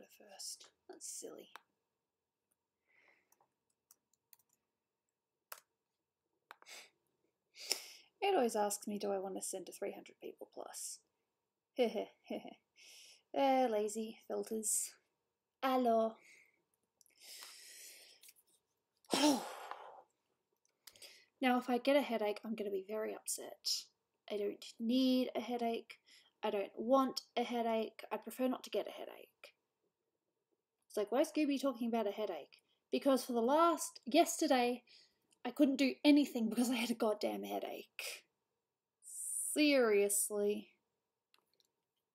order first. That's silly. It always asks me, do I want to send to 300 people plus? Heh lazy filters. Alors. Now, if I get a headache, I'm going to be very upset. I don't need a headache. I don't want a headache. I prefer not to get a headache. It's like, why is Gooby talking about a headache? Because for yesterday, I couldn't do anything because I had a goddamn headache. Seriously.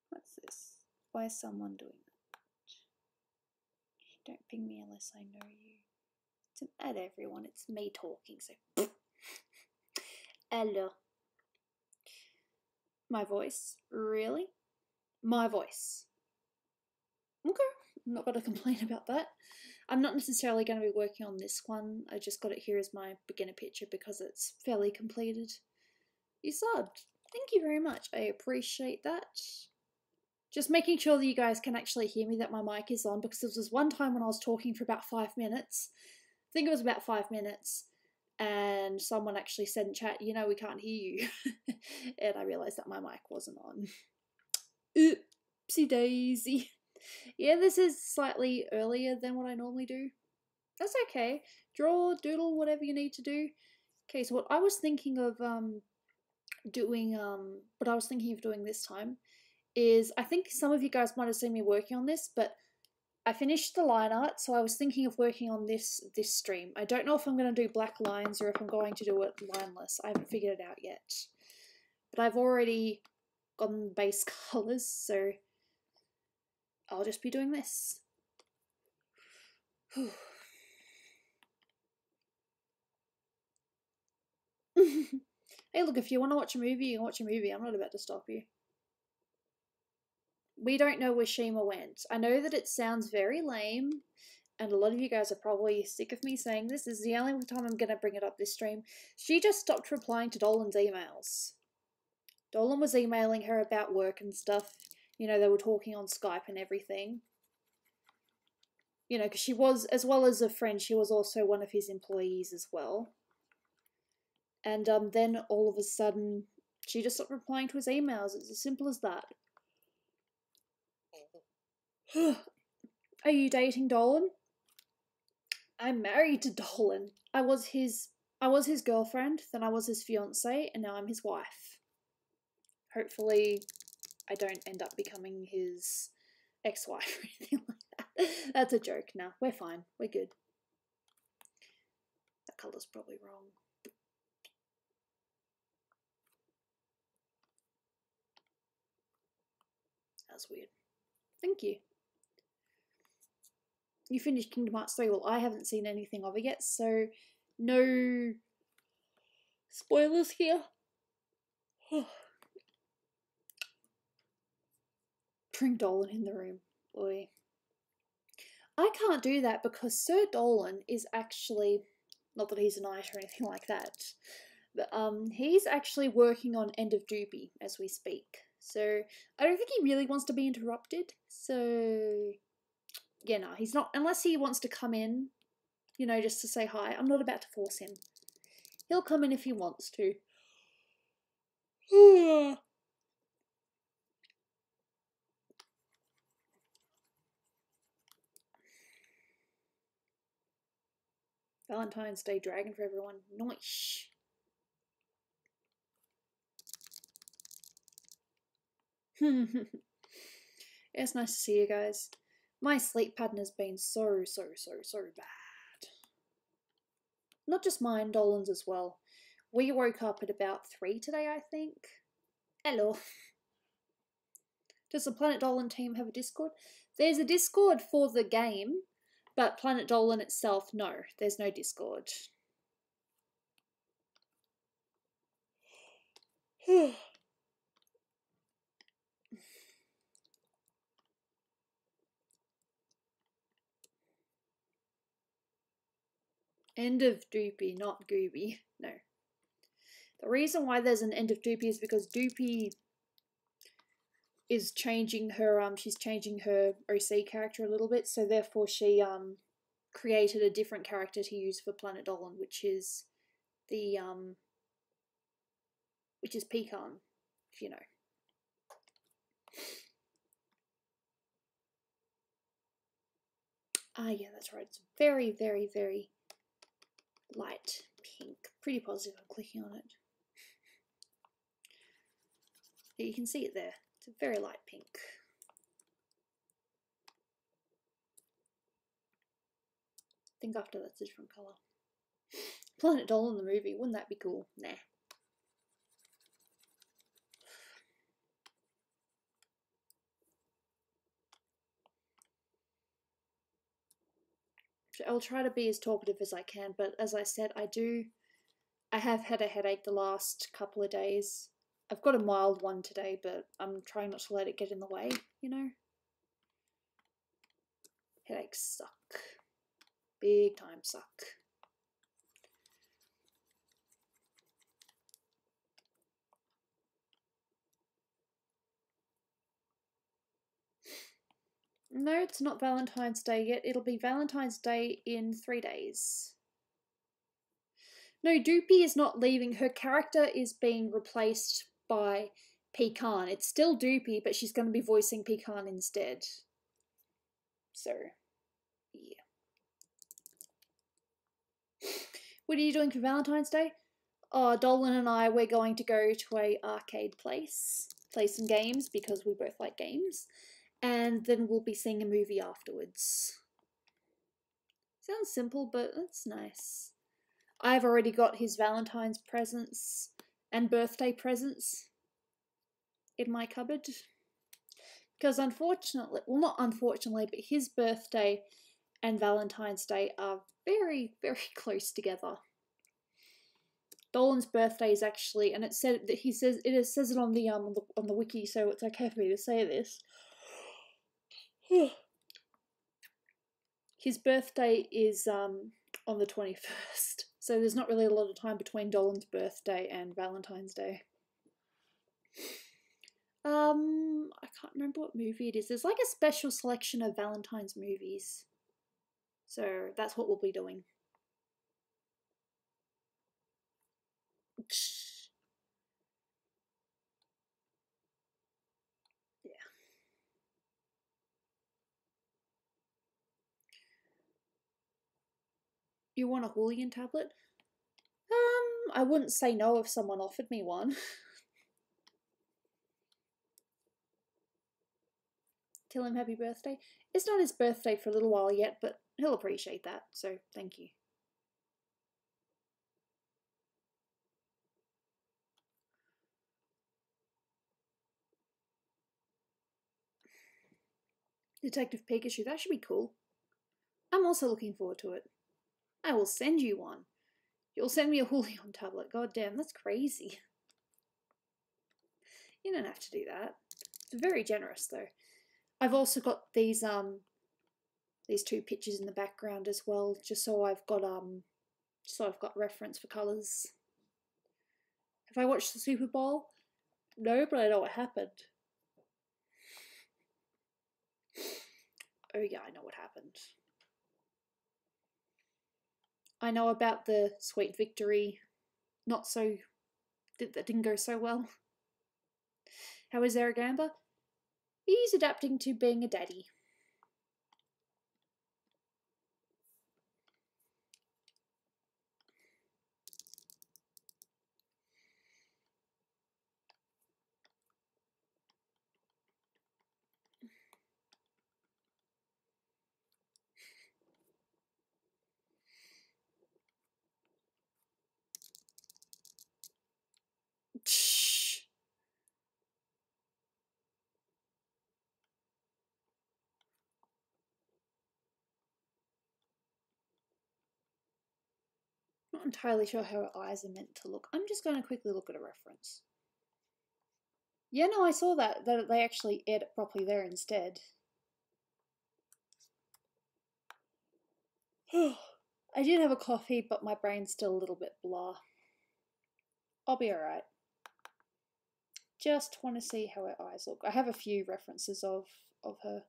What's this? Why is someone doing that? Don't ping me unless I know you. It's an ad, everyone. It's me talking, so. Hello. My voice? Really? My voice. Okay. I'm not going to complain about that. I'm not necessarily going to be working on this one. I just got it here as my beginner picture because it's fairly completed. You subbed. Thank you very much. I appreciate that. Just making sure that you guys can actually hear me, that my mic is on, because there was one time when I was talking for about 5 minutes. I think it was about 5 minutes. And someone actually said in chat, you know, we can't hear you. And I realised that my mic wasn't on. Oopsie daisy. Yeah, this is slightly earlier than what I normally do. That's okay. Draw, doodle, whatever you need to do. Okay, so what I was thinking of doing this time is, I think some of you guys might have seen me working on this, but I finished the line art, so I was thinking of working on this stream. I don't know if I'm going to do black lines or if I'm going to do it lineless. I haven't figured it out yet. But I've already gotten base colours, so I'll just be doing this. Hey, look, if you want to watch a movie, you can watch a movie. I'm not about to stop you. We don't know where Shima went. I know that it sounds very lame, and a lot of you guys are probably sick of me saying this. This is the only time I'm going to bring it up this stream. She just stopped replying to Dolan's emails. Dolan was emailing her about work and stuff. You know, they were talking on Skype and everything. You know, because she was, as well as a friend, she was also one of his employees as well. And then all of a sudden, she just stopped replying to his emails. It's as simple as that. Are you dating Dolan? I'm married to Dolan. I was his girlfriend, then I was his fiance, and now I'm his wife. Hopefully, I don't end up becoming his ex-wife or anything like that. That's a joke. Nah, we're fine. We're good. That colour's probably wrong. That's weird. Thank you. You finished Kingdom Hearts 3. Well, I haven't seen anything of it yet, so no spoilers here. Bring Dolan in the room. Boy. I can't do that because Sir Dolan is actually, not that he's a knight or anything like that, but he's actually working on End of Doobie as we speak. So I don't think he really wants to be interrupted. So yeah, no, he's not, unless he wants to come in, you know, just to say hi. I'm not about to force him. He'll come in if he wants to. Valentine's Day dragon for everyone. Nice. It's nice to see you guys. My sleep pattern has been so bad. Not just mine, Dolan's as well. We woke up at about 3 today, I think. Hello. Does the Planet Dolan team have a Discord? There's a Discord for the game, but Planet Dolan itself, no. There's no Discord. End of Doopy, not Gooby. No. The reason why there's an End of Doopy is because Doopy is changing her she's changing her OC character a little bit, so therefore she created a different character to use for Planet Dolan, which is the Pecan, if you know. Ah, yeah, that's right. It's very, very, very light pink. Pretty positive I'm clicking on it. Yeah, you can see it there. It's a very light pink. I think after that's a different colour. Planet Dolan in the movie, wouldn't that be cool? Nah. I'll try to be as talkative as I can, but as I said, I have had a headache the last couple of days. I've got a mild one today, but I'm trying not to let it get in the way, you know? Headaches suck. Big time suck. No, it's not Valentine's Day yet. It'll be Valentine's Day in 3 days. No, Doopy is not leaving. Her character is being replaced by Pecan. It's still Doopy, but she's going to be voicing Pecan instead. So, yeah. What are you doing for Valentine's Day? Oh, Dolan and I, we're going to go to a arcade place, play some games because we both like games, and then we'll be seeing a movie afterwards. Sounds simple, but that's nice. I've already got his Valentine's presents and birthday presents in my cupboard. Because unfortunately, well, not unfortunately, but his birthday and Valentine's Day are very, very close together. Dolan's birthday is actually, and it said that he says it on the wiki, so it's okay for me to say this. His birthday is on the 21st, so there's not really a lot of time between Dolan's birthday and Valentine's Day. I can't remember what movie it is. There's like a special selection of Valentine's movies, so that's what we'll be doing. Yeah. You want a Hooligan tablet? I wouldn't say no if someone offered me one. Tell him happy birthday. It's not his birthday for a little while yet, but he'll appreciate that, so thank you. Detective Pikachu, that should be cool. I'm also looking forward to it. I will send you one. You'll send me a Hooligan tablet. God damn, that's crazy. You don't have to do that. It's very generous though. I've also got these two pictures in the background as well, just so I've got reference for colours. Have I watched the Super Bowl? No, but I know what happened. Oh yeah, I know what happened. I know about the sweet victory. That didn't go so well. How is Aragamba? He's adapting to being a daddy. Shh. Not entirely sure how her eyes are meant to look. I'm just going to quickly look at a reference. Yeah, no, I saw that they actually aired it properly there instead. I did have a coffee, but my brain's still a little bit blah. I'll be alright. Just want to see how her eyes look. I have a few references of her.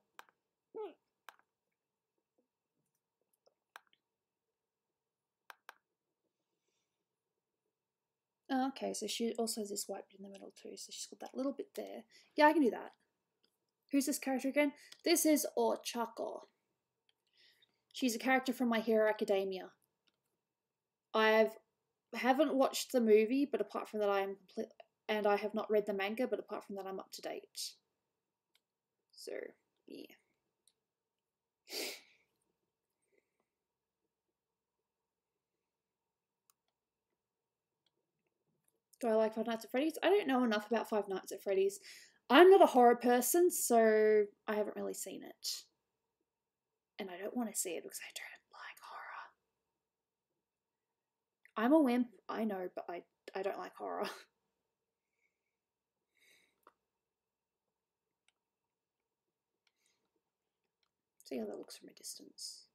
Oh, okay, so she also has this white bit in the middle too, so she's got that little bit there. Yeah, I can do that. Who's this character again? This is Ochako. She's a character from My Hero Academia. I haven't watched the movie, but apart from that I am complete, and I have not read the manga, but apart from that I'm up to date. So, yeah. Do I like Five Nights at Freddy's? I don't know enough about Five Nights at Freddy's. I'm not a horror person, so I haven't really seen it. And I don't want to see it because I don't like horror. I'm a wimp, I know, but I don't like horror. See how that looks from a distance.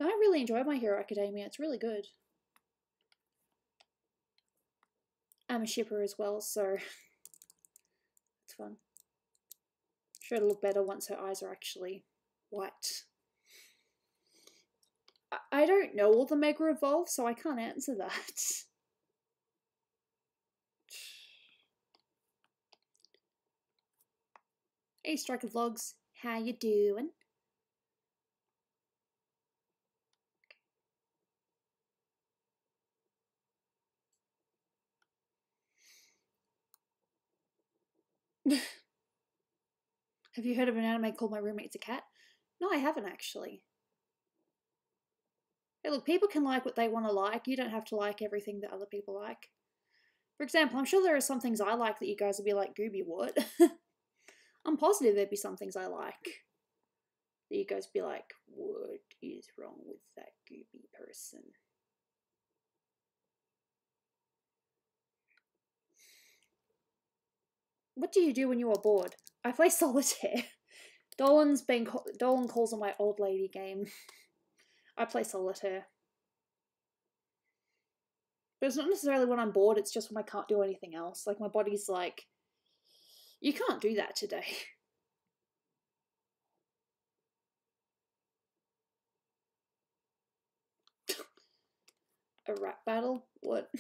I really enjoy My Hero Academia, it's really good. I'm a shipper as well, so it's fun. Sure, it'll look better once her eyes are actually white. I don't know all the Mega Evolve, so I can't answer that. Hey, Striker Vlogs, how you doing? Have you heard of an anime called My Roommate's a Cat? No, I haven't actually. Hey, look, people can like what they want to like. You don't have to like everything that other people like. For example, I'm sure there are some things I like that you guys would be like, Gooby, what? I'm positive there'd be some things I like that you guys would be like, what is wrong with that Gooby person? What do you do when you are bored? I play solitaire. Dolan calls on my old lady game. I play solitaire. But it's not necessarily when I'm bored, it's just when I can't do anything else. Like, my body's like, you can't do that today. A rap battle? What?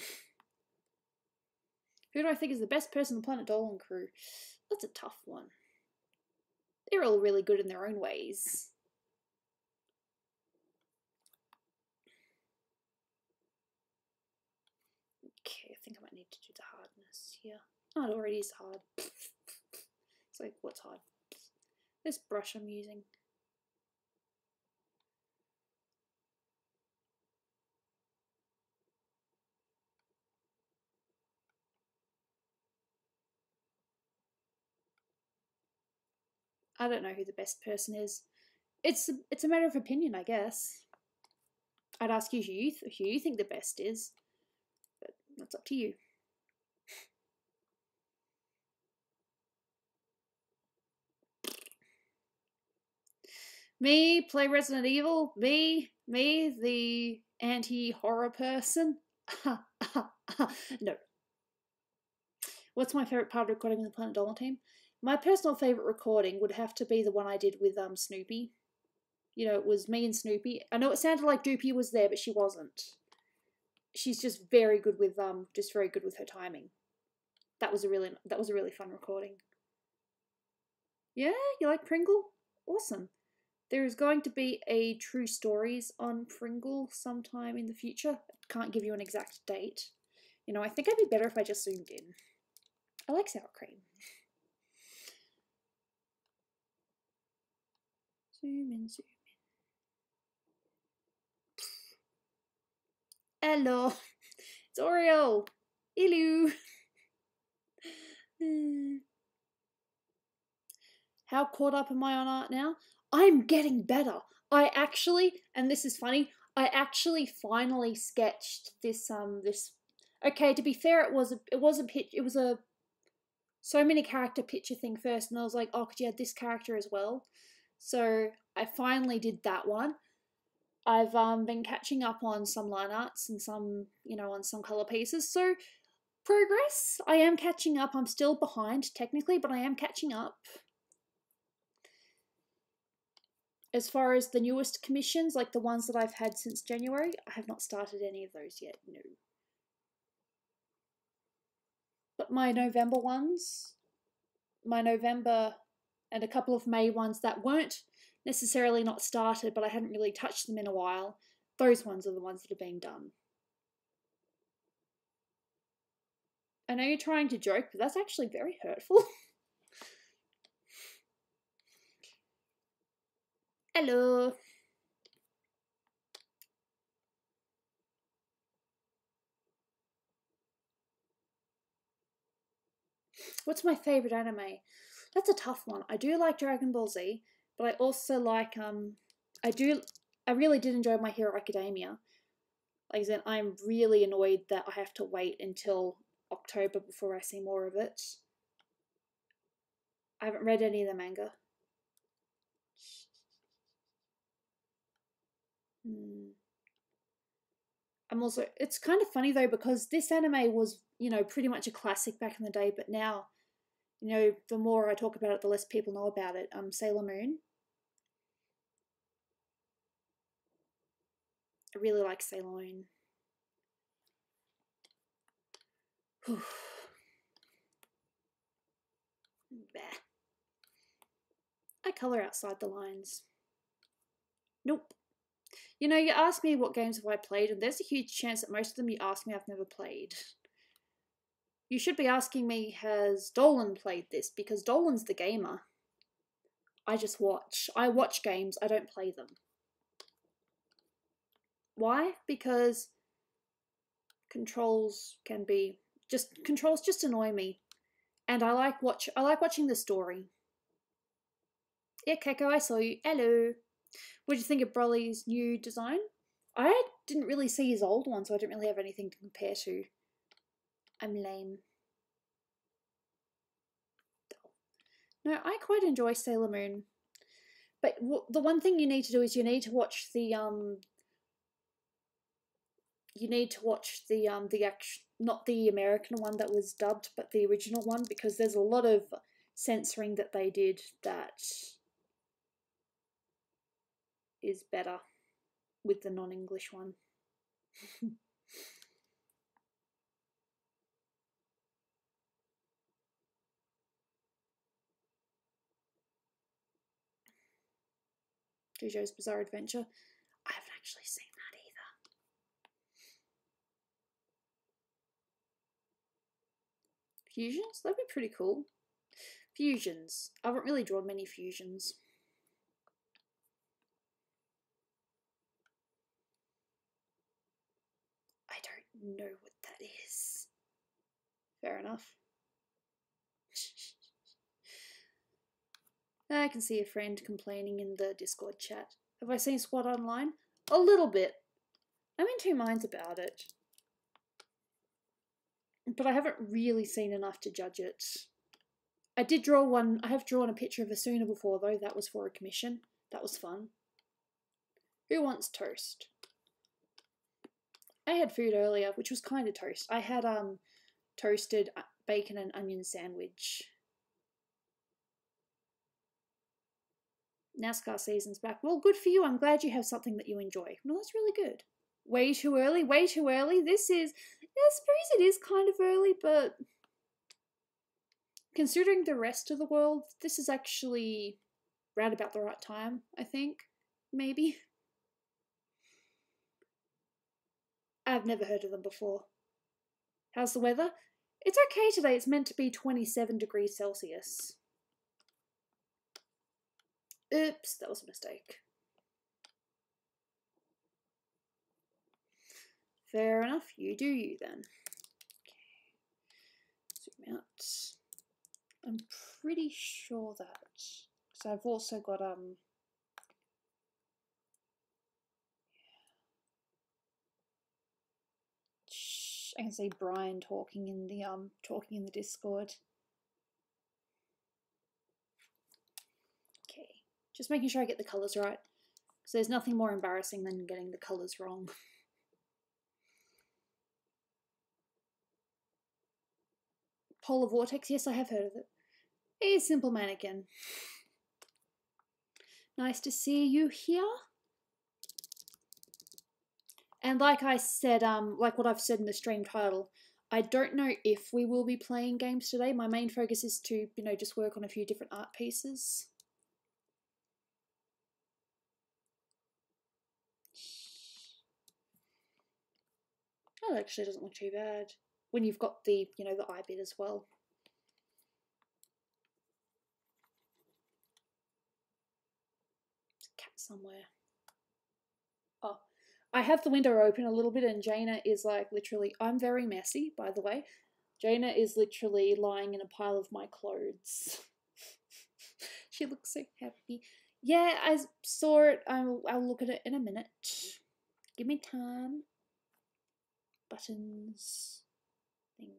Who do I think is the best person in the Planet Dolan crew? That's a tough one. They're all really good in their own ways. Okay, I think I might need to do the hardness here. Oh, it already is hard. It's like, what's hard? This brush I'm using. I don't know who the best person is. It's a matter of opinion, I guess. I'd ask you who you think the best is, but that's up to you. Me, play Resident Evil. Me, the anti-horror person. No. What's my favourite part of recording with the Planet Dolan team? My personal favourite recording would have to be the one I did with Snoopy. You know, it was me and Snoopy. I know it sounded like Doopy was there, but she wasn't. She's just very good with her timing. That was a really fun recording. Yeah, you like Pringle? Awesome. There is going to be a True Stories on Pringle sometime in the future. I can't give you an exact date. You know, I think it'd be better if I just zoomed in. I like sour cream. Zoom in, zoom in. Hello. It's Oreo. Hello. How caught up am I on art now? I'm getting better. I actually, and this is funny, I actually finally sketched this. Okay, to be fair, it was a so many character picture thing first, and I was like, oh, could you add this character as well? So I finally did that one. I've been catching up on some line arts and some, on some color pieces. So Progress. I am catching up. I'm still behind technically, but I am catching up. As far as the newest commissions, like the ones that I've had since January, I have not started any of those yet, no. But my November ones, my November and a couple of May ones that weren't necessarily not started, but I hadn't really touched them in a while, those ones are the ones that are being done. I know you're trying to joke, but that's actually very hurtful. Hello. What's my favourite anime? That's a tough one. I do like Dragon Ball Z, but I also like I really did enjoy My Hero Academia. Like I said, I'm really annoyed that I have to wait until October before I see more of it. I haven't read any of the manga. It's kind of funny though, because this anime was, pretty much a classic back in the day, but now, the more I talk about it, the less people know about it. Sailor Moon. I really like Sailor Moon. Bah. I colour outside the lines. Nope. You ask me what games have I played, and there's a huge chance that most of them you ask me I've never played. You should be asking me, has Dolan played this? Because Dolan's the gamer. I just watch. I watch games, I don't play them. Why? Because controls just annoy me. And I like watching the story. Yeah, Keiko, I saw you. Hello. What did you think of Broly's new design? I didn't really see his old one, so I don't really have anything to compare to. I'm lame. No, I quite enjoy Sailor Moon. But the one thing you need to do is you need to watch the not the American one that was dubbed, but the original one, because there's a lot of censoring that they did that is better with the non-English one. JoJo's Bizarre Adventure. I haven't actually seen that either. Fusions? That'd be pretty cool. Fusions. I haven't really drawn many fusions. I don't know what that is. Fair enough. I can see a friend complaining in the Discord chat. Have I seen Squad Online? A little bit. I'm in two minds about it. But I haven't really seen enough to judge it. I did draw one. I have drawn a picture of Asuna before, though. That was for a commission. That was fun. Who wants toast? I had food earlier, which was kind of toast. I had toasted bacon and onion sandwich. NASCAR season's back. Well, good for you. I'm glad you have something that you enjoy. No, that's really good. Way too early, way too early. This is, I suppose it is kind of early, but considering the rest of the world, this is actually right about the right time, I think. Maybe. I've never heard of them before. How's the weather? It's okay today. It's meant to be 27 degrees Celsius. Oops, that was a mistake. Fair enough, you do you then. Okay. Zoom out. I'm pretty sure that, because I've also got I can see Brian talking in the Discord. Okay, just making sure I get the colours right, because there's nothing more embarrassing than getting the colours wrong. Polar Vortex, yes, I have heard of it. A simple mannequin. Nice to see you here. And like I said, like what I've said in the stream title, I don't know if we will be playing games today. My main focus is to, you know, just work on a few different art pieces. Oh, that actually doesn't look too bad when you've got the, you know, the eye bit as well. There's a cat somewhere. Oh, I have the window open a little bit and Jaina is like literally, I'm very messy, by the way. Jaina is literally lying in a pile of my clothes. She looks so happy. Yeah, I saw it. I'll look at it in a minute. Give me time. Buttons. Things.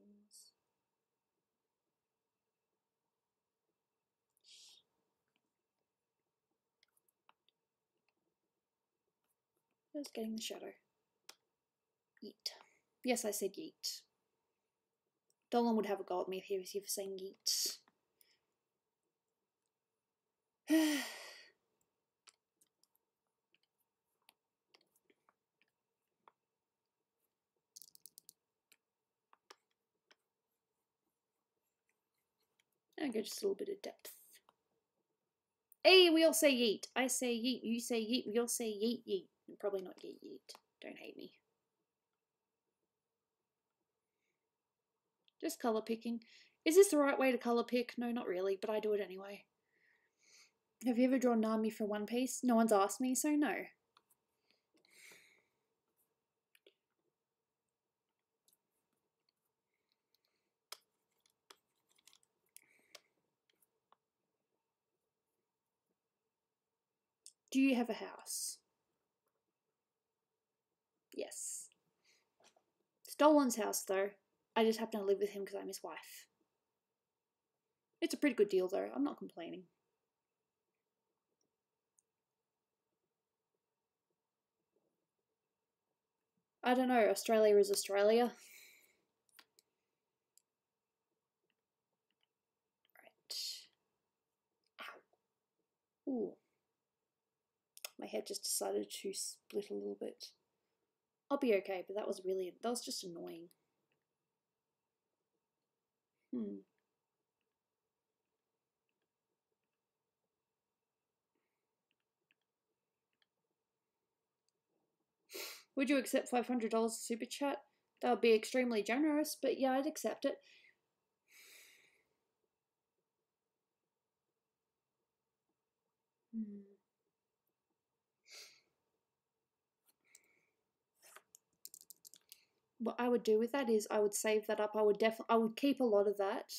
Just getting the shadow. Yeet. Yes, I said yeet. Dolan would have a go at me if he was here for saying yeet. I'll go just a little bit of depth. Hey, we all say yeet. I say yeet, you say yeet, we all say yeet, yeet. Probably not yeet, yeet. Don't hate me. Just colour picking. Is this the right way to colour pick? No, not really, but I do it anyway. Have you ever drawn Nami for One Piece? No one's asked me, so no. Do you have a house? Yes. It's Dolan's house, though. I just happen to live with him because I'm his wife. It's a pretty good deal, though. I'm not complaining. I don't know. Australia is Australia. Right. Ow. Ooh. My head just decided to split a little bit. I'll be okay, but that was just annoying. Would you accept $500 super chat? That would be extremely generous, but yeah, I'd accept it. What I would do with that is I would save that up. I would keep a lot of that.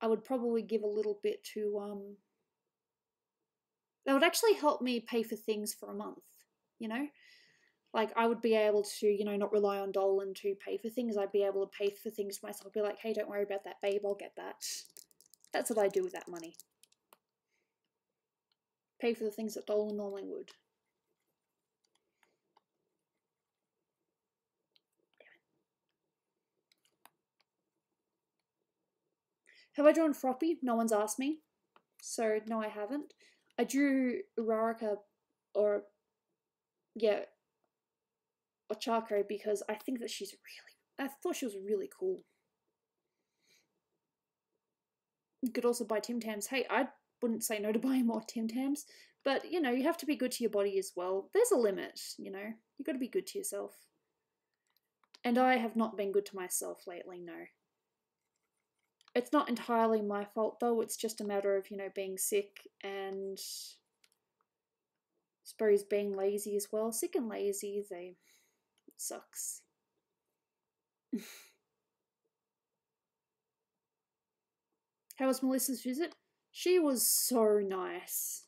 I would probably give a little bit to that would actually help me pay for things for a month, you know? Like I would be able to, you know, not rely on Dolan to pay for things. I'd be able to pay for things myself. Be like, hey, don't worry about that, babe, I'll get that. That's what I do with that money. Pay for the things that Dolan normally would. Have I drawn Froppy? No one's asked me. So, no, I haven't. I drew Uraraka, or, yeah, Ochako, because I think that I thought she was really cool. You could also buy Tim Tams. Hey, I wouldn't say no to buying more Tim Tams, but, you know, you have to be good to your body as well. There's a limit, you know? You've got to be good to yourself. And I have not been good to myself lately, no. It's not entirely my fault, though. It's just a matter of, you know, being sick and I suppose being lazy as well. Sick and lazy, it sucks. How was Melissa's visit? She was so nice.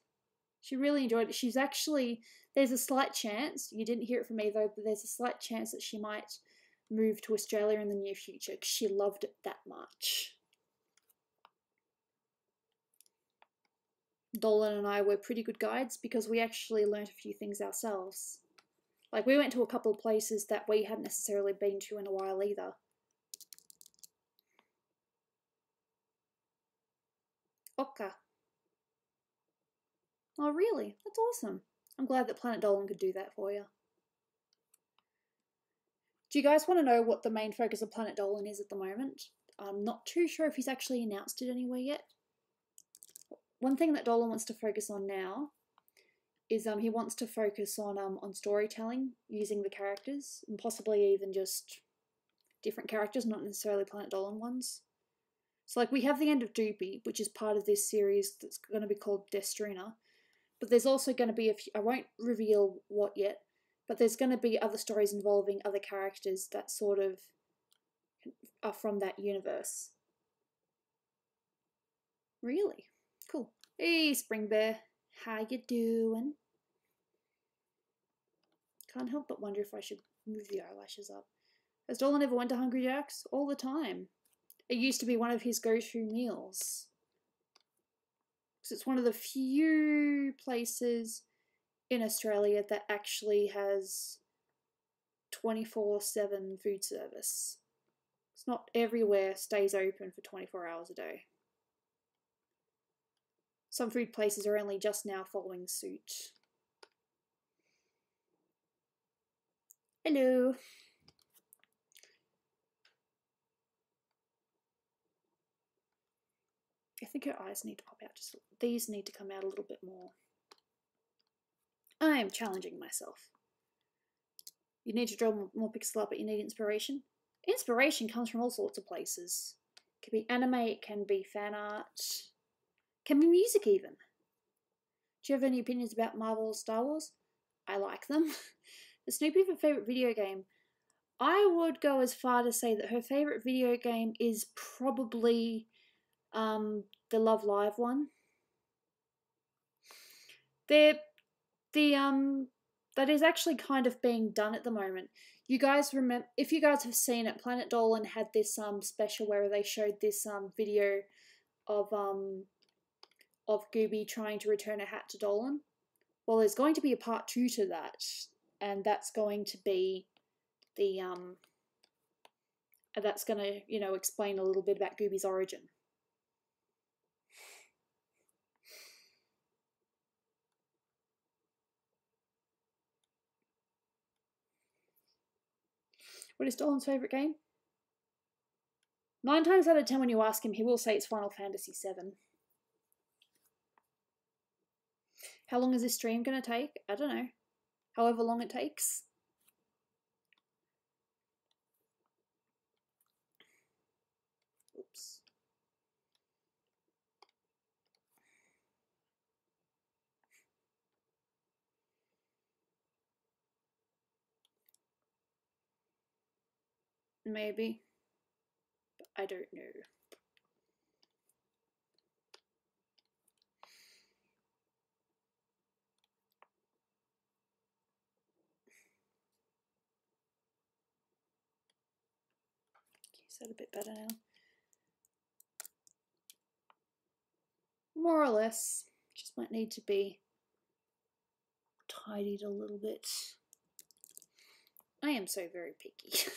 She really enjoyed it. She's actually, there's a slight chance, you didn't hear it from me though, but there's a slight chance that she might move to Australia in the near future because she loved it that much. Dolan and I were pretty good guides because we actually learnt a few things ourselves. Like, we went to a couple of places that we hadn't necessarily been to in a while either. Oka. Oh, really? That's awesome. I'm glad that Planet Dolan could do that for you. Do you guys want to know what the main focus of Planet Dolan is at the moment? I'm not too sure if he's actually announced it anywhere yet. One thing that Dolan wants to focus on now is he wants to focus on storytelling using the characters, and possibly even just different characters, not necessarily Planet Dolan ones. So like we have the end of Doopy, which is part of this series that's going to be called Destrina, but there's also going to be I won't reveal what yet, but there's going to be other stories involving other characters that sort of are from that universe. Really? Cool. Hey, Spring Bear. How you doing? Can't help but wonder if I should move the eyelashes up. Has Dolan ever went to Hungry Jack's? All the time. It used to be one of his go-to meals. Because it's one of the few places in Australia that actually has 24/7 food service. It's not everywhere stays open for 24 hours a day. Some food places are only just now following suit. Hello. I think her eyes need to pop out. Just these need to come out a little bit more. I am challenging myself. You need to draw more pixel art, but you need inspiration. Inspiration comes from all sorts of places. It can be anime, it can be fan art, it can be music even. Do you have any opinions about Marvel or Star Wars? I like them. The Snoopy for favourite video game. I would go as far to say that her favourite video game is probably the Love Live one. That is actually kind of being done at the moment. You guys remember, if you guys have seen it, Planet Dolan had this special where they showed this video of Gooby trying to return a hat to Dolan. Well, there's going to be a part 2 to that, and that's going to be the that's going to explain a little bit about Gooby's origin. What is Dolan's favourite game? 9 times out of 10 when you ask him, he will say it's Final Fantasy VII. How long is this stream going to take? I don't know. However long it takes. Oops. Maybe. But I don't know. Is that a bit better now? More or less. Just might need to be tidied a little bit. I am so very picky.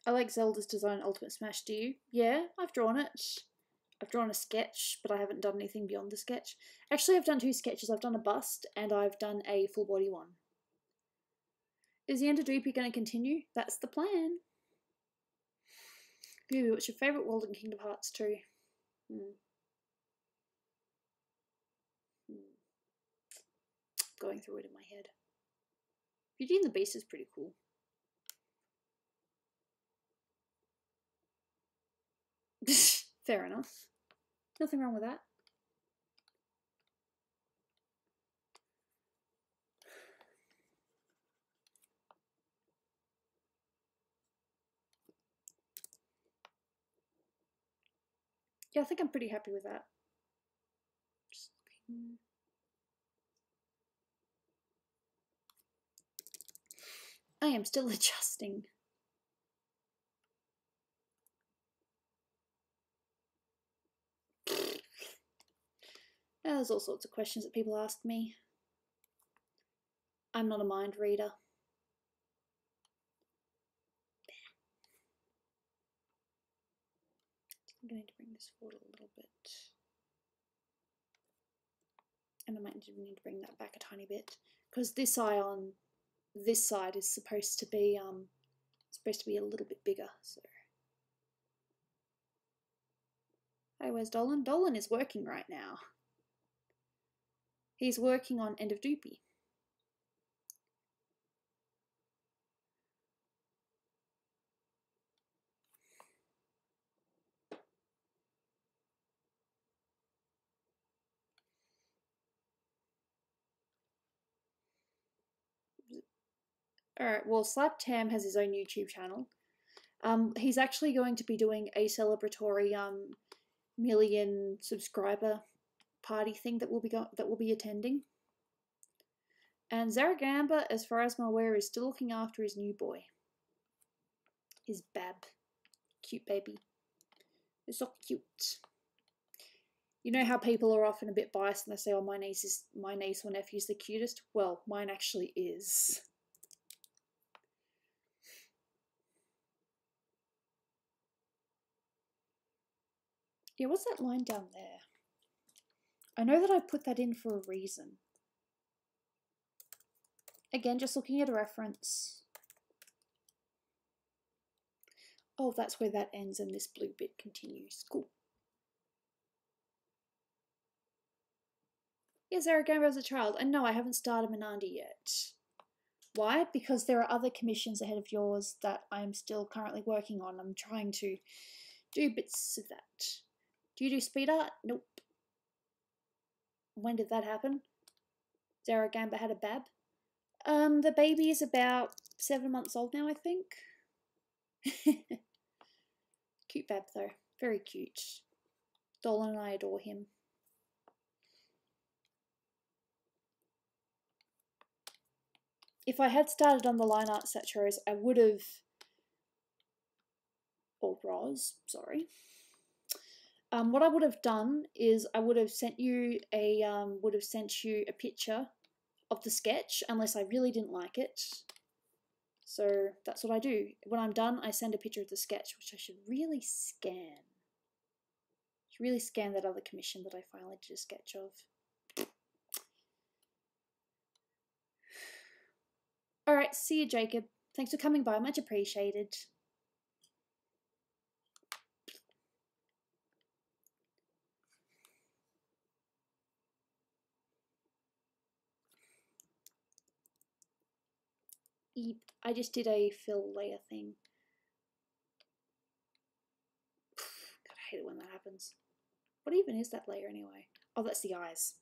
I like Zelda's design Ultimate Smash, do you? Yeah, I've drawn it. I've drawn a sketch, but I haven't done anything beyond the sketch. Actually, I've done 2 sketches. I've done a bust, and I've done a full body one. Is the Ender Doopy going to continue? That's the plan. Gooby, what's your favourite world in Kingdom Hearts 2? Going through it in my head. Beauty and the Beast is pretty cool. Fair enough. Nothing wrong with that. Yeah, I think I'm pretty happy with that. Just looking. I am still adjusting. There's all sorts of questions that people ask me. I'm not a mind reader. I'm going to bring this forward a little bit. And I might need to bring that back a tiny bit, because this eye on this side is supposed to be a little bit bigger. So, hey, where's Dolan? Dolan is working right now. He's working on End of Doopy. Alright, well, Slap Tam has his own YouTube channel. He's actually going to be doing a celebratory million subscriber party thing that we'll be attending. And Zaragamba, as far as I'm aware, is still looking after his new boy. His Bab. Cute baby. They're so cute. You know how people are often a bit biased and they say, oh, my niece or nephew's the cutest? Well, mine actually is. Yeah, what's that line down there? I know that I put that in for a reason. Again, just looking at a reference. Oh, that's where that ends and this blue bit continues. Cool. Yeah, Zaragamba as a child. And no, I haven't started Menandi yet. Why? Because there are other commissions ahead of yours that I'm still currently working on. I'm trying to do bits of that. Do you do speed art? Nope. When did that happen? Zaragamba had a Bab. The baby is about 7 months old now, I think. Cute Bab though. Very cute. Dolan and I adore him. If I had started on the line art Satchos, I would have, or Roz, sorry. What I would have done is I would have sent you a picture of the sketch, unless I really didn't like it. So that's what I do. When I'm done, I send a picture of the sketch, which I should really scan. That other commission that I finally did a sketch of. Alright, see you, Jacob. Thanks for coming by, much appreciated. I just did a fill layer thing. God, I hate it when that happens. What even is that layer anyway? Oh, that's the eyes.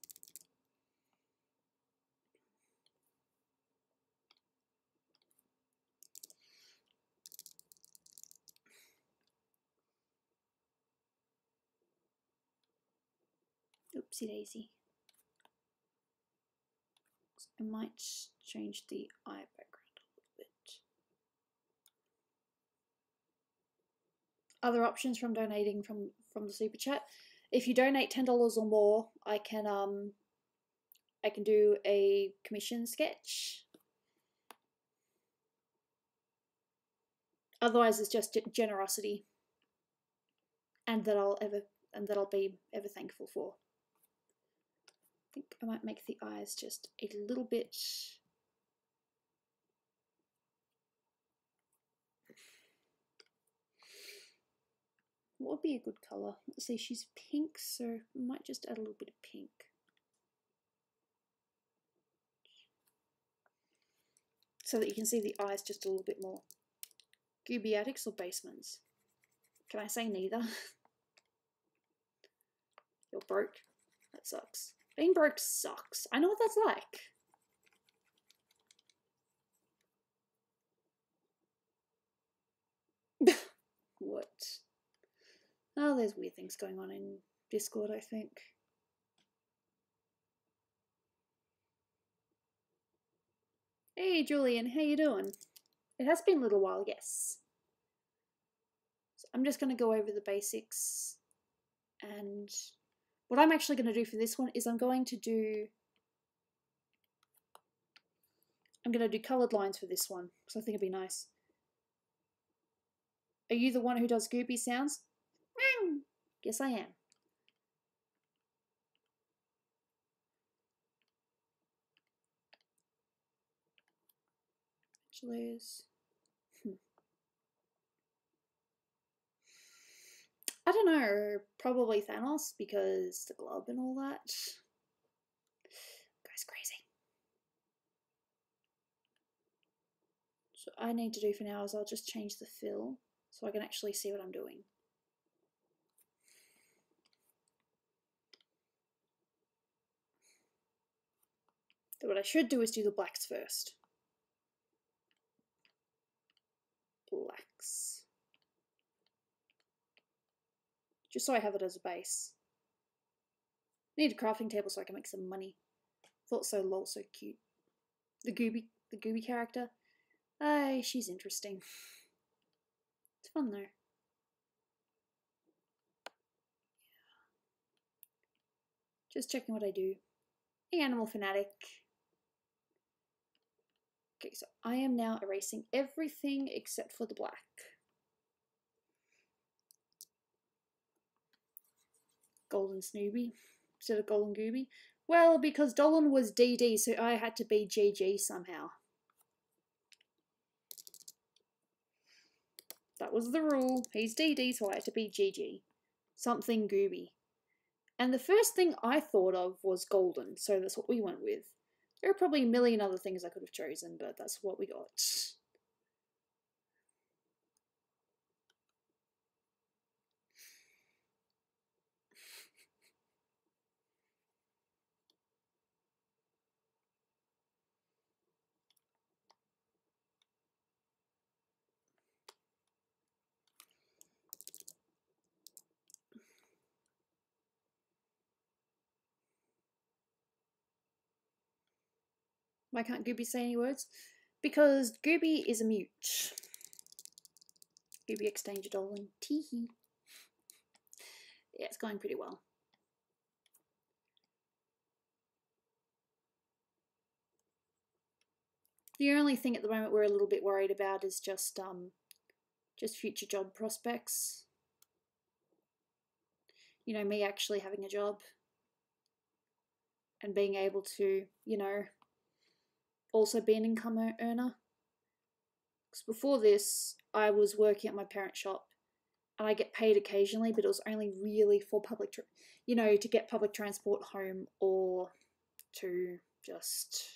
Oopsie daisy. I might change the eye background a little bit. Other options from donating from the super chat. If you donate $10 or more, I can do a commission sketch. Otherwise, it's just generosity, and that I'll be ever thankful for. I think I might make the eyes just a little bit. What would be a good colour? Let's see, she's pink, so I might just add a little bit of pink. So that you can see the eyes just a little bit more. Gooby attics or basements? Can I say neither? You're broke? That sucks. Being broke sucks. I know what that's like. What? Oh, there's weird things going on in Discord, I think. Hey, Julian, how you doing? It has been a little while, yes. So I'm just going to go over the basics, and what I'm actually going to do for this one is I'm going to do coloured lines for this one, because I think it'd be nice. Are you the one who does Gooby sounds? Yes, I am. Bachelors. I don't know, probably Thanos, because the glove and all that. Guy's crazy. So what I need to do for now is I'll just change the fill so I can actually see what I'm doing. So what I should do is do the blacks first. Blacks. Just so I have it as a base. I need a crafting table so I can make some money. Thought so lol, so cute. The Gooby character. Ay, she's interesting. It's fun though. Just checking what I do. The animal fanatic. Okay, so I am now erasing everything except for the black. Golden Snoopy instead of Golden Gooby. Well, because Dolan was DD, so I had to be GG somehow. That was the rule. He's DD, so I had to be GG. Something Gooby. And the first thing I thought of was Golden, so that's what we went with. There are probably a million other things I could have chosen, but that's what we got. Why can't Gooby say any words? Because Gooby is a mute. Gooby exchange Dolan. Teehee. Yeah, it's going pretty well. The only thing at the moment we're a little bit worried about is just future job prospects. You know, me actually having a job and being able to, you know, also be an income earner. Because before this, I was working at my parents' shop and I get paid occasionally, but it was only really for you know, to get public transport home or to just,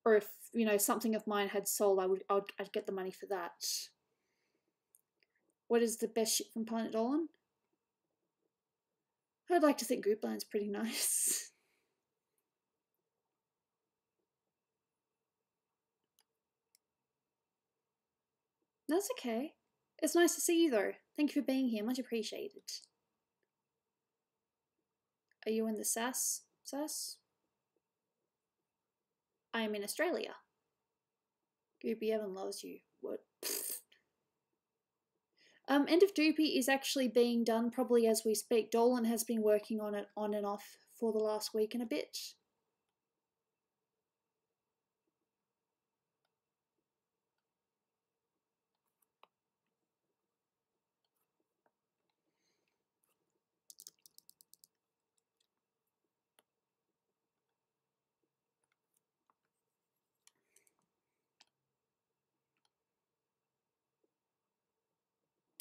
or if, you know, something of mine had sold, I'd get the money for that. What is the best shit from Planet Dolan? I'd like to think Groupland's pretty nice. That's okay. It's nice to see you though. Thank you for being here, much appreciated. Are you in the SAS? I am in Australia. Gooby Evan loves you. What? End of Doopy is actually being done probably as we speak. Dolan has been working on it on and off for the last week and a bit.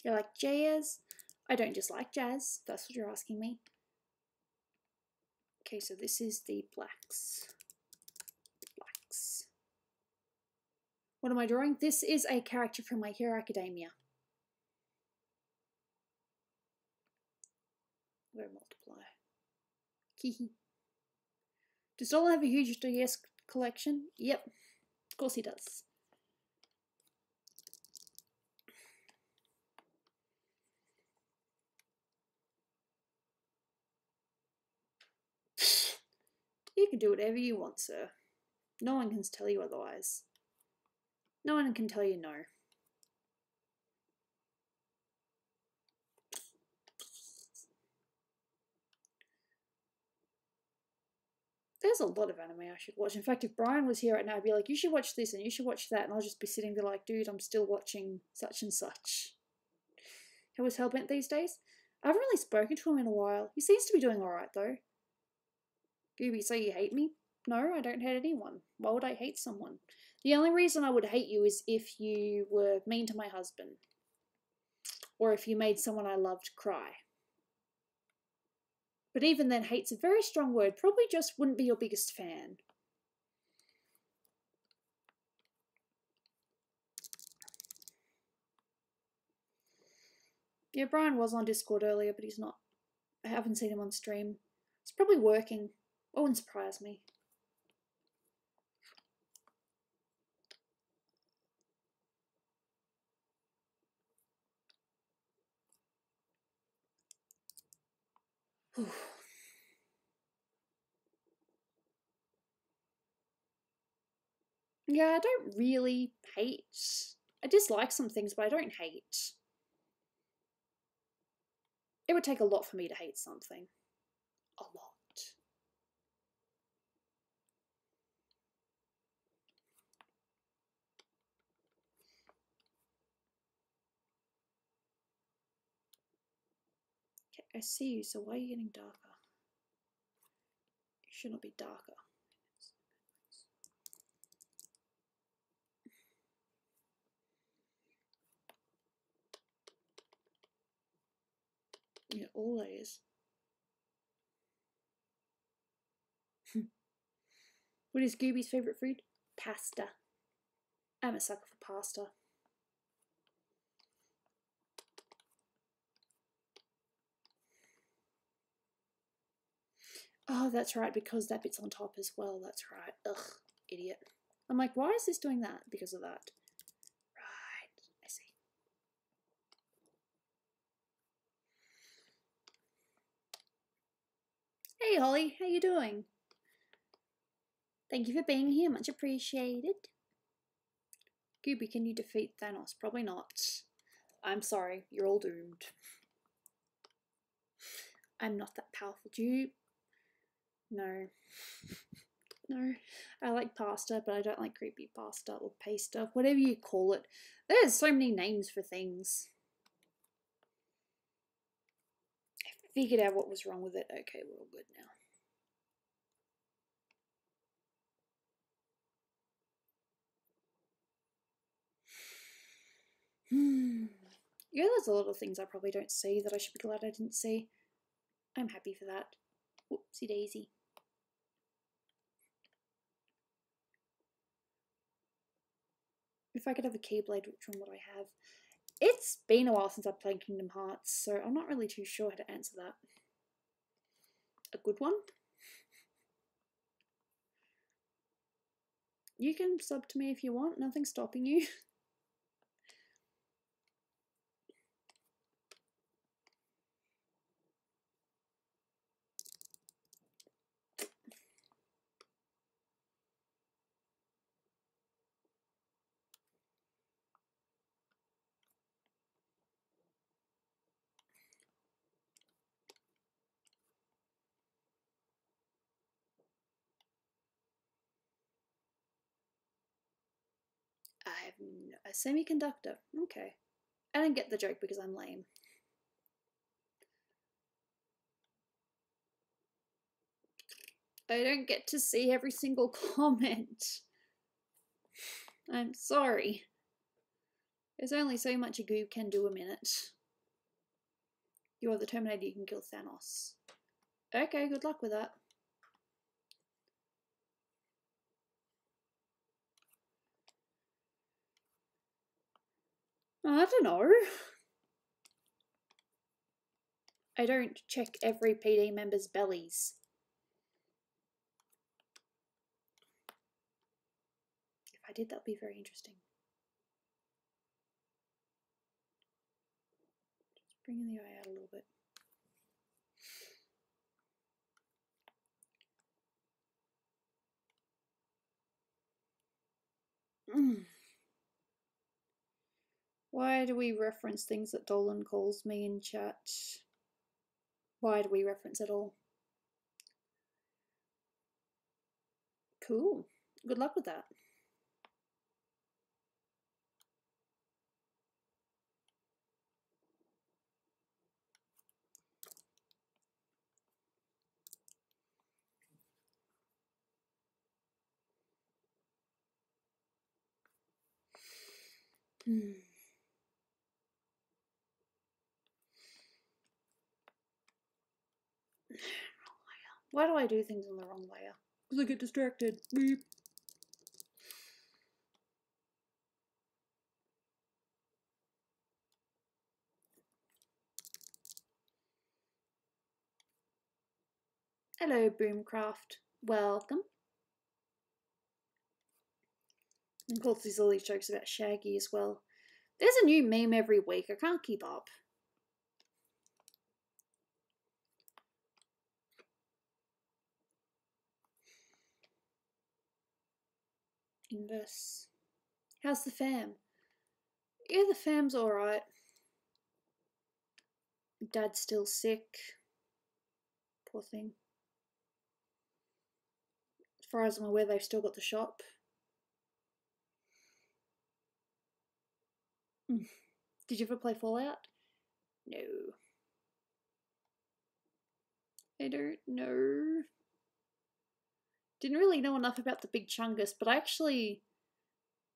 You're like, jazz? I don't just like jazz. That's what you're asking me. Okay, so this is the blacks. What am I drawing? This is a character from My Hero Academia. Where multiply? Kihi. Does Dolan have a huge DS collection? Yep, of course he does. You can do whatever you want, sir. No one can tell you otherwise. No one can tell you no. There's a lot of anime I should watch. In fact, if Brian was here right now, I'd be like, you should watch this and you should watch that. And I'll just be sitting there like, dude, I'm still watching such and such. How is Hellbent these days? I haven't really spoken to him in a while. He seems to be doing alright though. Gooby, so you hate me? No, I don't hate anyone. Why would I hate someone? The only reason I would hate you is if you were mean to my husband. Or if you made someone I loved cry. But even then, hate's a very strong word. Probably just wouldn't be your biggest fan. Yeah, Brian was on Discord earlier, but he's not. I haven't seen him on stream. He's probably working. That wouldn't surprise me. Yeah, I don't really hate. I dislike some things, but I don't hate. It would take a lot for me to hate something. A lot. Okay, I see you, so why are you getting darker? It should not be darker. Yeah, all layers. What is Gooby's favourite food? Pasta. I'm a sucker for pasta. Oh, that's right, because that bit's on top as well. That's right. Ugh, idiot. I'm like, why is this doing that? Because of that. Right, I see. Hey, Holly, how you doing? Thank you for being here, much appreciated. Gooby, can you defeat Thanos? Probably not. I'm sorry, you're all doomed. I'm not that powerful. Do you? No. No. I like pasta, but I don't like creepy pasta or pasta, whatever you call it. There's so many names for things. I figured out what was wrong with it. Okay, we're all good now. Yeah, there's a lot of things I probably don't see that I should be glad I didn't see. I'm happy for that. Whoopsie daisy. If I could have a Keyblade, which one would I have? It's been a while since I've played Kingdom Hearts, so I'm not really too sure how to answer that. A good one? You can sub to me if you want, nothing's stopping you. I have a semiconductor. Okay. I don't get the joke because I'm lame. I don't get to see every single comment. I'm sorry. There's only so much a goob can do a minute. You are the Terminator, you can kill Thanos. Okay, good luck with that. I don't know. I don't check every PD member's bellies. If I did, that would be very interesting. Just bringing the eye out a little bit. Why do we reference things that Dolan calls me in chat? Why do we reference it all? Cool. Good luck with that. Why do I do things on the wrong layer? Because I get distracted. Beep. Hello, Boomcraft. Welcome. And of course, there's all these jokes about Shaggy as well. There's a new meme every week. I can't keep up. Inverse. How's the fam? Yeah, the fam's alright. Dad's still sick. Poor thing. As far as I'm aware, they've still got the shop. Did you ever play Fallout? No. I don't know. Didn't really know enough about the Big Chungus, but I actually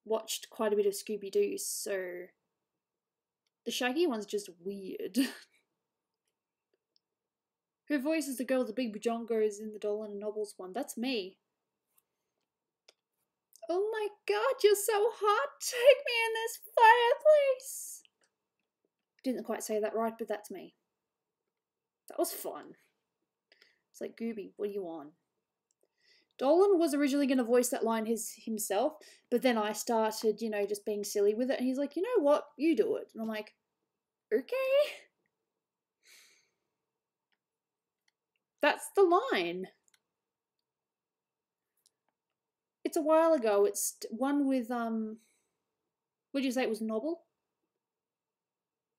watched quite a bit of Scooby-Doo, so the Shaggy one's just weird. Who voices the girl with the big bajongos in the Dolan and Nobbles one? That's me. Oh my god, you're so hot! Take me in this fireplace! Didn't quite say that right, but that's me. That was fun. It's like, Gooby, what are you on? Dolan was originally going to voice that line himself, but then I started, you know, just being silly with it, and he's like, you know what, you do it. And I'm like, okay. That's the line. It's a while ago. It's one with, what did you say it was, Nobble?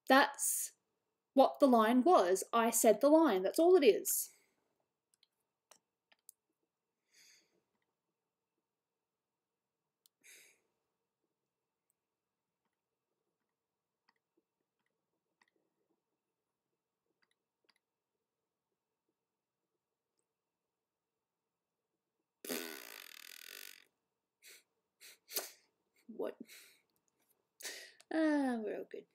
That's what the line was. I said the line. That's all it is. What? We're all good.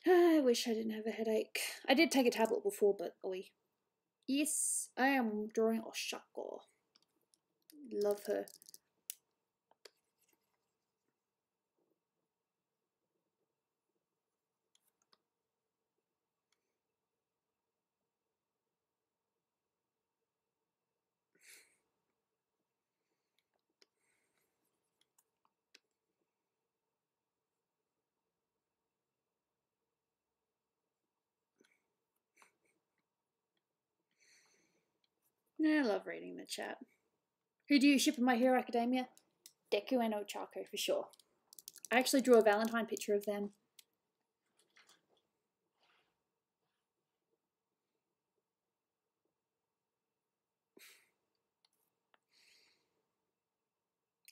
I wish I didn't have a headache. I did take a tablet before, but oi. Yes, I am drawing Oshako. Love her. I love reading the chat. Who do you ship in My Hero Academia? Deku and Ochako for sure. I actually drew a Valentine picture of them.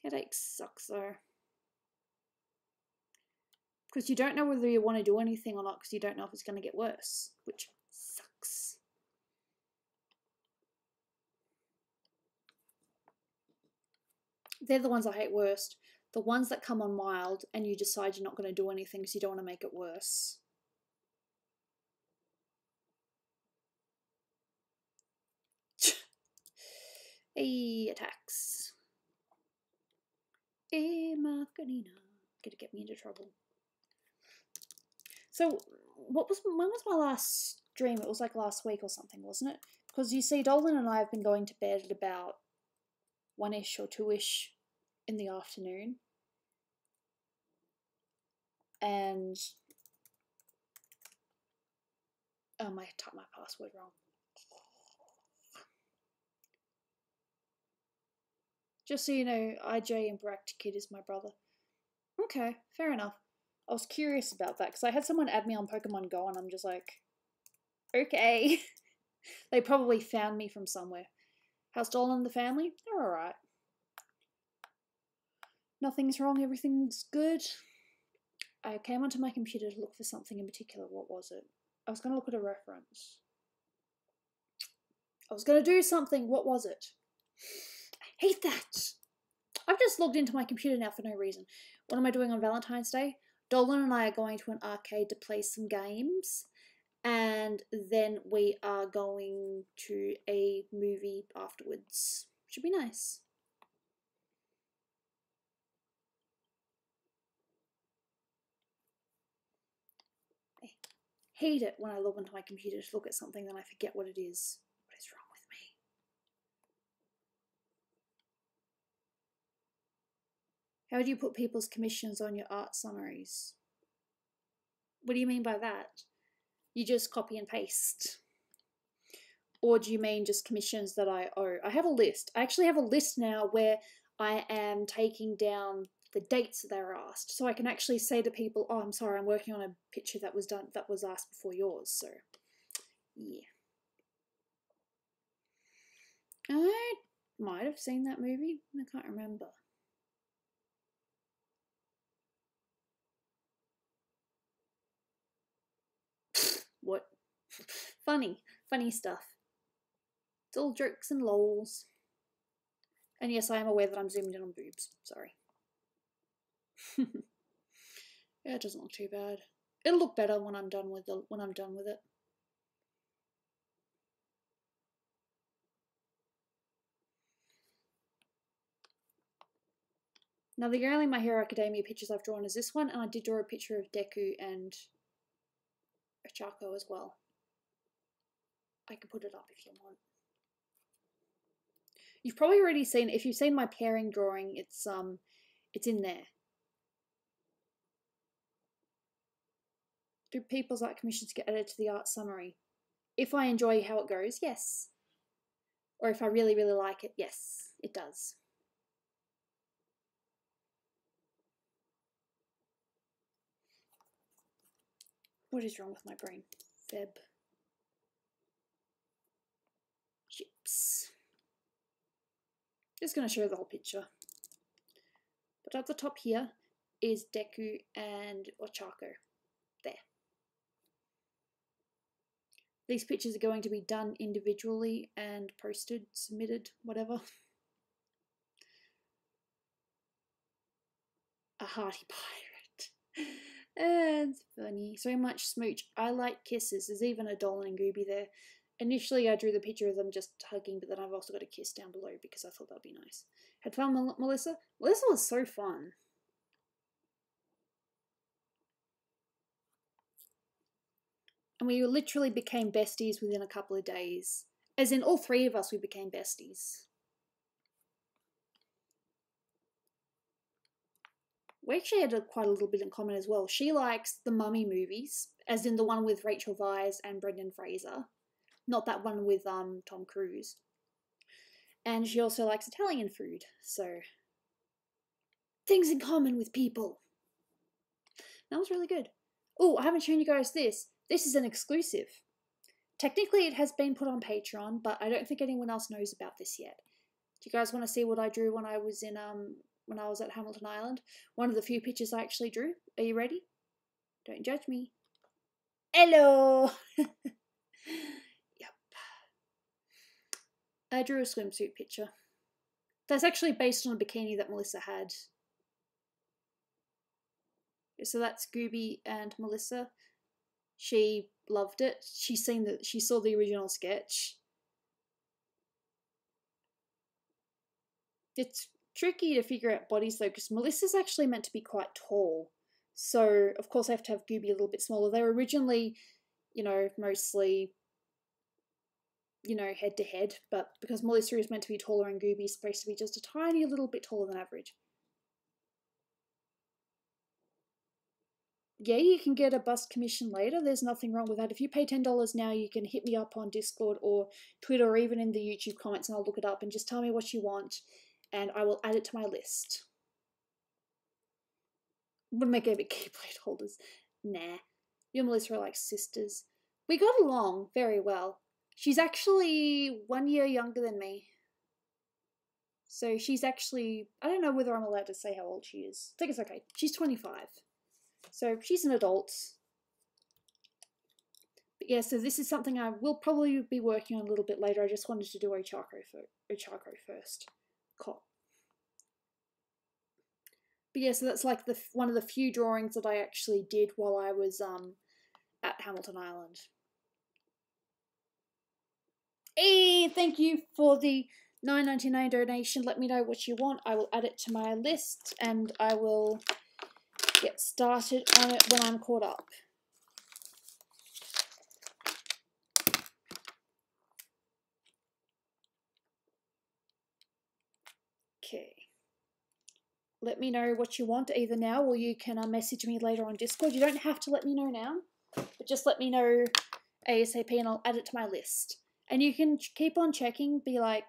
Headache sucks though. Because you don't know whether you want to do anything or not because you don't know if it's going to get worse, which sucks. They're the ones I hate worst. The ones that come on mild and you decide you're not going to do anything because you don't want to make it worse. Attacks. Macarena. Gonna get me into trouble. So, when was my last stream? It was like last week or something, wasn't it? Because you see, Dolan and I have been going to bed at about 1-ish or 2-ish in the afternoon. And I typed my password wrong. Just so you know, IJ and Kid is my brother. Okay, fair enough. I was curious about that because I had someone add me on Pokemon Go and I'm just like, okay. They probably found me from somewhere. How's Dolan and the family? They're alright. Nothing's wrong, everything's good. I came onto my computer to look for something in particular. What was it? I was going to look at a reference. I was going to do something. What was it? I hate that. I've just logged into my computer now for no reason. What am I doing on Valentine's Day? Dolan and I are going to an arcade to play some games. And then we are going to a movie afterwards. Should be nice. I hate it when I log onto my computer to look at something and I forget what it is. What is wrong with me? How do you put people's commissions on your art summaries? What do you mean by that? You just copy and paste? Or do you mean just commissions that I owe? I have a list. I actually have a list now where I am taking down the dates that they were asked. So I can actually say to people, oh, I'm sorry, I'm working on a picture that was asked before yours. So, yeah. I might have seen that movie. I can't remember. What? Funny stuff. It's all jokes and lols. And yes, I am aware that I'm zoomed in on boobs. Sorry. Yeah, it doesn't look too bad. It'll look better when I'm done with it. Now the only My Hero Academia pictures I've drawn is this one, and I did draw a picture of Deku and Ochako as well. I can put it up if you want. You've probably already seen, if you've seen my pairing drawing, it's in there. Do people's art commissions get added to the art summary? If I enjoy how it goes, yes. Or if I really, really like it, yes, it does. What is wrong with my brain? Feb. Chips. Just going to show the whole picture. But at the top here is Deku and Ochako. There. These pictures are going to be done individually and posted, submitted, whatever. A hearty pirate. It's funny. So much smooch. I like kisses. There's even a Dolan and Gooby there. Initially, I drew the picture of them just hugging, but then I've also got a kiss down below because I thought that'd be nice. Had fun, Melissa? Melissa was so fun. And we literally became besties within a couple of days. As in, all three of us, we became besties. We actually had quite a little bit in common as well. She likes the Mummy movies, as in the one with Rachel Weisz and Brendan Fraser. Not that one with Tom Cruise. And she also likes Italian food, so things in common with people. That was really good. Oh, I haven't shown you guys this. This is an exclusive. Technically, it has been put on Patreon, but I don't think anyone else knows about this yet. Do you guys want to see what I drew when I was in when I was at Hamilton Island? One of the few pictures I actually drew. Are you ready? Don't judge me. Hello. Yep. I drew a swimsuit picture. That's actually based on a bikini that Melissa had. So that's Gooby and Melissa. She loved it. She saw the original sketch. It's tricky to figure out bodies though, because Melissa's actually meant to be quite tall. So of course I have to have Gooby a little bit smaller. They were originally, mostly, head to head, but because Melissa is meant to be taller and Gooby is supposed to be just a tiny little bit taller than average. Yeah, you can get a bust commission later. There's nothing wrong with that. If you pay $10 now, you can hit me up on Discord or Twitter or even in the YouTube comments and I'll look it up and just tell me what you want and I will add it to my list. Would make a bit keyblade holders. Nah. You and Melissa are like sisters. We got along very well. She's actually 1 year younger than me. So she's actually, I don't know whether I'm allowed to say how old she is. I think it's okay. She's 25. So she's an adult. But yeah, so this is something I will probably be working on a little bit later. I just wanted to do Ochako first. Cool. But yeah, so that's like one of the few drawings that I actually did while I was at Hamilton Island. Hey, thank you for the $9.99 donation. Let me know what you want. I will add it to my list and I will get started on it when I'm caught up. Okay. Let me know what you want either now or you can message me later on Discord. You don't have to let me know now, but just let me know ASAP and I'll add it to my list. And you can keep on checking, be like,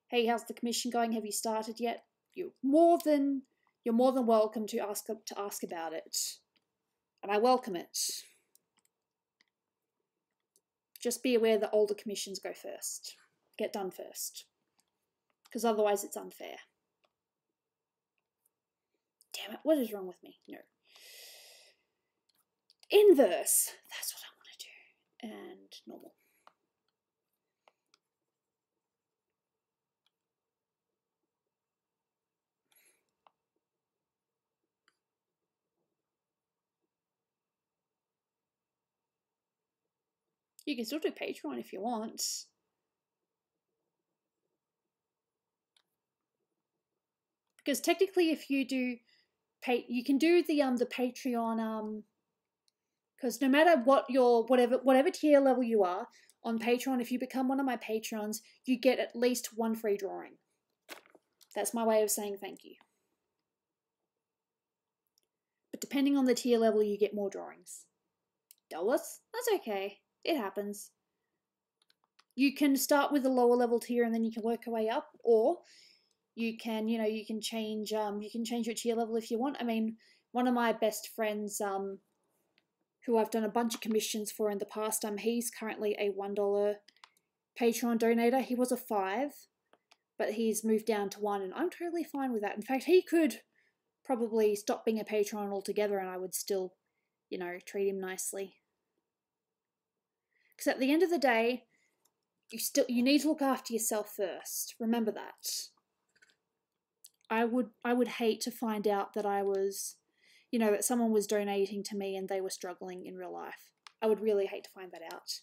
hey, how's the commission going? Have you started yet? You're more than welcome to ask about it. And I welcome it. Just be aware that older commissions go first. Get done first. Because otherwise it's unfair. Damn it, what is wrong with me? No. Inverse. That's what I want to do. And normal. You can still do Patreon if you want. Because technically if you do you can do the Patreon because no matter what your whatever tier level you are on Patreon, if you become one of my patrons, you get at least one free drawing. That's my way of saying thank you. But depending on the tier level, you get more drawings. Dollars? That's okay. It happens. You can start with a lower level tier and then you can work your way up, or you can, you can change your tier level if you want. I mean, one of my best friends, who I've done a bunch of commissions for in the past, he's currently a $1 Patreon donator. He was a $5, but he's moved down to $1, and I'm totally fine with that. In fact, he could probably stop being a patron altogether and I would still, treat him nicely. Because at the end of the day, you need to look after yourself first. Remember that. I would hate to find out that I was, that someone was donating to me and they were struggling in real life. I would really hate to find that out.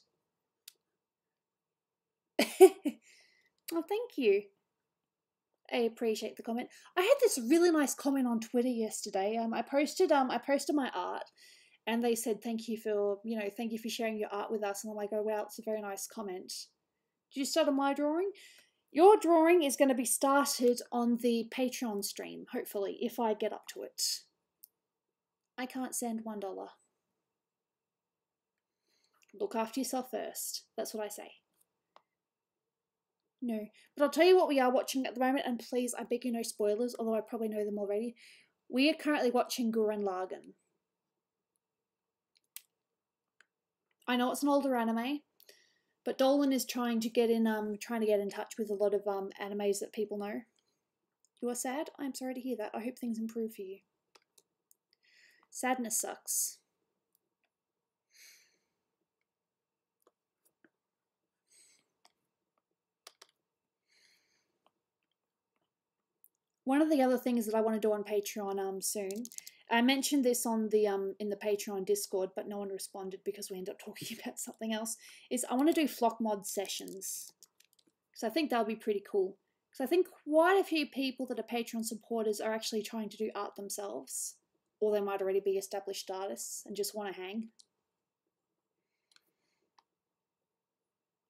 Oh, thank you. I appreciate the comment. I had this really nice comment on Twitter yesterday. I posted my art, and they said thank you for sharing your art with us. And I'm like, oh wow, it's a very nice comment. Did you start on my drawing? Your drawing is going to be started on the Patreon stream, hopefully, if I get up to it. I can't send $1. Look after yourself first. That's what I say. No. But I'll tell you what we are watching at the moment, and please, I beg you no spoilers, although I probably know them already. We are currently watching Gurren Lagann. I know it's an older anime, but Dolan is trying to get in touch with a lot of animes that people know. You are sad? I'm sorry to hear that. I hope things improve for you. Sadness sucks. One of the other things that I want to do on Patreon soon, I mentioned this on the in the Patreon Discord, but no one responded because we ended up talking about something else, is I want to do flock mod sessions. So I think that'll be pretty cool. Because I think quite a few people that are Patreon supporters are actually trying to do art themselves. Or they might already be established artists and just want to hang.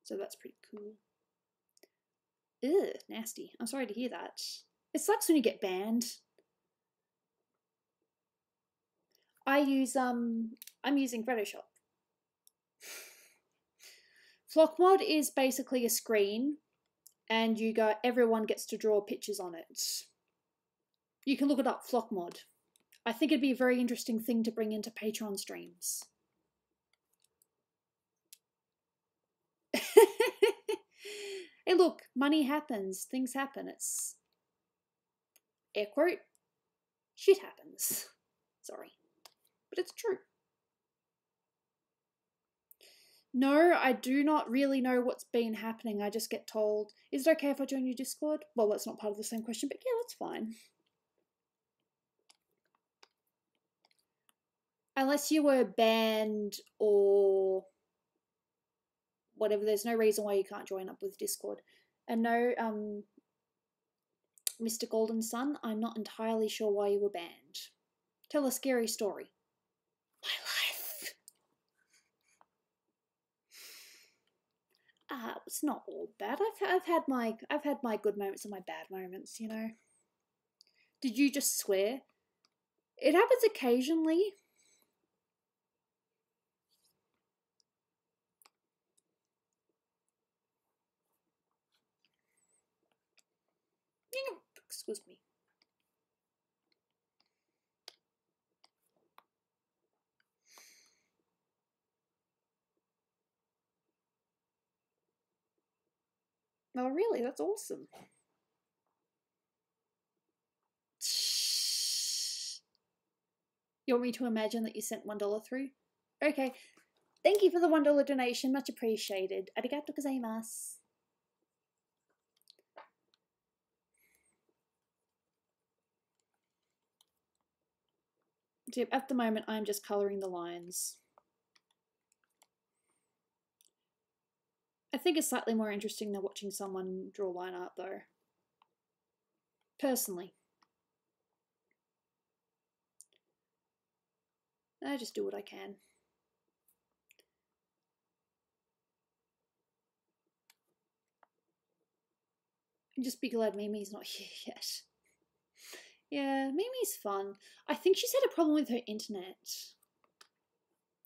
So that's pretty cool. Ugh, nasty. I'm sorry to hear that. It sucks when you get banned. I'm using Photoshop. Flock mod is basically a screen, and you go, everyone gets to draw pictures on it. You can look it up, Flock Mod. I think it'd be a very interesting thing to bring into Patreon streams. Hey, look, money happens, things happen. It's air quote, shit happens. Sorry, but it's true. No, I do not really know what's been happening. I just get told, is it okay if I join your Discord? Well, that's not part of the same question, but yeah, that's fine. Unless you were banned or whatever, there's no reason why you can't join up with Discord. And no, Mr. Golden Sun, I'm not entirely sure why you were banned. Tell a scary story. My life. It's not all bad. I've had my good moments and my bad moments, you know. Did you just swear? It happens occasionally. Excuse me. Oh, really? That's awesome. You want me to imagine that you sent $1 through? Okay. Thank you for the $1 donation. Much appreciated. Arigato gozaimasu. So at the moment, I'm just colouring the lines. I think it's slightly more interesting than watching someone draw line art, though. Personally. I just do what I can. And just be glad Mimi's not here yet. Yeah, Mimi's fun. I think she's had a problem with her internet.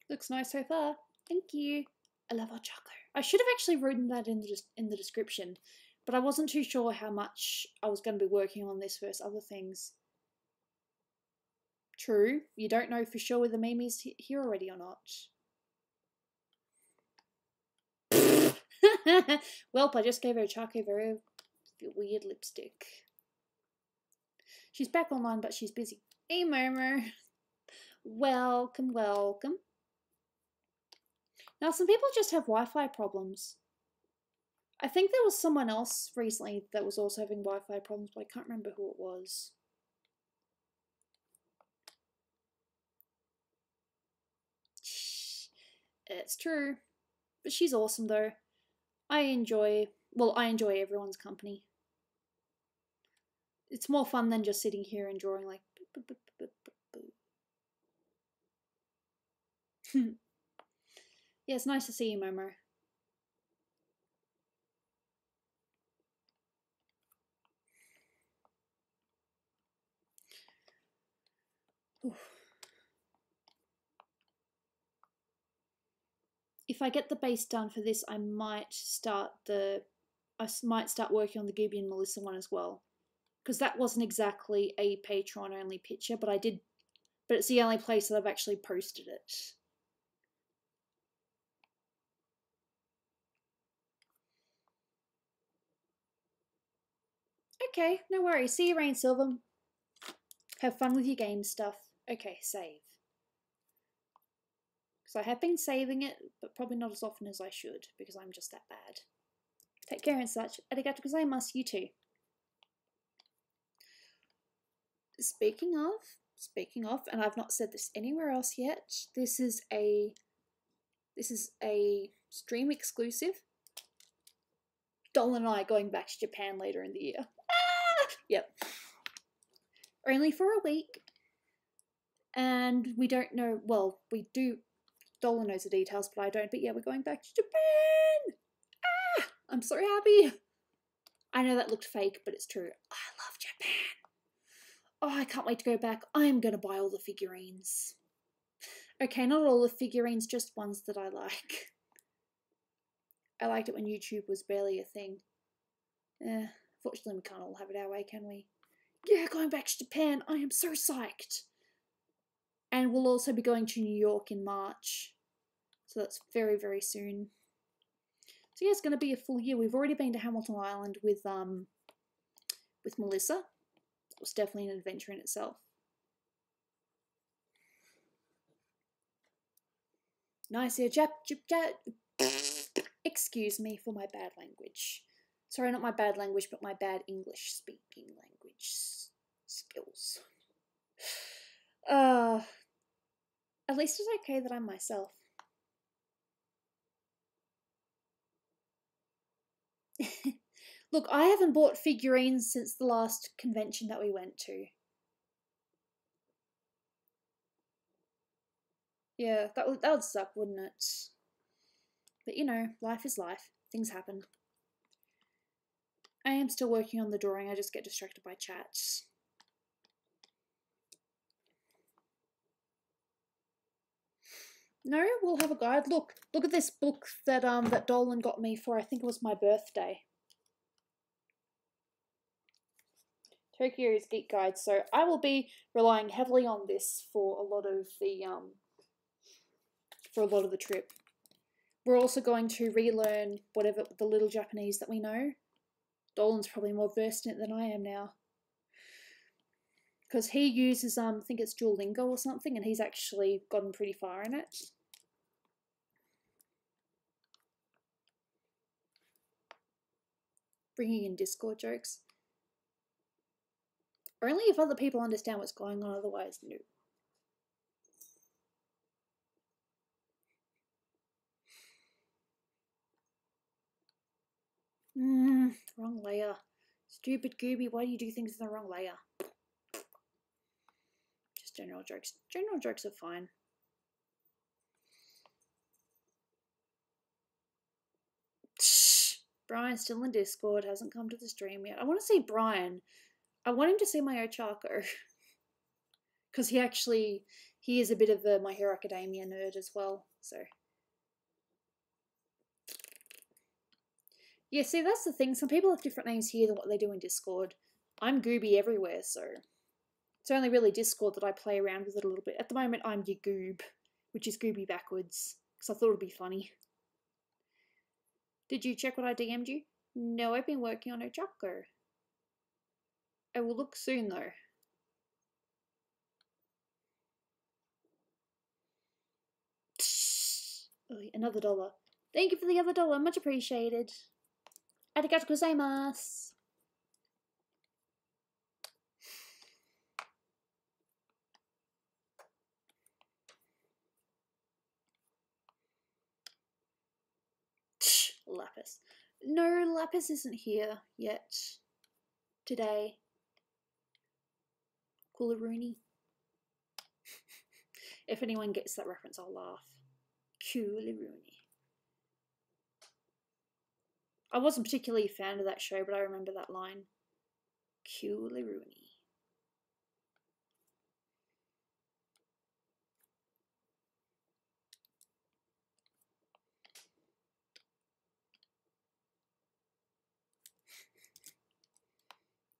Looks nice so far. Thank you. I love our chocolate. I should have actually written that in the description, but I wasn't too sure how much I was going to be working on this versus other things. True, you don't know for sure whether Mimi's here already or not. Welp, I just gave her a Chaco very weird lipstick. She's back online, but she's busy. Hey, Murmur. Welcome, welcome. Now, some people just have Wi-Fi problems. I think there was someone else recently that was also having Wi-Fi problems, but I can't remember who it was. It's true. But she's awesome, though. I enjoy everyone's company. It's more fun than just sitting here and drawing like... Yeah, it's nice to see you, Momo. If I get the base done for this, I might start working on the Gooby and Melissa one as well, because that wasn't exactly a Patreon only picture, but it's the only place that I've actually posted it. Okay, no worries. See you, Rain Silver. Have fun with your game stuff. Okay, save. Because I have been saving it, but probably not as often as I should, because I'm just that bad. Take care and such. Arigato gozaimasu, you too. Speaking of, and I've not said this anywhere else yet, this is a stream exclusive. Dolan and I are going back to Japan later in the year. Ah! Yep. Only for a week. And we don't know, well, we do, Dolan knows the details, but I don't, but yeah, we're going back to Japan! Ah! I'm so happy! I know that looked fake, but it's true. I love Japan. Oh, I can't wait to go back. I'm gonna buy all the figurines. Okay, not all the figurines, just ones that I like. I liked it when YouTube was barely a thing. Fortunately, we can't all have it our way, can we? Yeah, going back to Japan. I am so psyched. And we'll also be going to New York in March. So that's very, very soon. So yeah, it's going to be a full year. We've already been to Hamilton Island with Melissa. It was definitely an adventure in itself. Nice, yeah, excuse me for my bad language. Sorry, not my bad language, but my bad English speaking language skills. At least it's okay that I'm myself. Look, I haven't bought figurines since the last convention that we went to. Yeah, that would suck, wouldn't it? But you know, life is life. Things happen. I am still working on the drawing, I just get distracted by chats. No, we'll have a guide. Look at this book that that Dolan got me for, I think it was my birthday. Tokyo's Geek Guide. So I will be relying heavily on this for a lot of the trip. We're also going to relearn whatever the little Japanese that we know. Dolan's probably more versed in it than I am now. Because he uses, I think it's Duolingo or something, and he's actually gotten pretty far in it. Bringing in Discord jokes. Only if other people understand what's going on, otherwise, no. Wrong layer. Stupid Gooby, why do you do things in the wrong layer? Just general jokes. General jokes are fine. Brian's still in Discord, hasn't come to the stream yet. I want to see Brian. I want him to see my Ochako. Because he is a bit of a My Hero Academia nerd as well, so. Yeah, see, that's the thing. Some people have different names here than what they do in Discord. I'm Gooby everywhere, so. It's only really Discord that I play around with it a little bit. At the moment, I'm your Goob, which is Gooby backwards, because I thought it'd be funny. Did you check what I DM'd you? No, I've been working on Ochako. I will look soon, though. Oh, another $1. Thank you for the other $1, much appreciated. Arigatou gozaimasu. Lapis. No, Lapis isn't here yet. Today. Coolaroonie. If anyone gets that reference, I'll laugh. Coolaroonie. I wasn't particularly a fan of that show, but I remember that line. Coolaroonie.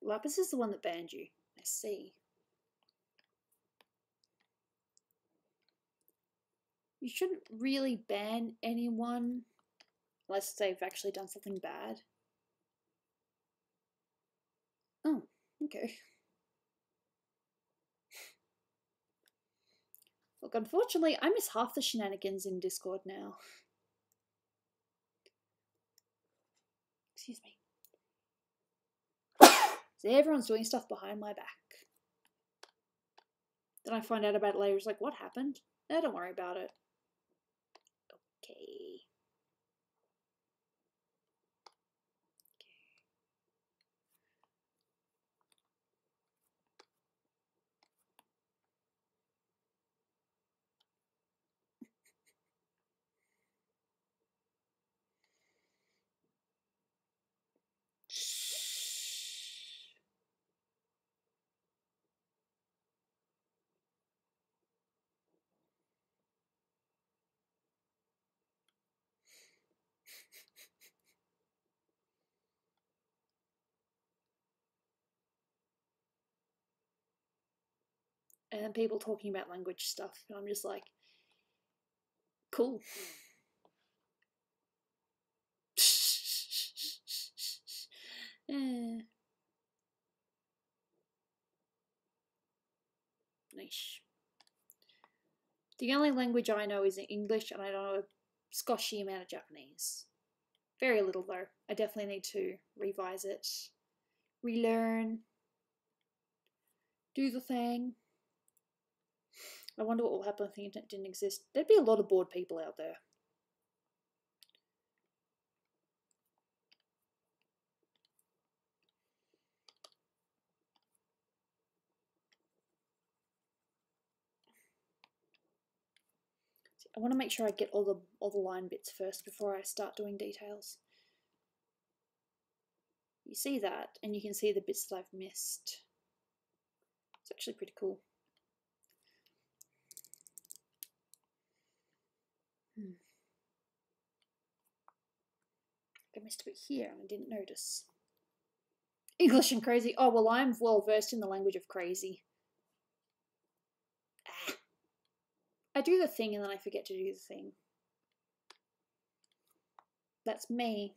Lapis is the one that banned you. I see. You shouldn't really ban anyone unless they've actually done something bad. Oh, okay. Look, unfortunately, I miss half the shenanigans in Discord now. Excuse me. So everyone's doing stuff behind my back. Then I find out about it later. It's like, what happened? No, don't worry about it. Okay. And then people talking about language stuff, and I'm just like, cool. Nice. The only language I know is English, and I don't know a squashy amount of Japanese. Very little though. I definitely need to revise it, relearn, do the thing. I wonder what will happen if the internet didn't exist. There'd be a lot of bored people out there. I want to make sure I get all the line bits first before I start doing details. You see that, and you can see the bits that I've missed. It's actually pretty cool. I missed a bit here and I didn't notice. English and crazy. Oh, well, I'm well versed in the language of crazy. I do the thing and then I forget to do the thing. That's me.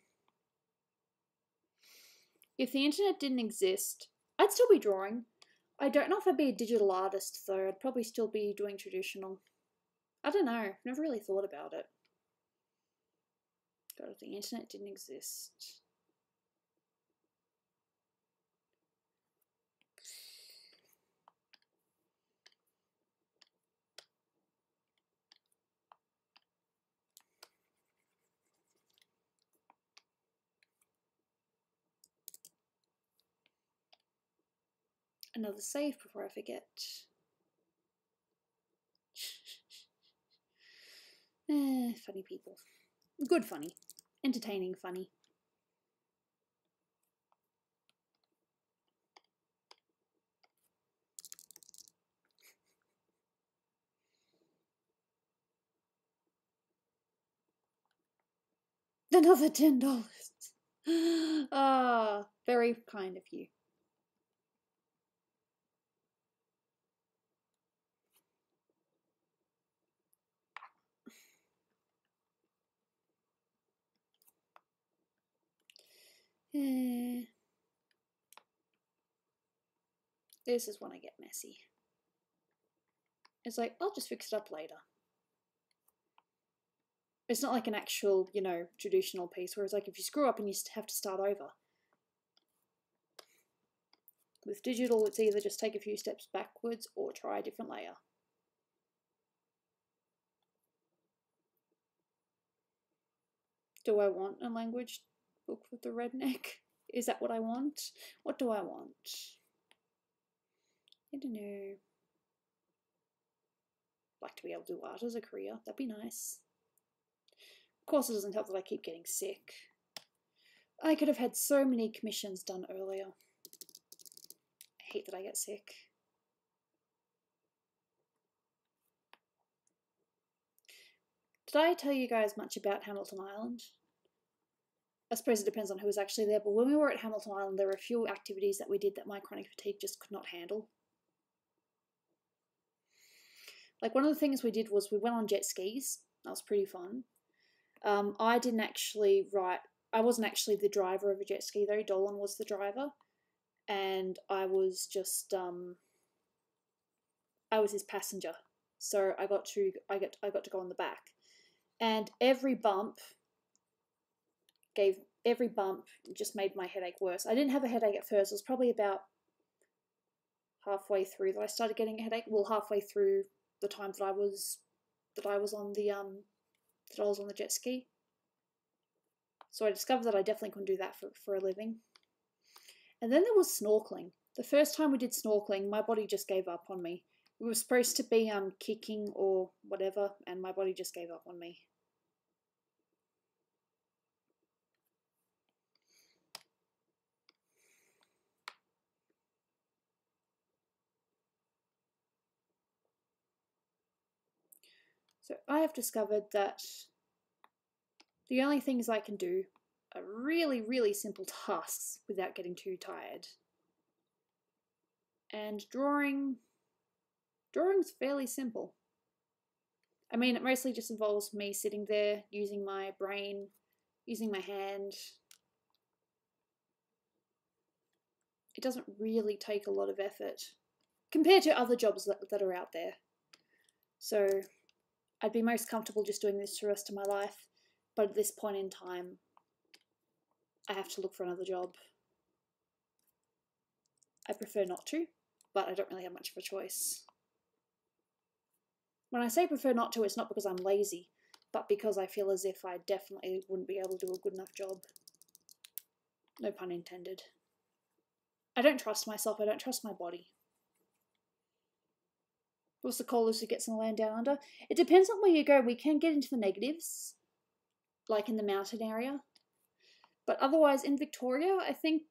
If the internet didn't exist, I'd still be drawing. I don't know if I'd be a digital artist though. I'd probably still be doing traditional. I don't know. I've never really thought about it. God, if the internet didn't exist. Another save before I forget. Funny people. Good funny. Entertaining funny. Another $10. Ah, very kind of you. This is when I get messy. It's like, I'll just fix it up later. It's not like an actual, you know, traditional piece where it's like if you screw up and you have to start over. With digital, it's either just take a few steps backwards or try a different layer. Do I want a language book with the redneck? Is that what I want? What do I want? I don't know. Like to be able to do art as a career. That'd be nice. Of course, it doesn't help that I keep getting sick. I could have had so many commissions done earlier. I hate that I get sick. Did I tell you guys much about Hamilton Island? I suppose it depends on who was actually there, but when we were at Hamilton Island, there were a few activities that we did that my chronic fatigue just could not handle. Like one of the things we did was we went on jet skis. That was pretty fun. I didn't actually I wasn't actually the driver of a jet ski though. Dolan was the driver, and I was just I was his passenger. So I got to go on the back, and every bump just made my headache worse. I didn't have a headache at first. It was probably about halfway through that I started getting a headache. Well, halfway through the time that I was on the jet ski. So I discovered that I definitely couldn't do that for a living. And then there was snorkeling. The first time we did snorkeling, my body just gave up on me. We were supposed to be kicking or whatever, and my body just gave up on me. So I have discovered that the only things I can do are really, really simple tasks without getting too tired. And drawing Drawing's fairly simple. I mean, it mostly just involves me sitting there, using my brain, using my hand. It doesn't really take a lot of effort compared to other jobs that are out there. So I'd be most comfortable just doing this for the rest of my life, but at this point in time, I have to look for another job. I prefer not to, but I don't really have much of a choice. When I say prefer not to, it's not because I'm lazy, but because I feel as if I definitely wouldn't be able to do a good enough job. No pun intended. I don't trust myself, I don't trust my body. What's the coldest it gets in the land down under? It depends on where you go. We can get into the negatives, like in the mountain area. But otherwise, in Victoria, I think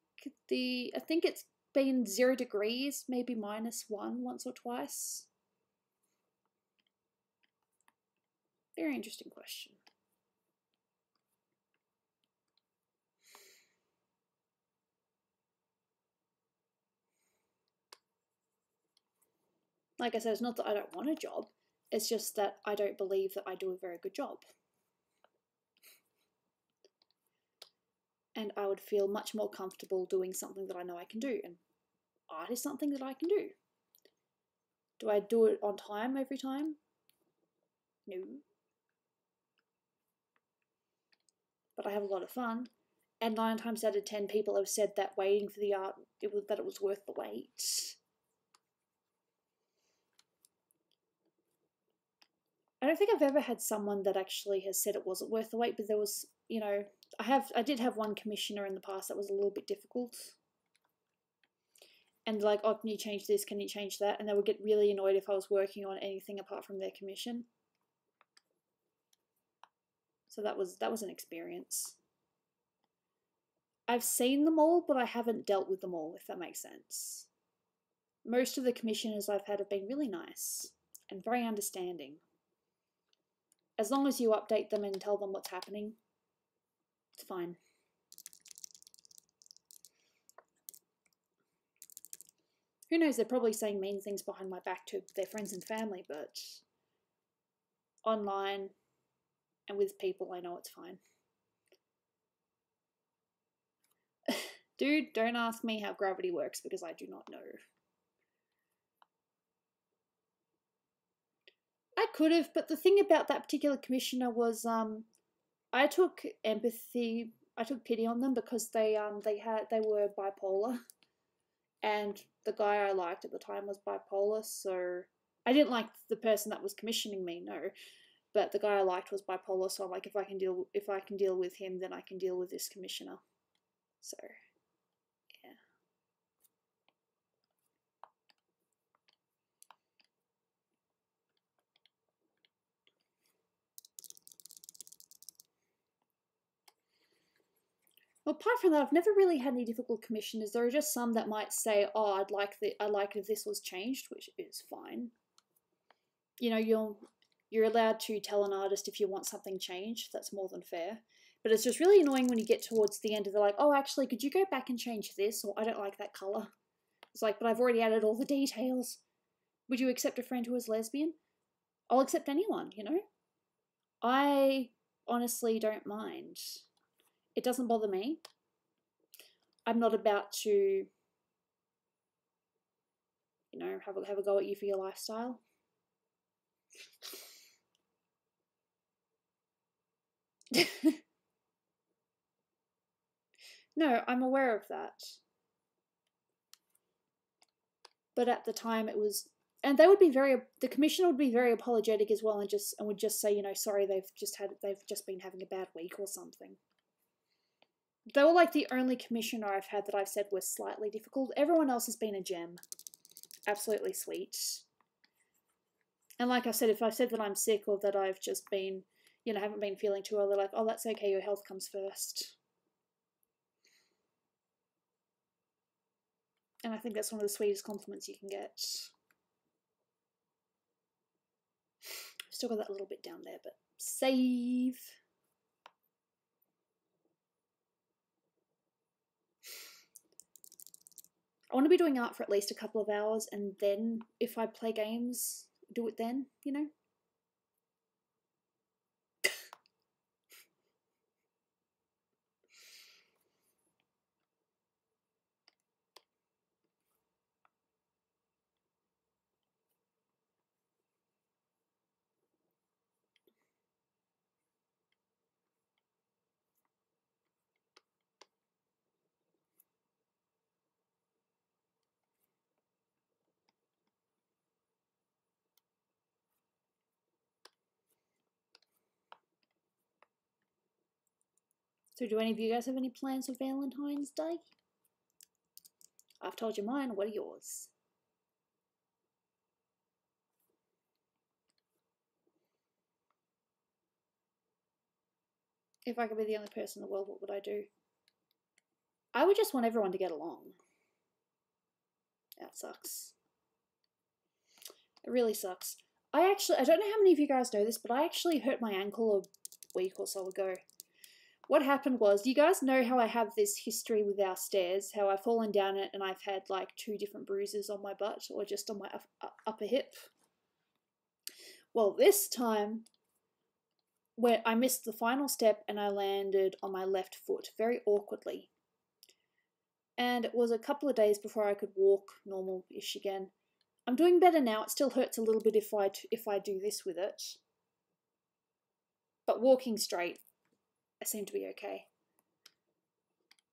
it's been 0 degrees, maybe -1 once or twice. Very interesting question. Like I said, it's not that I don't want a job, it's just that I don't believe that I do a very good job. And I would feel much more comfortable doing something that I know I can do, and art is something that I can do. Do I do it on time every time? No. But I have a lot of fun, and 9 times out of 10 people have said that waiting for the art, that it was worth the wait. I don't think I've ever had someone that actually has said it wasn't worth the wait, but there was, you know, I did have one commissioner in the past that was a little bit difficult. And like, oh, can you change this? Can you change that? And they would get really annoyed if I was working on anything apart from their commission. So that was an experience. I've seen them all, but I haven't dealt with them all, if that makes sense. Most of the commissioners I've had have been really nice and very understanding. As long as you update them and tell them what's happening, it's fine. Who knows, they're probably saying mean things behind my back to their friends and family, but online and with people, I know it's fine. Dude, don't ask me how gravity works because I do not know. I could have, but the thing about that particular commissioner was I took empathy, I took pity on them because they were bipolar, and the guy I liked at the time was bipolar, so I didn't like the person that was commissioning me, no, but the guy I liked was bipolar, so I'm like, if I can deal with him, then I can deal with this commissioner. So yeah. Well, apart from that, I've never really had any difficult commissioners. There are just some that might say, "Oh, I'd like it if this was changed," which is fine. You know, you're allowed to tell an artist if you want something changed. That's more than fair. But it's just really annoying when you get towards the end of the like, "Oh, actually, could you go back and change this?" Or, "I don't like that color." It's like, "But I've already added all the details." Would you accept a friend who is lesbian? I'll accept anyone, you know? I honestly don't mind. It doesn't bother me. I'm not about to, you know, have a go at you for your lifestyle. No, I'm aware of that. But at the time it was, and they would be the commissioner would be very apologetic as well, and would just say, you know, sorry, they've just been having a bad week or something. They were like the only commissioner I've had that I've said was slightly difficult. Everyone else has been a gem. Absolutely sweet. And like I said, if I said that I'm sick or that I've just been, you know, haven't been feeling too well, they're like, "Oh, that's okay, your health comes first." And I think that's one of the sweetest compliments you can get. Still got that little bit down there, but save. I want to be doing art for at least a couple of hours, and then if I play games, do it then, you know? So do any of you guys have any plans for Valentine's Day? I've told you mine, what are yours? If I could be the only person in the world, what would I do? I would just want everyone to get along. That sucks. It really sucks. I don't know how many of you guys know this, but I actually hurt my ankle a week or so ago. What happened was, you guys know how I have this history with our stairs, how I've fallen down it and I've had like 2 different bruises on my butt or just on my upper hip. Well, this time, where I missed the final step and I landed on my left foot very awkwardly. And it was a couple of days before I could walk normal-ish again. I'm doing better now. It still hurts a little bit if I do this with it. But walking straight, I seem to be okay.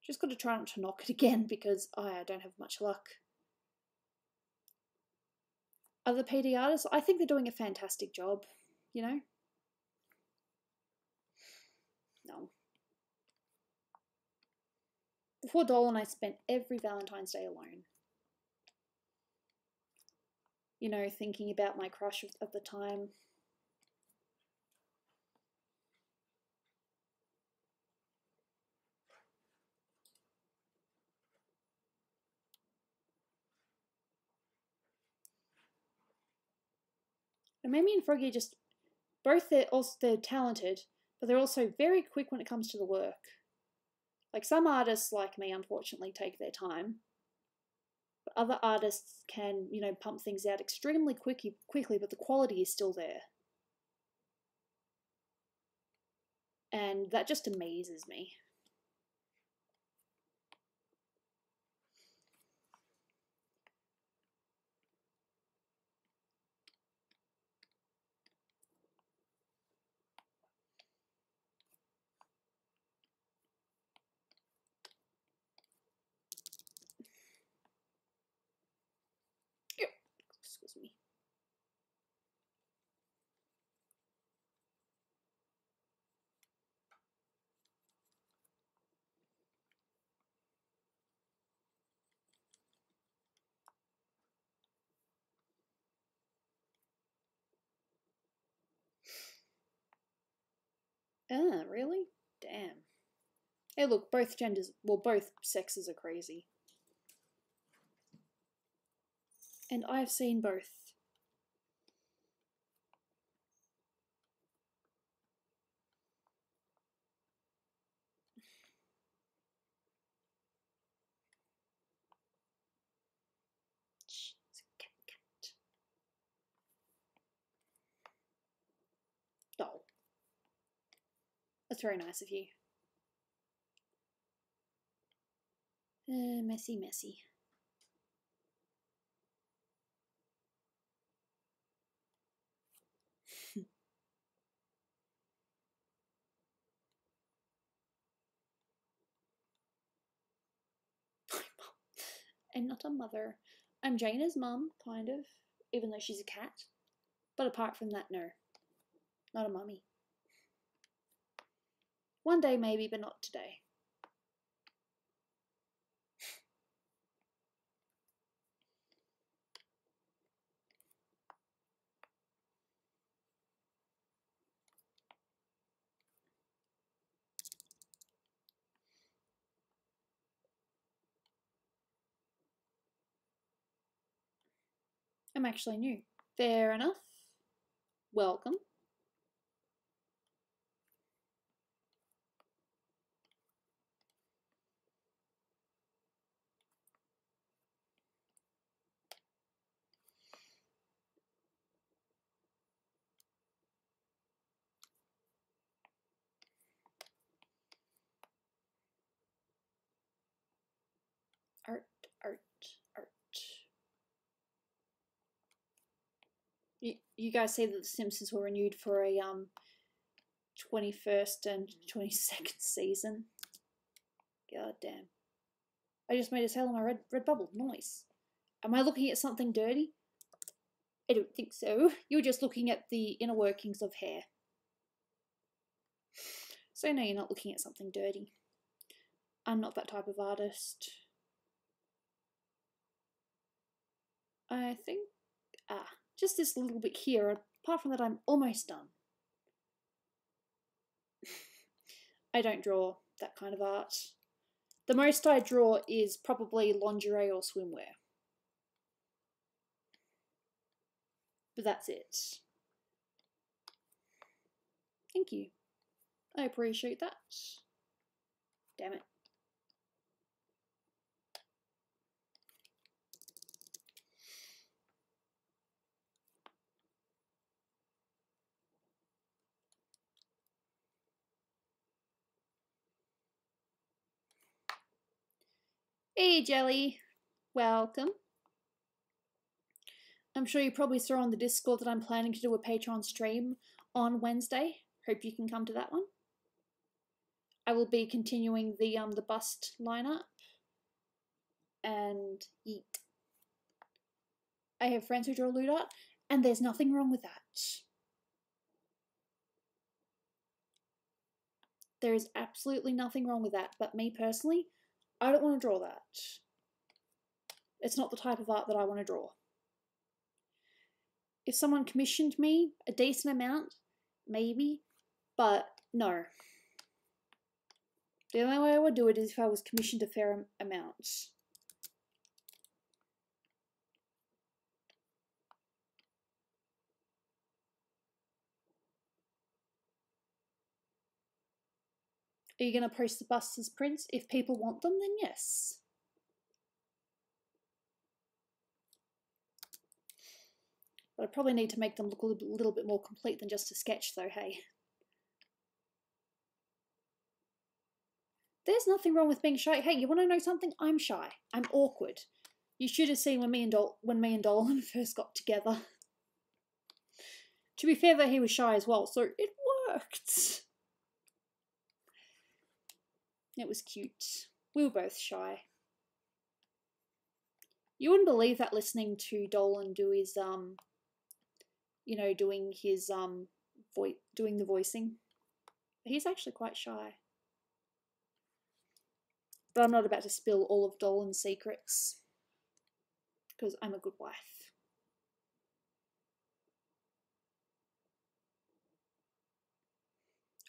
Just got to try not to knock it again because I don't have much luck. Other PD artists, I think they're doing a fantastic job, you know? No. Before Dolan, I spent every Valentine's Day alone. You know, thinking about my crush of the time. And Mamie and Froggy just, they're talented, but they're also very quick when it comes to the work. Like some artists like me, unfortunately, take their time. But other artists can, you know, pump things out extremely quickly, but the quality is still there. And that just amazes me. Excuse me. Ah, really? Damn. Hey, look, both sexes are crazy. And I've seen both. It's a cat. Oh. That's very nice of you. Messy. I'm not a mother. I'm Jaina's mum, kind of, even though she's a cat. But apart from that, no. Not a mummy. One day maybe, but not today. I'm actually new. Fair enough. Welcome. art, art, art. You guys say that The Simpsons were renewed for a 21st and 22nd season. God damn. I just made a sale on my red bubble. Nice. Am I looking at something dirty? I don't think so. You're just looking at the inner workings of hair. So no, you're not looking at something dirty. I'm not that type of artist. I think, just this little bit here. Apart from that, I'm almost done. I don't draw that kind of art. The most I draw is probably lingerie or swimwear. But that's it. Thank you. I appreciate that. Damn it. Hey Jelly, welcome. I'm sure you probably saw on the Discord that I'm planning to do a Patreon stream on Wednesday. Hope you can come to that one. I will be continuing the bust lineup and eat. I have friends who draw lewd art, and there's nothing wrong with that. There is absolutely nothing wrong with that, but me personally, I don't want to draw that. It's not the type of art that I want to draw. If someone commissioned me a decent amount, maybe, but no. The only way I would do it is if I was commissioned a fair amount. Are you going to post the busts as prints? If people want them, then yes. But I probably need to make them look a little bit more complete than just a sketch though, hey. There's nothing wrong with being shy. Hey, you want to know something? I'm shy. I'm awkward. You should have seen when me and Dolan first got together. To be fair though, he was shy as well, so it worked. It was cute. We were both shy. You wouldn't believe that listening to Dolan do his you know, doing his doing the voicing. He's actually quite shy. But I'm not about to spill all of Dolan's secrets because I'm a good wife.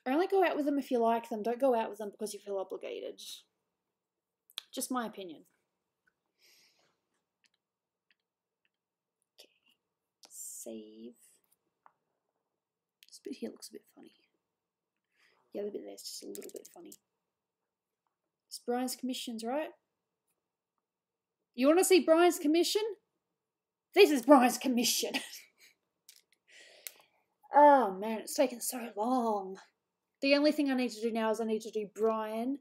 Only go out with them if you like them. Don't go out with them because you feel obligated. Just my opinion. Okay. Save. This bit here looks a bit funny. The other bit there is just a little bit funny. It's Brian's commissions, right? You want to see Brian's commission? This is Brian's commission. Oh man, it's taken so long. The only thing I need to do now is I need to do Brian.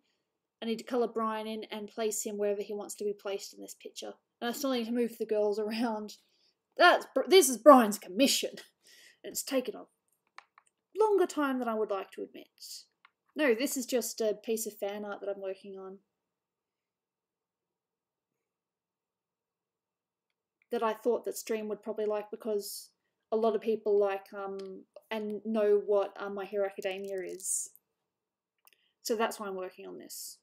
I need to colour Brian in and place him wherever he wants to be placed in this picture. And I still need to move the girls around. This is Brian's commission. It's taken a longer time than I would like to admit. No, this is just a piece of fan art that I'm working on. That I thought that stream would probably like because a lot of people like and know what My Hero Academia is. So that's why I'm working on this.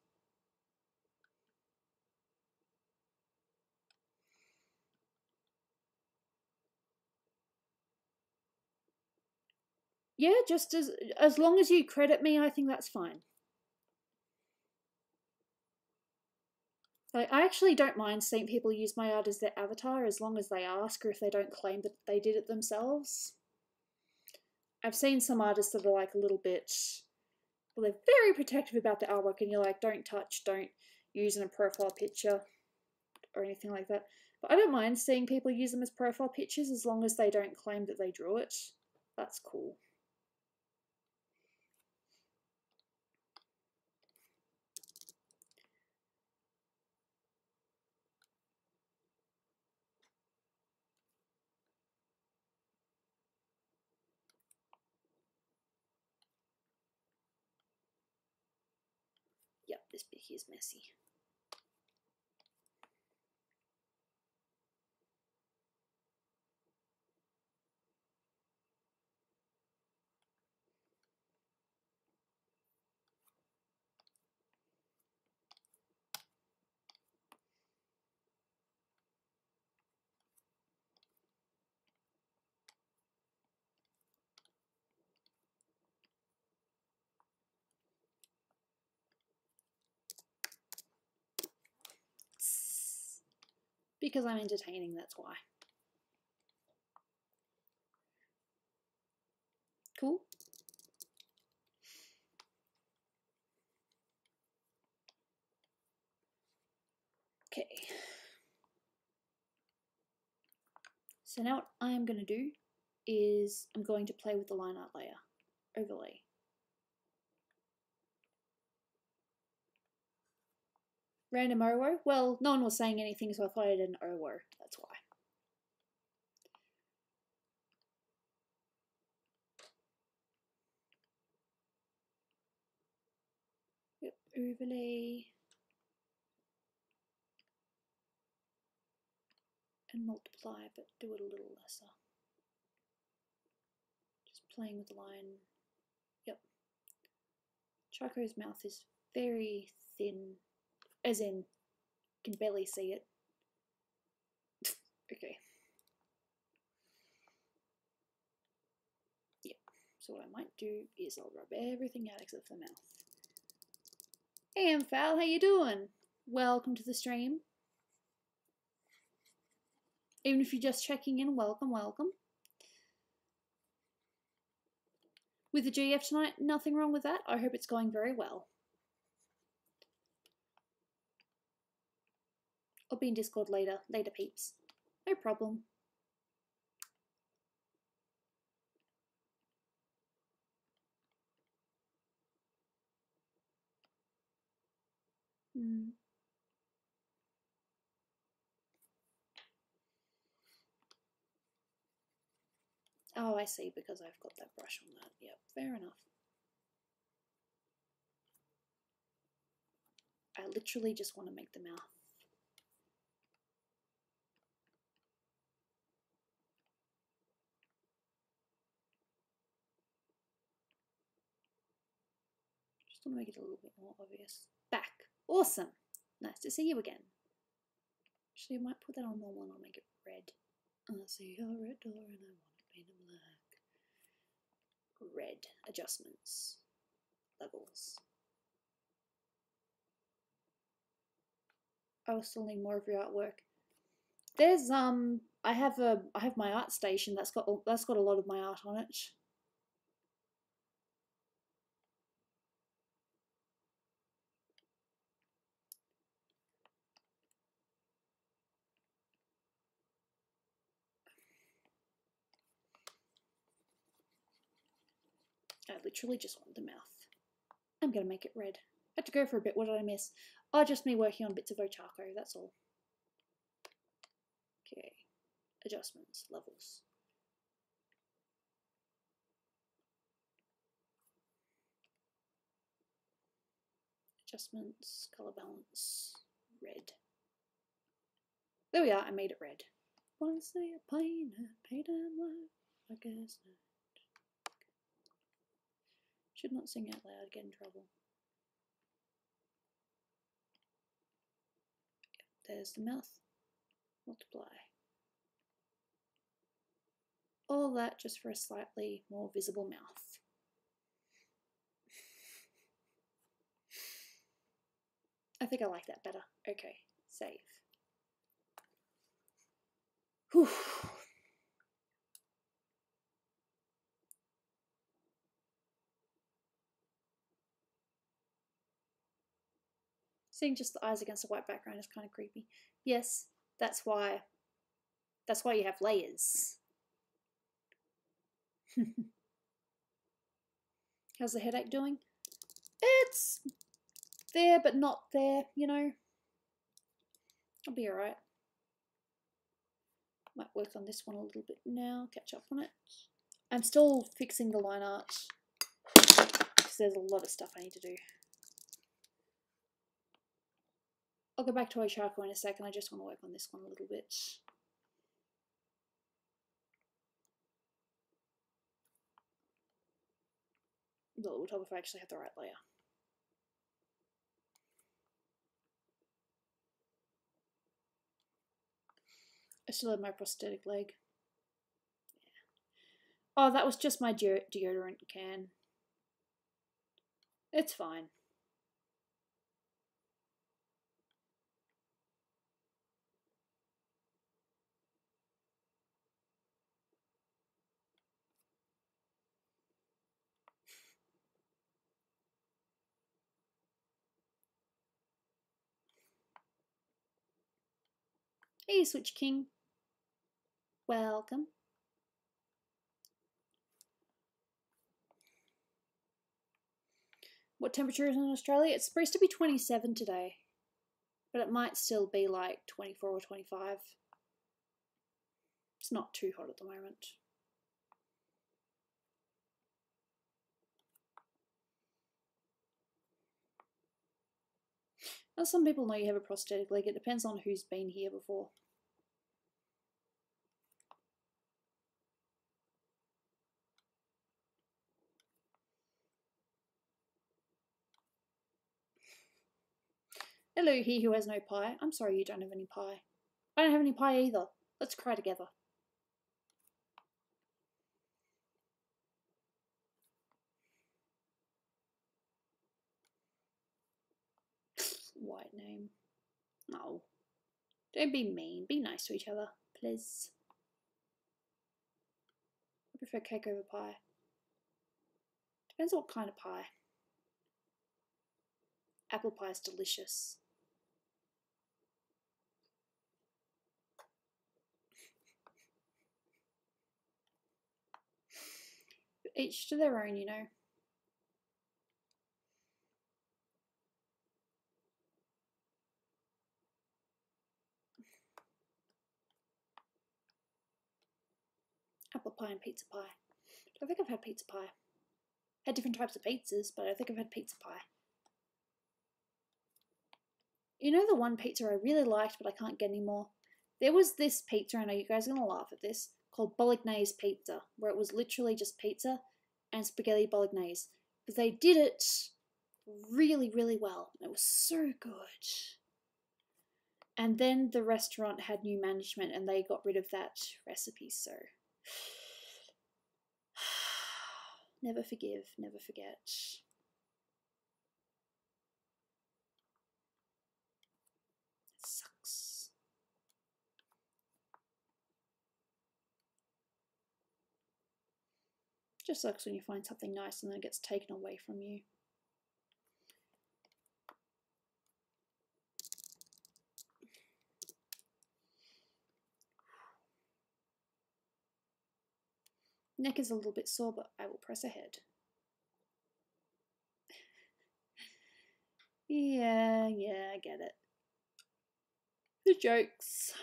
Yeah, just as long as you credit me, I think that's fine. Like, I actually don't mind seeing people use my art as their avatar as long as they ask or if they don't claim that they did it themselves. I've seen some artists that are like a little bit, well, they're very protective about their artwork and you're like, don't touch, don't use in a profile picture or anything like that. But I don't mind seeing people use them as profile pictures as long as they don't claim that they drew it. That's cool. this bit here is messy. Because I'm entertaining, that's why. Cool. Okay. So now what I'm going to do is I'm going to play with the line art layer overlay. Random OWO? Well, no one was saying anything, so I thought I did an OWO. That's why. Yep, overlay. And multiply, but do it a little lesser. Just playing with the line. Yep. Choco's mouth is very thin, as in, can barely see it. Okay. Yep. So what I might do is I'll rub everything out except for the mouth. Hey Amphal, how you doing? Welcome to the stream. Even if you're just checking in, welcome, welcome. With the GF tonight, nothing wrong with that. I hope it's going very well. I'll be in Discord later. Later, peeps. No problem. Oh, I see, because I've got that brush on that. Yep, fair enough. I literally just want to make the mouth. Just want to make it a little bit more obvious. Back. Awesome. Nice to see you again. Actually, I might put that on normal and I'll make it red. I see a red door and I want to paint it black. Red. Adjustments. Levels. I will still need more of your artwork. There's I have my art station that's got a lot of my art on it. I literally just want the mouth. I'm gonna make it red. I had to go for a bit. What did I miss? Oh, just me working on bits of Ochako, that's all. Okay. Adjustments, levels. Adjustments, color balance, red. There we are, I made it red. Once they are plain and white, I guess not. Should not sing out loud, get in trouble. There's the mouth. Multiply. All that just for a slightly more visible mouth. I think I like that better. Okay, save. Whew. Seeing just the eyes against a white background is kind of creepy. Yes, that's why you have layers. How's the headache doing? It's there, but not there, you know. I'll be alright. Might work on this one a little bit now, catch up on it. I'm still fixing the line art because there's a lot of stuff I need to do. I'll go back to Ochako in a second. I just want to work on this one a little bit. We'll tell if I actually have the right layer. I still have my prosthetic leg. Yeah. Oh, that was just my deodorant can. It's fine. Hey, Switch King. Welcome. What temperature is in Australia? It's supposed to be 27 today, but it might still be like 24 or 25. It's not too hot at the moment. As some people know you have a prosthetic leg, it depends on who's been here before. Hello, he who has no pie. I'm sorry you don't have any pie. I don't have any pie either. Let's cry together. White name. No. Don't be mean. Be nice to each other, please. I prefer cake over pie. Depends what kind of pie. Apple pie is delicious. Each to their own, you know. Apple pie and pizza pie. I think I've had pizza pie. Had different types of pizzas, but I think I've had pizza pie. You know the one pizza I really liked, but I can't get anymore? There was this pizza, I know you guys are going to laugh at this, called Bolognese pizza, where it was literally just pizza and spaghetti bolognese. But they did it really, really well. It was so good. And then the restaurant had new management and they got rid of that recipe, so... Never forgive, never forget. It sucks. Just sucks when you find something nice and then it gets taken away from you. Neck is a little bit sore, but I will press ahead. Yeah, I get it. The jokes.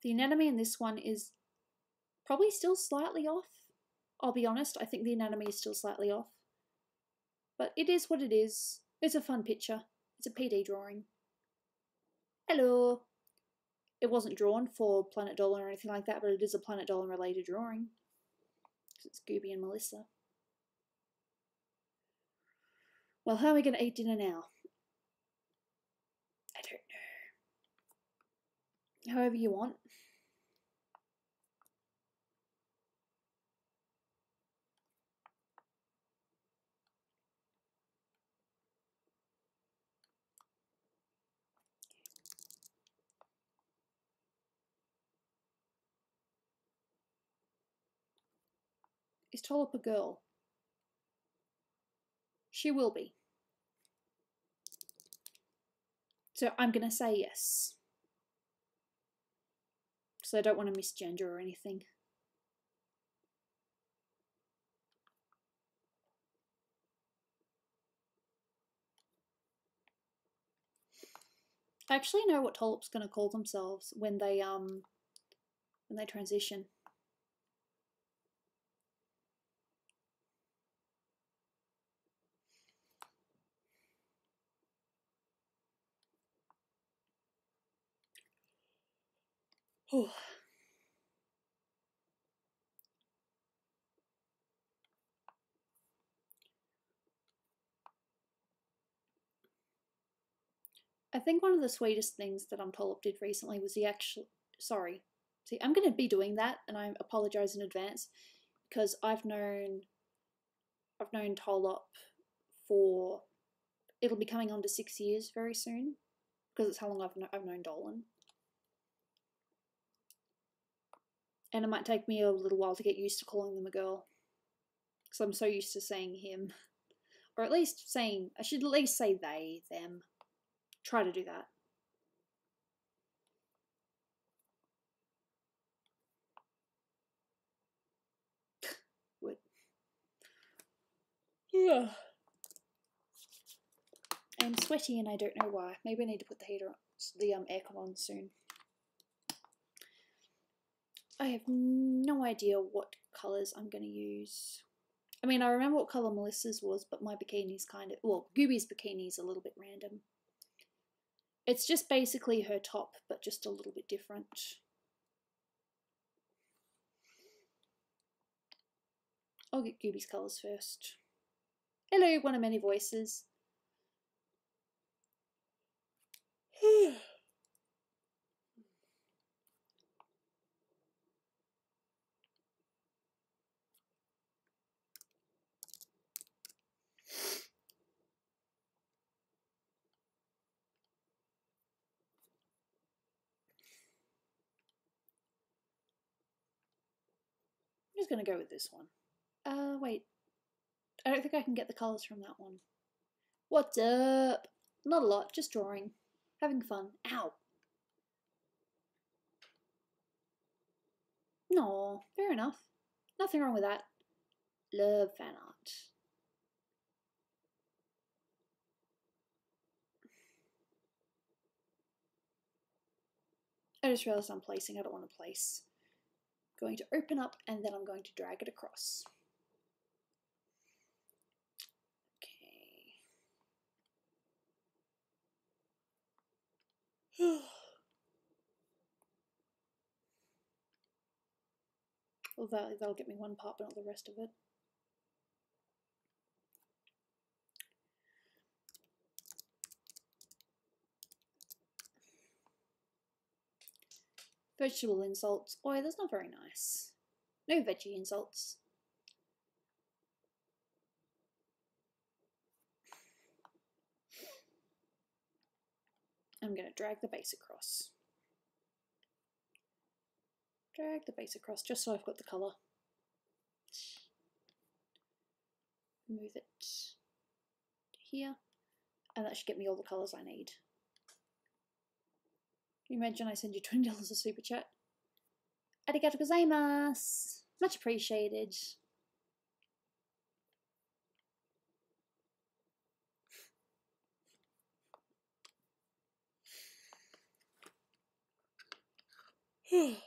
The anatomy in this one is probably still slightly off. I'll be honest, I think the anatomy is still slightly off. But it is what it is. It's a fun picture. It's a PD drawing. Hello! It wasn't drawn for Planet Dolan or anything like that, but it is a Planet Dolan related drawing. It's Gooby and Melissa. Well, how are we going to eat dinner now? I don't know. However you want. Is Tolop a girl? She will be. So I'm going to say yes. So I don't want to misgender or anything. I actually know what Tolop's going to call themselves when they transition. I think one of the sweetest things that Tolop did recently was sorry. See, I'm going to be doing that, and I apologise in advance, because I've known Tolop for, it'll be coming on to 6 years very soon, because it's how long I've known Dolan. And it might take me a little while to get used to calling them a girl, because I'm so used to saying him. Or at least saying, I should at least say they, them. Try to do that. Would. Yeah. I'm sweaty and I don't know why. Maybe I need to put the heater on, the aircon on soon. I have no idea what colours I'm going to use. I mean, I remember what colour Melissa's was, but my bikini's kind of, well, Gooby's bikini's a little bit random. It's just basically her top, but just a little bit different. I'll get Gooby's colours first. Hello, one of many voices. I'm just going to go with this one. Wait. I don't think I can get the colours from that one. What's up? Not a lot, just drawing. Having fun. Ow! No, fair enough. Nothing wrong with that. Love fan art. I just realised I'm placing. I don't want to place. Going to open up and then I'm going to drag it across. Okay. Well, that'll get me one part, but not the rest of it. Vegetable insults. Oh, that's not very nice. No veggie insults. I'm going to drag the base across. Drag the base across just so I've got the colour. Move it to here. And that should get me all the colours I need. Can you imagine I send you $20 a super chat? Arigato gozaimasu! Much appreciated. I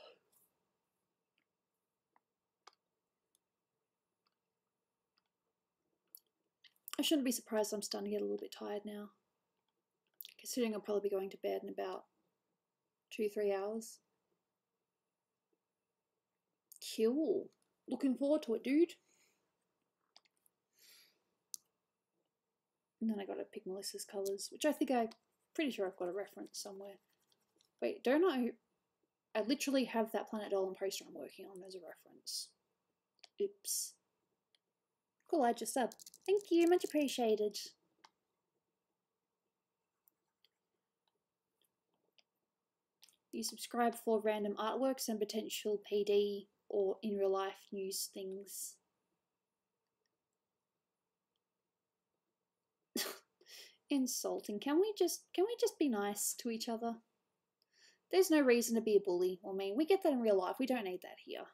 shouldn't be surprised I'm starting to get a little bit tired now, considering I'll probably be going to bed in about 2-3 hours. Cool. Looking forward to it, dude. And then I gotta pick Melissa's colours, which I'm pretty sure I've got a reference somewhere. Wait, don't I? I literally have that Planet Dolan poster I'm working on as a reference. Oops. Cool, I just subbed. Thank you, much appreciated. You subscribe for random artworks and potential PD or in real life news things. Insulting. Can we just be nice to each other? There's no reason to be a bully or mean. We get that in real life. We don't need that here.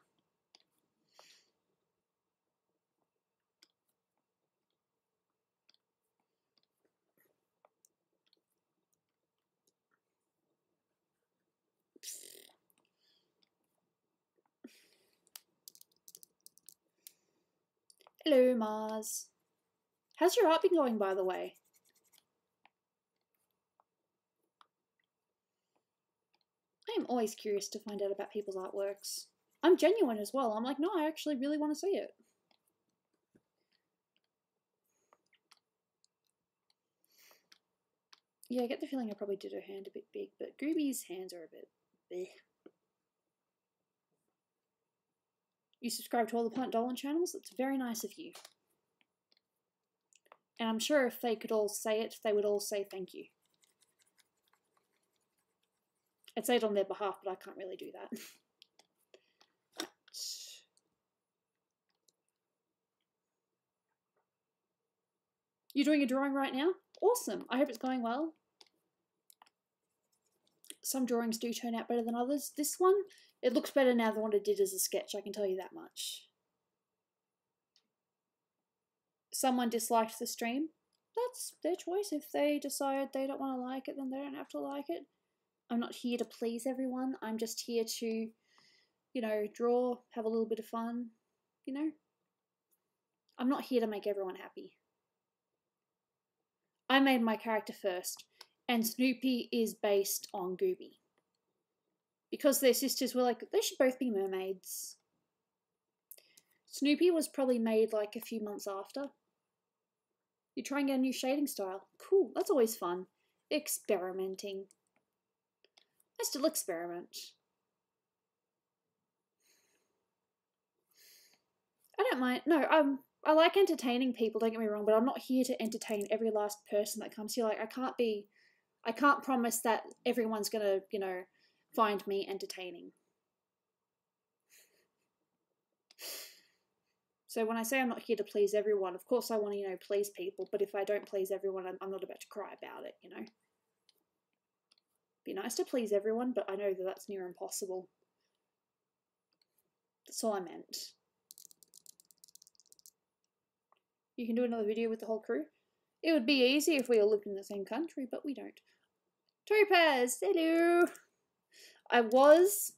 Hello, Mars. How's your art been going, by the way? I am always curious to find out about people's artworks. I'm genuine as well. I'm like, no, I actually really want to see it. Yeah, I get the feeling I probably did her hand a bit big, but Gooby's hands are a bit bleh. You subscribe to all the Planet Dolan channels? It's very nice of you. And I'm sure if they could all say it, they would all say thank you. I'd say it on their behalf, but I can't really do that. You're doing a drawing right now? Awesome. I hope it's going well. Some drawings do turn out better than others. This one, it looks better now than what I did as a sketch, I can tell you that much. Someone disliked the stream. That's their choice. If they decide they don't want to like it, then they don't have to like it. I'm not here to please everyone. I'm just here to, you know, draw, have a little bit of fun, you know. I'm not here to make everyone happy. I made my character first, and Snoopy is based on Gooby. Because their sisters were like, they should both be mermaids. Snoopy was probably made like a few months after. You try and get a new shading style. Cool, that's always fun. Experimenting. I still experiment. I don't mind. No, I like entertaining people, don't get me wrong, but I'm not here to entertain every last person that comes here. Like, I can't promise that everyone's gonna, you know, find me entertaining. So when I say I'm not here to please everyone, of course I want to, you know, please people, but if I don't please everyone, I'm not about to cry about it, you know. Be nice to please everyone, but I know that that's near impossible. That's all I meant. You can do another video with the whole crew. It would be easy if we all lived in the same country, but we don't. Topaz, hello! I was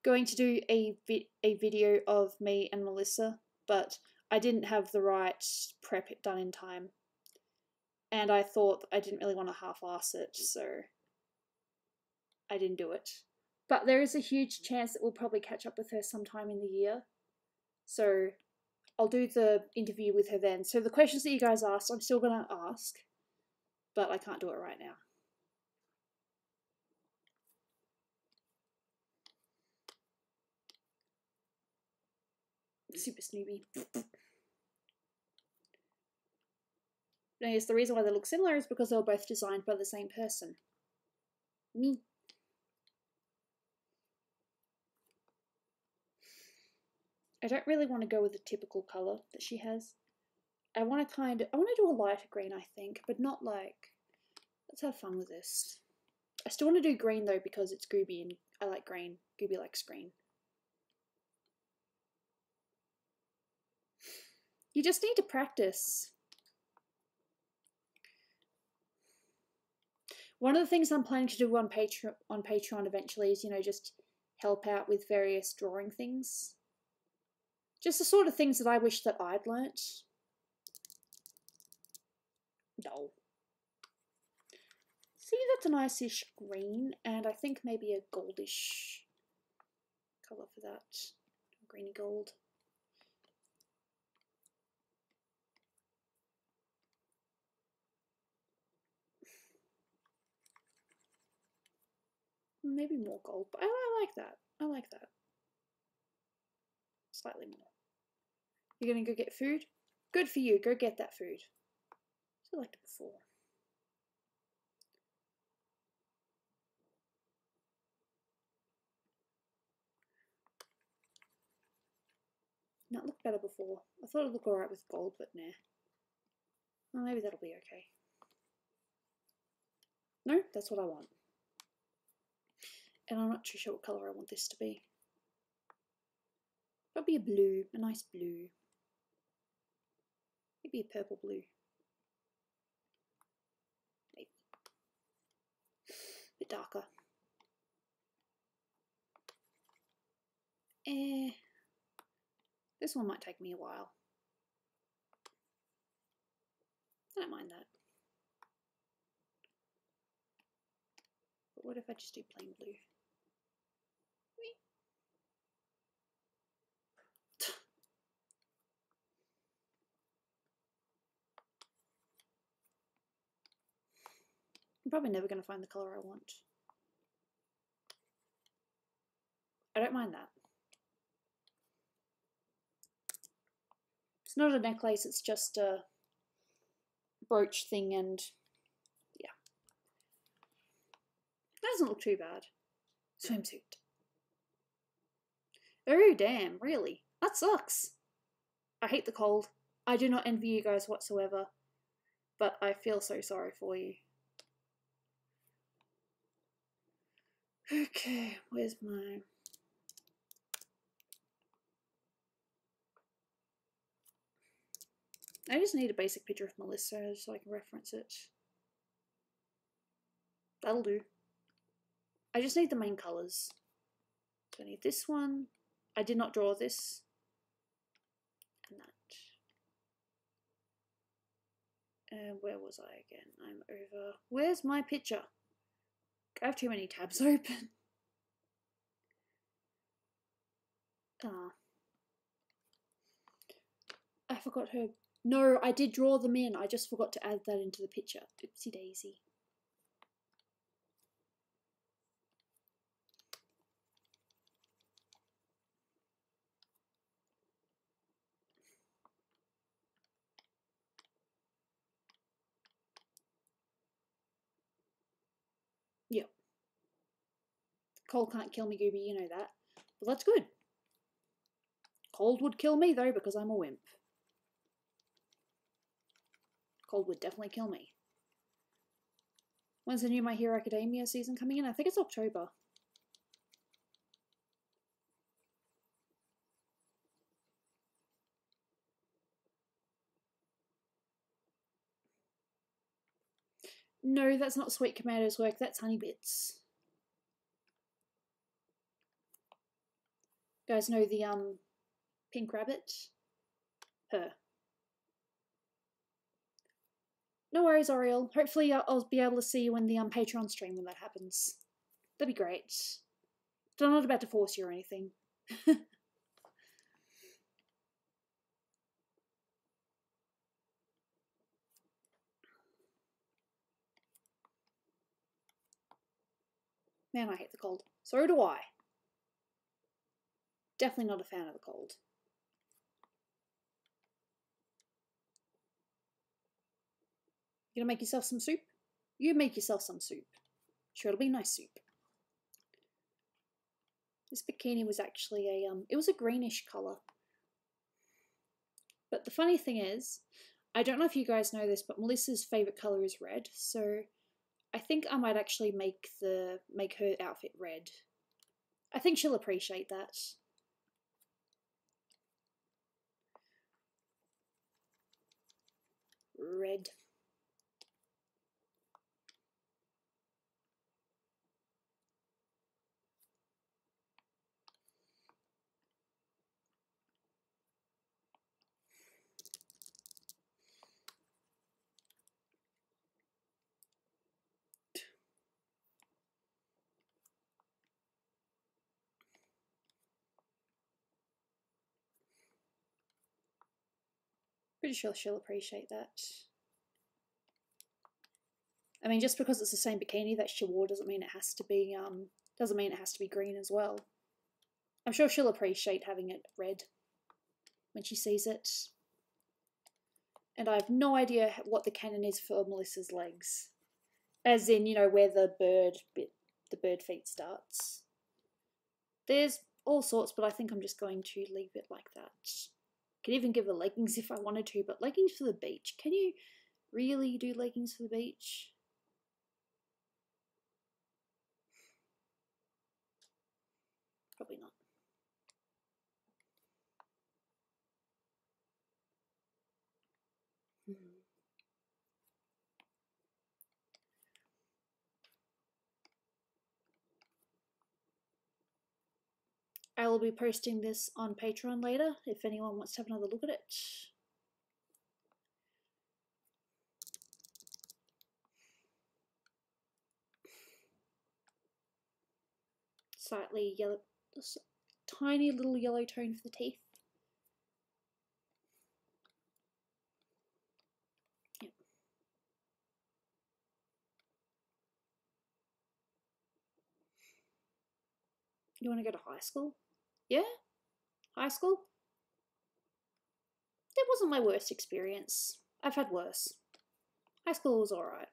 going to do a video of me and Melissa, but I didn't have the right prep done in time. And I thought I didn't really want to half-ass it, so I didn't do it. But there is a huge chance that we'll probably catch up with her sometime in the year. So I'll do the interview with her then. So the questions that you guys asked, I'm still going to ask, but I can't do it right now. Super Snoopy. Yes, the reason why they look similar is because they were both designed by the same person. Me. I don't really want to go with the typical colour that she has. I want to do a lighter green, I think, but not like, let's have fun with this. I still want to do green though because it's Gooby and I like green. Gooby likes green. You just need to practice. One of the things I'm planning to do on Patreon eventually is, you know, just help out with various drawing things. Just the sort of things that I wish that I'd learnt. No. See, that's a nice-ish green, and I think maybe a goldish colour for that. Greeny gold. Maybe more gold, but I like that. I like that. Slightly more. You're gonna go get food? Good for you, go get that food. I liked it before. No, it looked better before. I thought it'd look alright with gold, but nah. Well, maybe that'll be okay. No, that's what I want. And I'm not too sure what colour I want this to be. Probably a blue, a nice blue. Maybe a purple blue. Maybe. A bit darker. This one might take me a while. I don't mind that. But what if I just do plain blue? probably never going to find the colour I want. I don't mind that. It's not a necklace, it's just a brooch thing, and yeah. That doesn't look too bad. Swimsuit. Oh damn, really? That sucks. I hate the cold. I do not envy you guys whatsoever, but I feel so sorry for you. Okay, where's my... I just need a basic picture of Melissa so I can reference it. That'll do. I just need the main colours. So I need this one. I did not draw this. And that. Where was I again? I'm over... Where's my picture? I have too many tabs open. Ah. I forgot her... No, I did draw them in. I just forgot to add that into the picture. Oopsie daisy. Yep. Cold can't kill me, Gooby, you know that. But that's good. Cold would kill me, though, because I'm a wimp. Cold would definitely kill me. When's the new My Hero Academia season coming in? I think it's October. No, that's not Sweet Commando's work, that's Honey Bits. You guys know the pink rabbit? Her. No worries, Oriel. Hopefully I'll be able to see you in the Patreon stream when that happens. That'd be great. I'm not about to force you or anything. Man, I hate the cold. So do I. Definitely not a fan of the cold. You gonna make yourself some soup? You make yourself some soup. Sure, it'll be nice soup. This bikini was actually it was a greenish colour. But the funny thing is, I don't know if you guys know this, but Melissa's favourite colour is red, so I think I might actually make her outfit red. I think she'll appreciate that. Red. Pretty sure she'll appreciate that. I mean, just because it's the same bikini that she wore doesn't mean it has to be green as well. I'm sure she'll appreciate having it red when she sees it. And I have no idea what the canon is for Melissa's legs. As in, you know, where the bird feet starts. There's all sorts, but I think I'm just going to leave it like that. Could even give her leggings if I wanted to, but leggings for the beach. Can you really do leggings for the beach? Probably not. I will be posting this on Patreon later if anyone wants to have another look at it. Slightly yellow, tiny little yellow tone for the teeth. Yep. You want to go to high school? Yeah? High school? It wasn't my worst experience. I've had worse. High school was alright.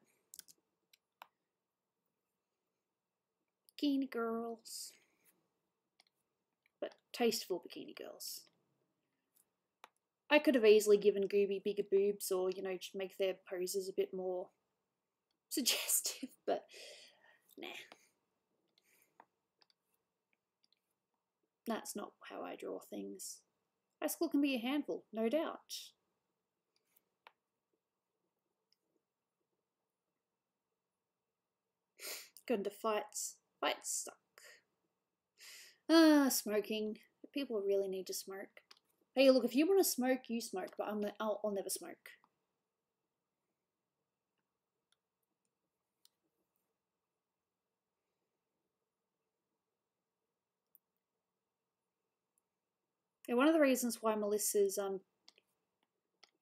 Bikini girls. But tasteful bikini girls. I could have easily given Gooby bigger boobs or, you know, just make their poses a bit more suggestive, but nah. That's not how I draw things. High school can be a handful, no doubt. Got into fights. Fights suck. Smoking. People really need to smoke. Hey, look, if you want to smoke, you smoke, but I'll never smoke. And one of the reasons why Melissa's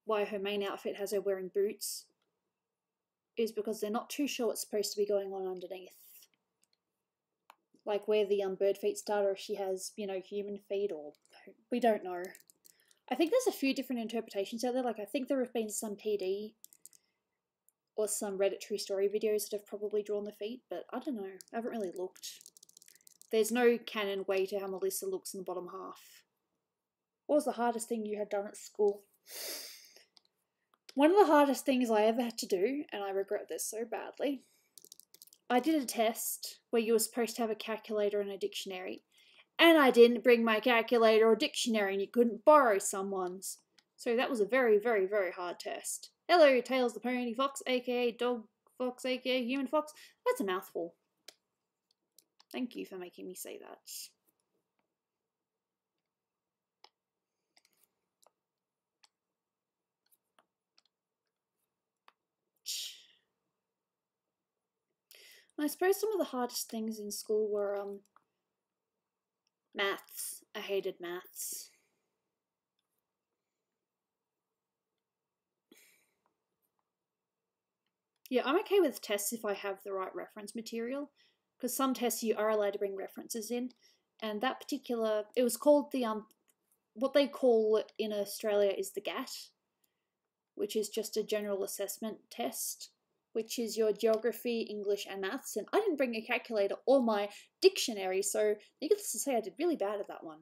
why her main outfit has her wearing boots is because they're not too sure what's supposed to be going on underneath. Like where the bird feet start, or if she has, you know, human feet, or we don't know. I think there's a few different interpretations out there. Like I think there have been some PD or some Reddit true story videos that have probably drawn the feet, but I don't know. I haven't really looked. There's no canon way to how Melissa looks in the bottom half. What was the hardest thing you had done at school? One of the hardest things I ever had to do, and I regret this so badly, I did a test where you were supposed to have a calculator and a dictionary, and I didn't bring my calculator or dictionary, and you couldn't borrow someone's. So that was a very, very, very hard test. Hello, Tails the Pony Fox, aka Dog Fox, aka Human Fox. That's a mouthful. Thank you for making me say that. I suppose some of the hardest things in school were maths. I hated maths. Yeah, I'm okay with tests if I have the right reference material, because some tests you are allowed to bring references in, and that particular, it was called the what they call it in Australia is the GAT, which is just a general assessment test, which is your geography, English, and maths. And I didn't bring a calculator or my dictionary, so needless to say, I did really bad at that one.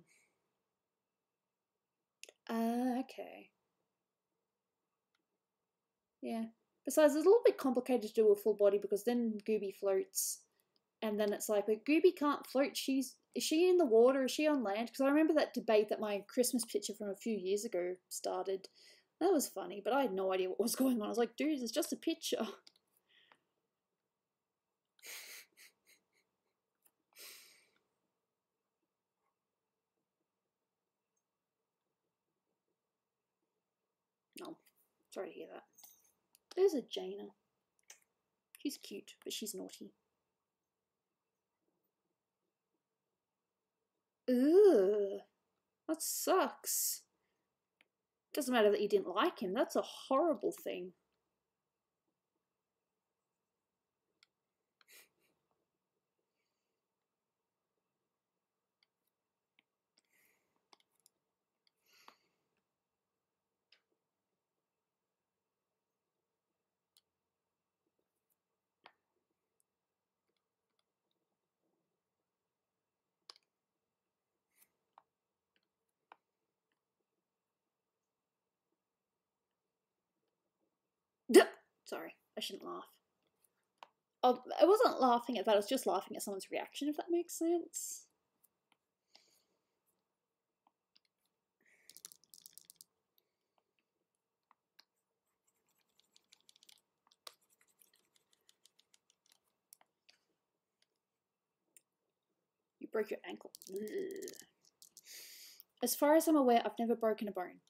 Okay. Yeah. Besides, it's a little bit complicated to do a full body because then Gooby floats, and then it's like, but Gooby can't float. Is she in the water? Is she on land? Because I remember that debate that my Christmas picture from a few years ago started. That was funny, but I had no idea what was going on. I was like, dude, it's just a picture. No, sorry to hear that. There's a Jaina. She's cute, but she's naughty. Ugh, that sucks. Doesn't matter that you didn't like him. That's a horrible thing. Sorry, I shouldn't laugh. Oh, I wasn't laughing at that, I was just laughing at someone's reaction, if that makes sense. You broke your ankle. Ugh. As far as I'm aware, I've never broken a bone.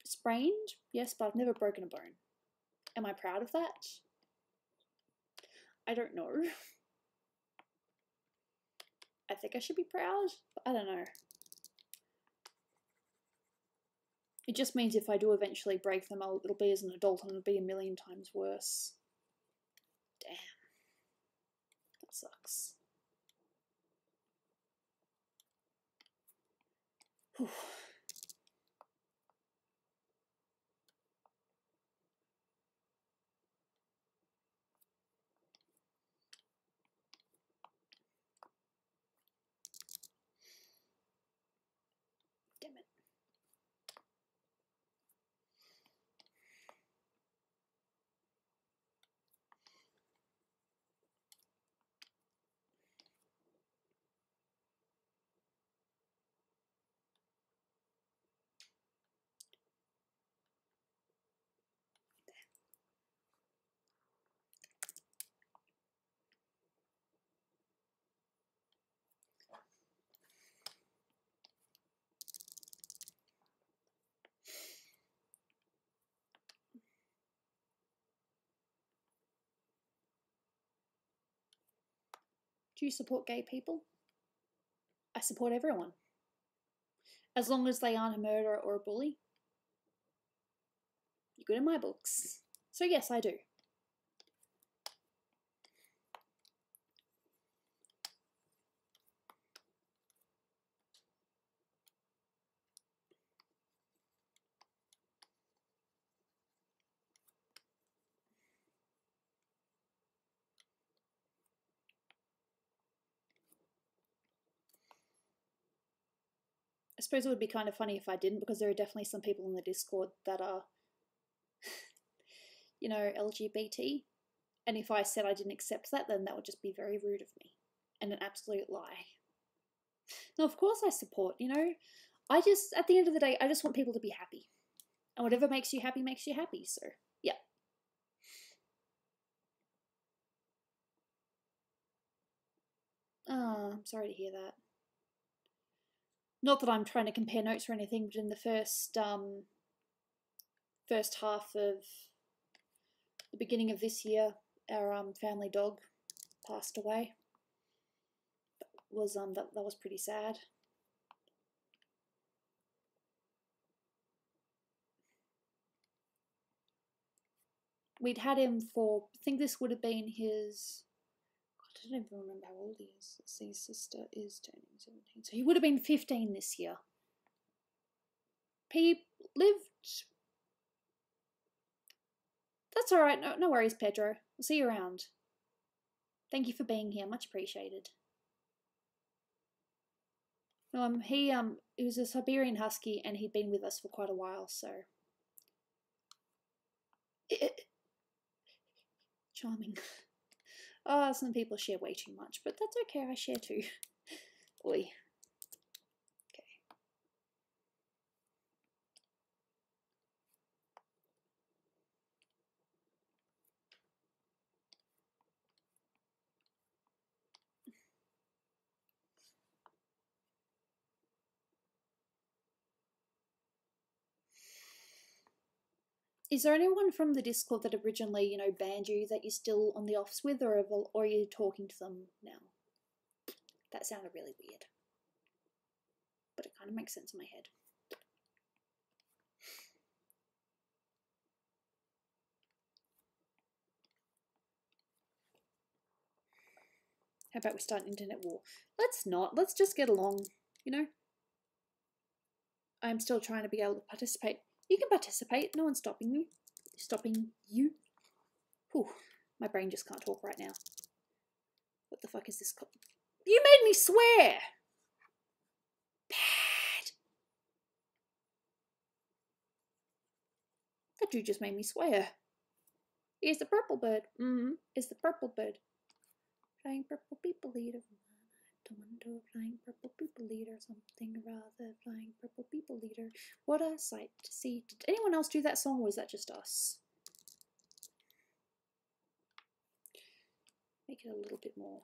Sprained? Yes, but I've never broken a bone. Am I proud of that? I don't know. I think I should be proud, but I don't know. It just means if I do eventually break them, it'll be as an adult and it'll be a million times worse. Damn. That sucks. Whew. Damn it. Do you support gay people? I support everyone. As long as they aren't a murderer or a bully. You're good in my books. So yes, I do. I suppose it would be kind of funny if I didn't, because there are definitely some people in the Discord that are, you know, LGBT. And if I said I didn't accept that, then that would just be very rude of me. And an absolute lie. No, of course I support, you know. I just, at the end of the day, I just want people to be happy. And whatever makes you happy, so, yeah. Oh, I'm sorry to hear that. Not that I'm trying to compare notes or anything, but in the first half of the beginning of this year, our family dog passed away. That was pretty sad. We'd had him for, I think this would have been his, I don't even remember how old he is. Let's see, his sister is turning 17. So he would have been 15 this year. He lived... That's alright, no worries, Pedro. We'll see you around. Thank you for being here, much appreciated. No, he was a Siberian Husky, and he'd been with us for quite a while, so... Charming. Oh, some people share way too much, but that's okay, I share too. Oi. Okay. Is there anyone from the Discord that originally, you know, banned you that you're still on the offs with, or are you talking to them now? That sounded really weird. But it kind of makes sense in my head. How about we start an internet war? Let's not. Let's just get along, you know? I'm still trying to be able to participate. You can participate. No one's stopping you. Stopping you. Whew. My brain just can't talk right now. What the fuck is this? You made me swear! Bad. That dude just made me swear. Here's the purple bird. It's the purple bird. Flying purple people eater. Tomato, flying purple people eater. Something rather. Flying purple people eater. What a sight to see. Did anyone else do that song, or was that just us? Make it a little bit more.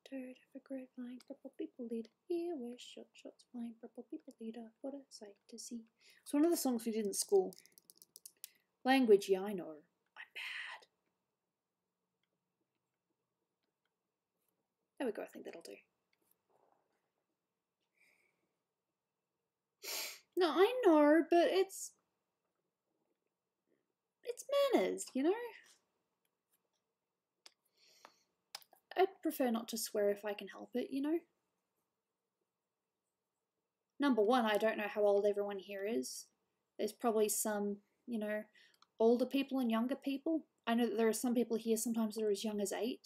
Turd of a great flying purple people leader. Here we're shot shots flying purple people leader. What a sight to see. It's one of the songs we did in school. Language, yeah, I know. I'm bad. There we go, I think that'll do. No, I know, but it's manners, you know? I'd prefer not to swear if I can help it, you know? Number one, I don't know how old everyone here is. There's probably some, you know, older people and younger people. I know that there are some people here, sometimes they're as young as 8.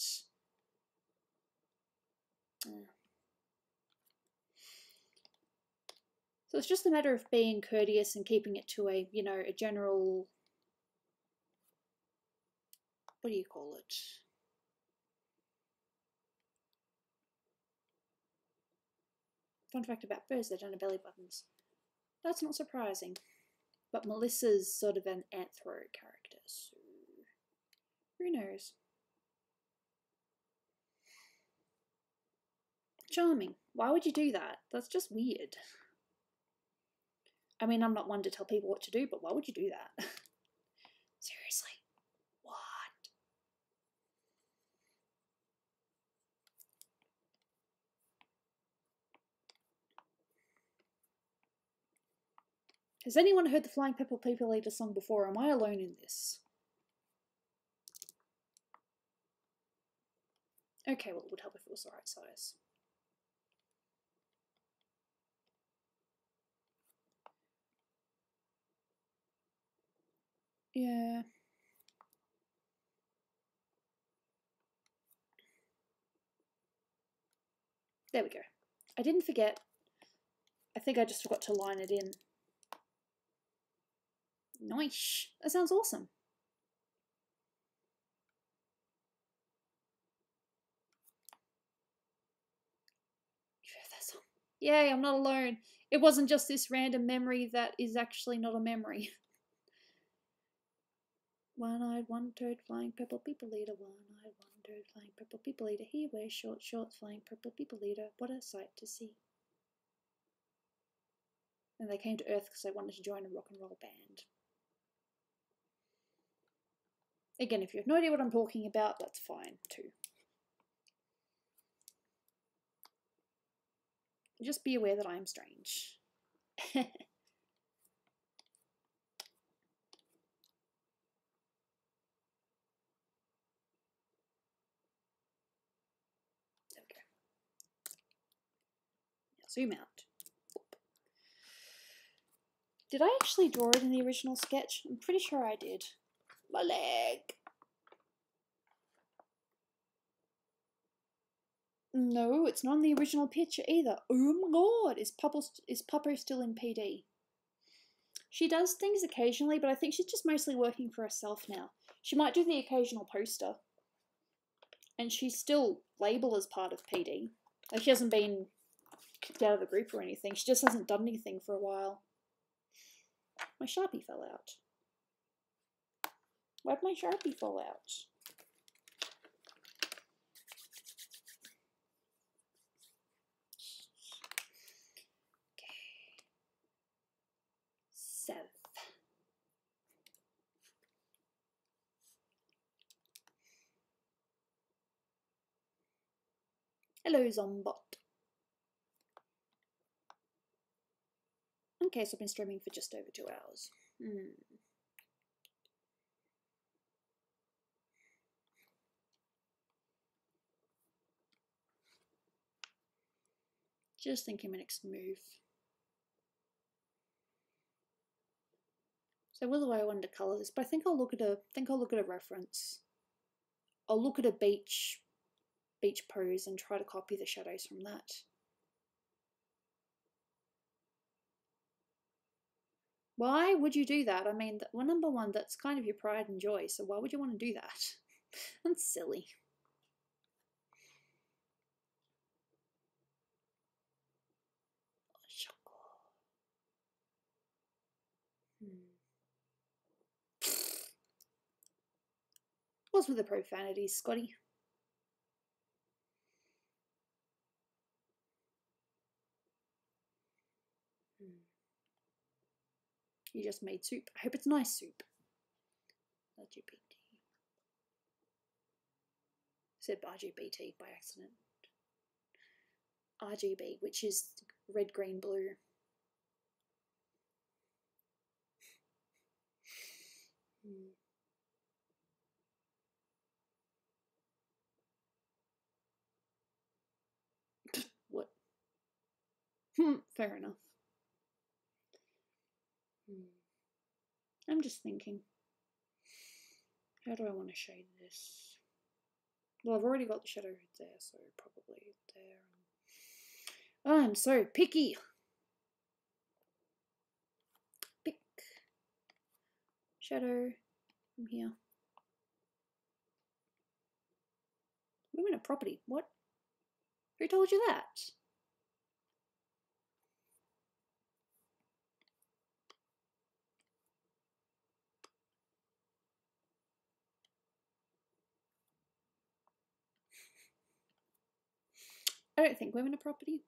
So it's just a matter of being courteous and keeping it to a, you know, a general, what do you call it? Fun fact about birds, they don't have belly buttons. That's not surprising. But Melissa's sort of an anthro character, so who knows? Charming. Why would you do that? That's just weird. I mean, I'm not one to tell people what to do, but why would you do that? Seriously. What? Has anyone heard the Flying Pepper People Eater song before? Am I alone in this? Okay, well, it would help if it was the right size. Yeah. There we go. I didn't forget. I think I just forgot to line it in. Nice. That sounds awesome. You heard that song? Yay, I'm not alone. It wasn't just this random memory that is actually not a memory. One-eyed, one-toed, flying purple people eater. One-eyed, one-toed, flying purple people eater. He wears short shorts, flying purple people eater. What a sight to see. And they came to Earth because they wanted to join a rock and roll band. Again, if you have no idea what I'm talking about, that's fine too. Just be aware that I am strange. There we go. Now zoom out. Did I actually draw it in the original sketch? I'm pretty sure I did. My leg! No, it's not in the original picture either. Oh my god, is Puppo still in PD? She does things occasionally, but I think she's just mostly working for herself now. She might do the occasional poster. And she's still labelled as part of PD. Like, she hasn't been kicked out of the group or anything. She just hasn't done anything for a while. My Sharpie fell out. Why'd my Sharpie fall out? Okay. Sev. Hello, Zombot. Okay, so I've been streaming for just over 2 hours. Just thinking my next move. So was the way I wanted to colour this, but I think I'll look at a reference. I'll look at a beach pose and try to copy the shadows from that. Why would you do that? I mean, well, number one, that's kind of your pride and joy, so why would you want to do that? That's silly. What's with the profanities, Scotty? You just made soup. I hope it's nice soup. LGBT. Said RGBT by accident. RGB, which is red, green, blue. Fair enough. I'm just thinking, how do I want to shade this? Well, I've already got the shadow there, so probably there. Oh, I'm so picky. Pick shadow from here. We're in a property. What? Who told you that? I don't think women are property.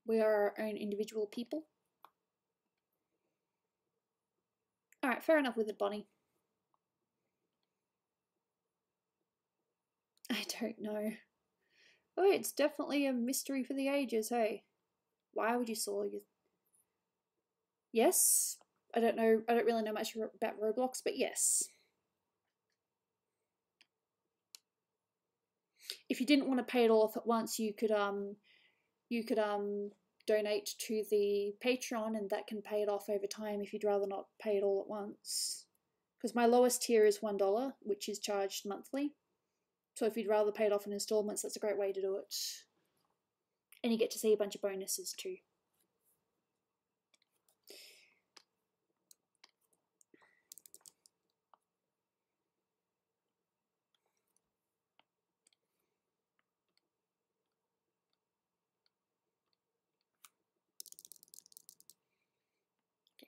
We are our own individual people. Alright, fair enough with it, Bonnie. I don't know. Oh, it's definitely a mystery for the ages, hey? Why would you saw you? Yes. I don't really know much about Roblox, but yes. If you didn't want to pay it all off at once, you could donate to the Patreon, and that can pay it off over time if you'd rather not pay it all at once. Because my lowest tier is $1, which is charged monthly. So if you'd rather pay it off in installments, that's a great way to do it. And you get to see a bunch of bonuses too.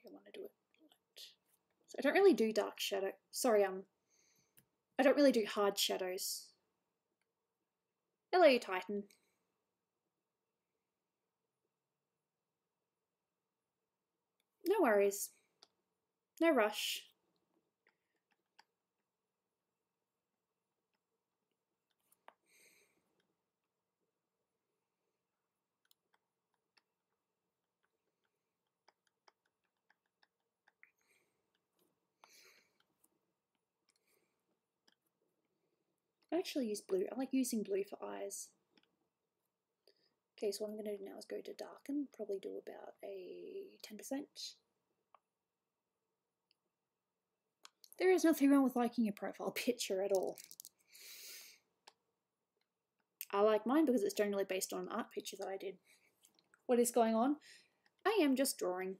I want to do it. So I don't really do dark shadow. Sorry, I don't really do hard shadows. Hello, Titan. No worries. No rush. I actually use blue. I like using blue for eyes. Okay, so what I'm going to do now is go to darken, probably do about a 10%. There is nothing wrong with liking your profile picture at all. I like mine because it's generally based on an art picture that I did. What is going on? I am just drawing.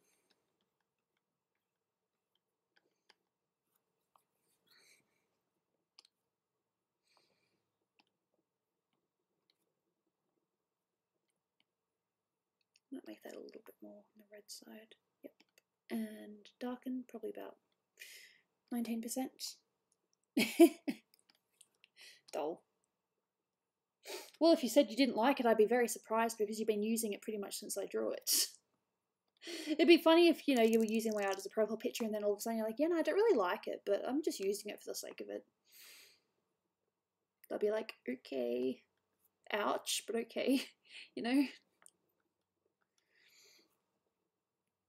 Might make that a little bit more on the red side. Yep. And darken, probably about 19%. Dull. Well, if you said you didn't like it, I'd be very surprised because you've been using it pretty much since I drew it. It'd be funny if, you know, you were using my art as a profile picture and then all of a sudden you're like, yeah, no, I don't really like it, but I'm just using it for the sake of it. They'll be like, okay, ouch, but okay, you know.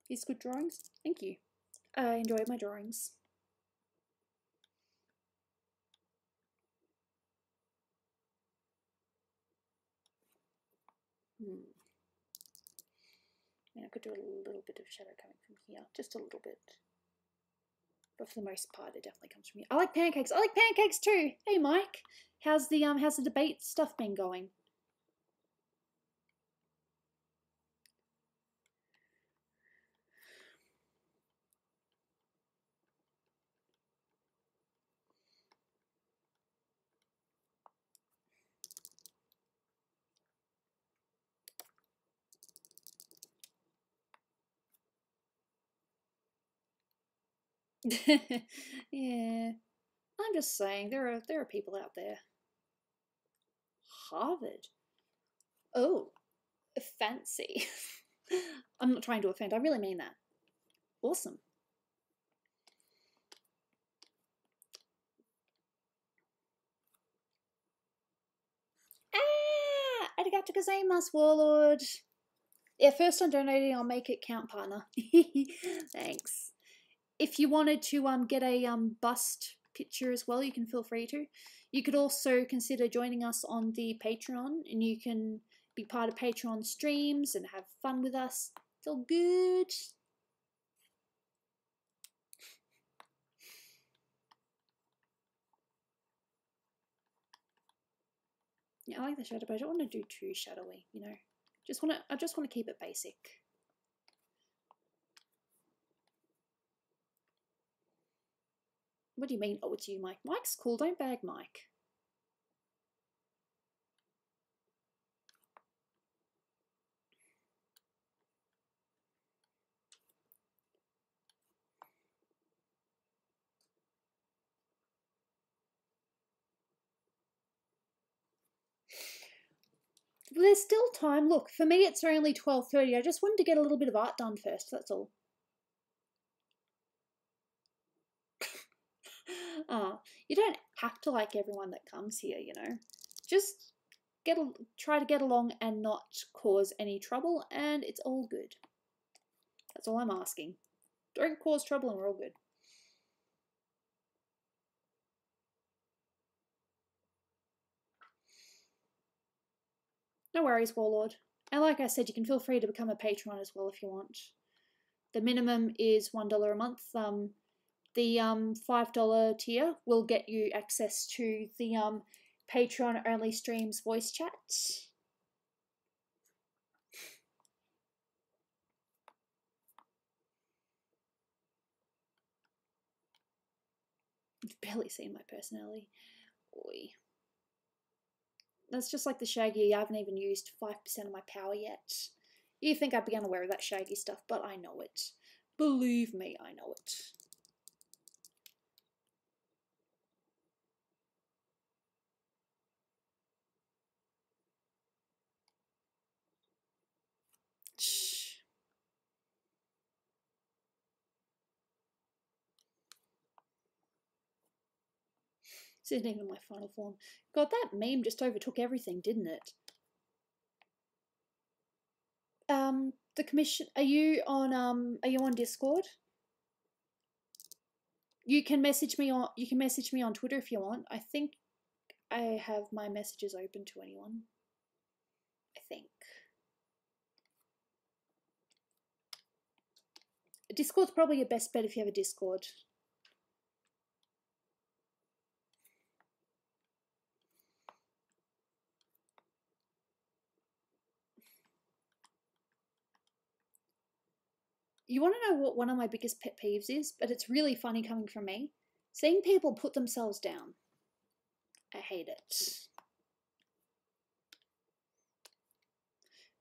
These good drawings? Thank you. I enjoy my drawings. I could do a little bit of shadow coming from here, just a little bit. But for the most part, it definitely comes from here. I like pancakes. I like pancakes too. Hey, Mike, how's the debate stuff been going? Yeah, I'm just saying there are people out there. Harvard. Oh, fancy. I'm not trying to offend. I really mean that. Awesome. Ah, arigato gozaimasu, Warlord. Yeah, first time donating, I'll make it count, partner. Thanks. If you wanted to get a bust picture as well, you can feel free to. You could also consider joining us on the Patreon, and you can be part of Patreon streams and have fun with us. It's all good. Yeah, I like the shadow, but I don't want to do too shadowy, you know. I just want to keep it basic. What do you mean? Oh, it's you, Mike. Mike's cool. Don't bag Mike. There's still time. Look, for me, it's only 12:30. I just wanted to get a little bit of art done first. That's all. You don't have to like everyone that comes here, you know. Just try to get along and not cause any trouble, and it's all good. That's all I'm asking. Don't cause trouble, and we're all good. No worries, Warlord. And like I said, you can feel free to become a patron as well if you want. The minimum is $1 a month. The $5 tier will get you access to the Patreon only streams voice chat. You've barely seen my personality. Oi. That's just like the Shaggy. I haven't even used 5% of my power yet. You think I'd be unaware of that Shaggy stuff, but I know it. Believe me, I know it. Shh. This isn't even my final form. God, that meme just overtook everything, didn't it? The commission. Are you on Discord? You can message me on Twitter if you want. I think I have my messages open to anyone. I think. Discord's probably your best bet if you have a Discord. You want to know what one of my biggest pet peeves is? But it's really funny coming from me. Seeing people put themselves down. I hate it.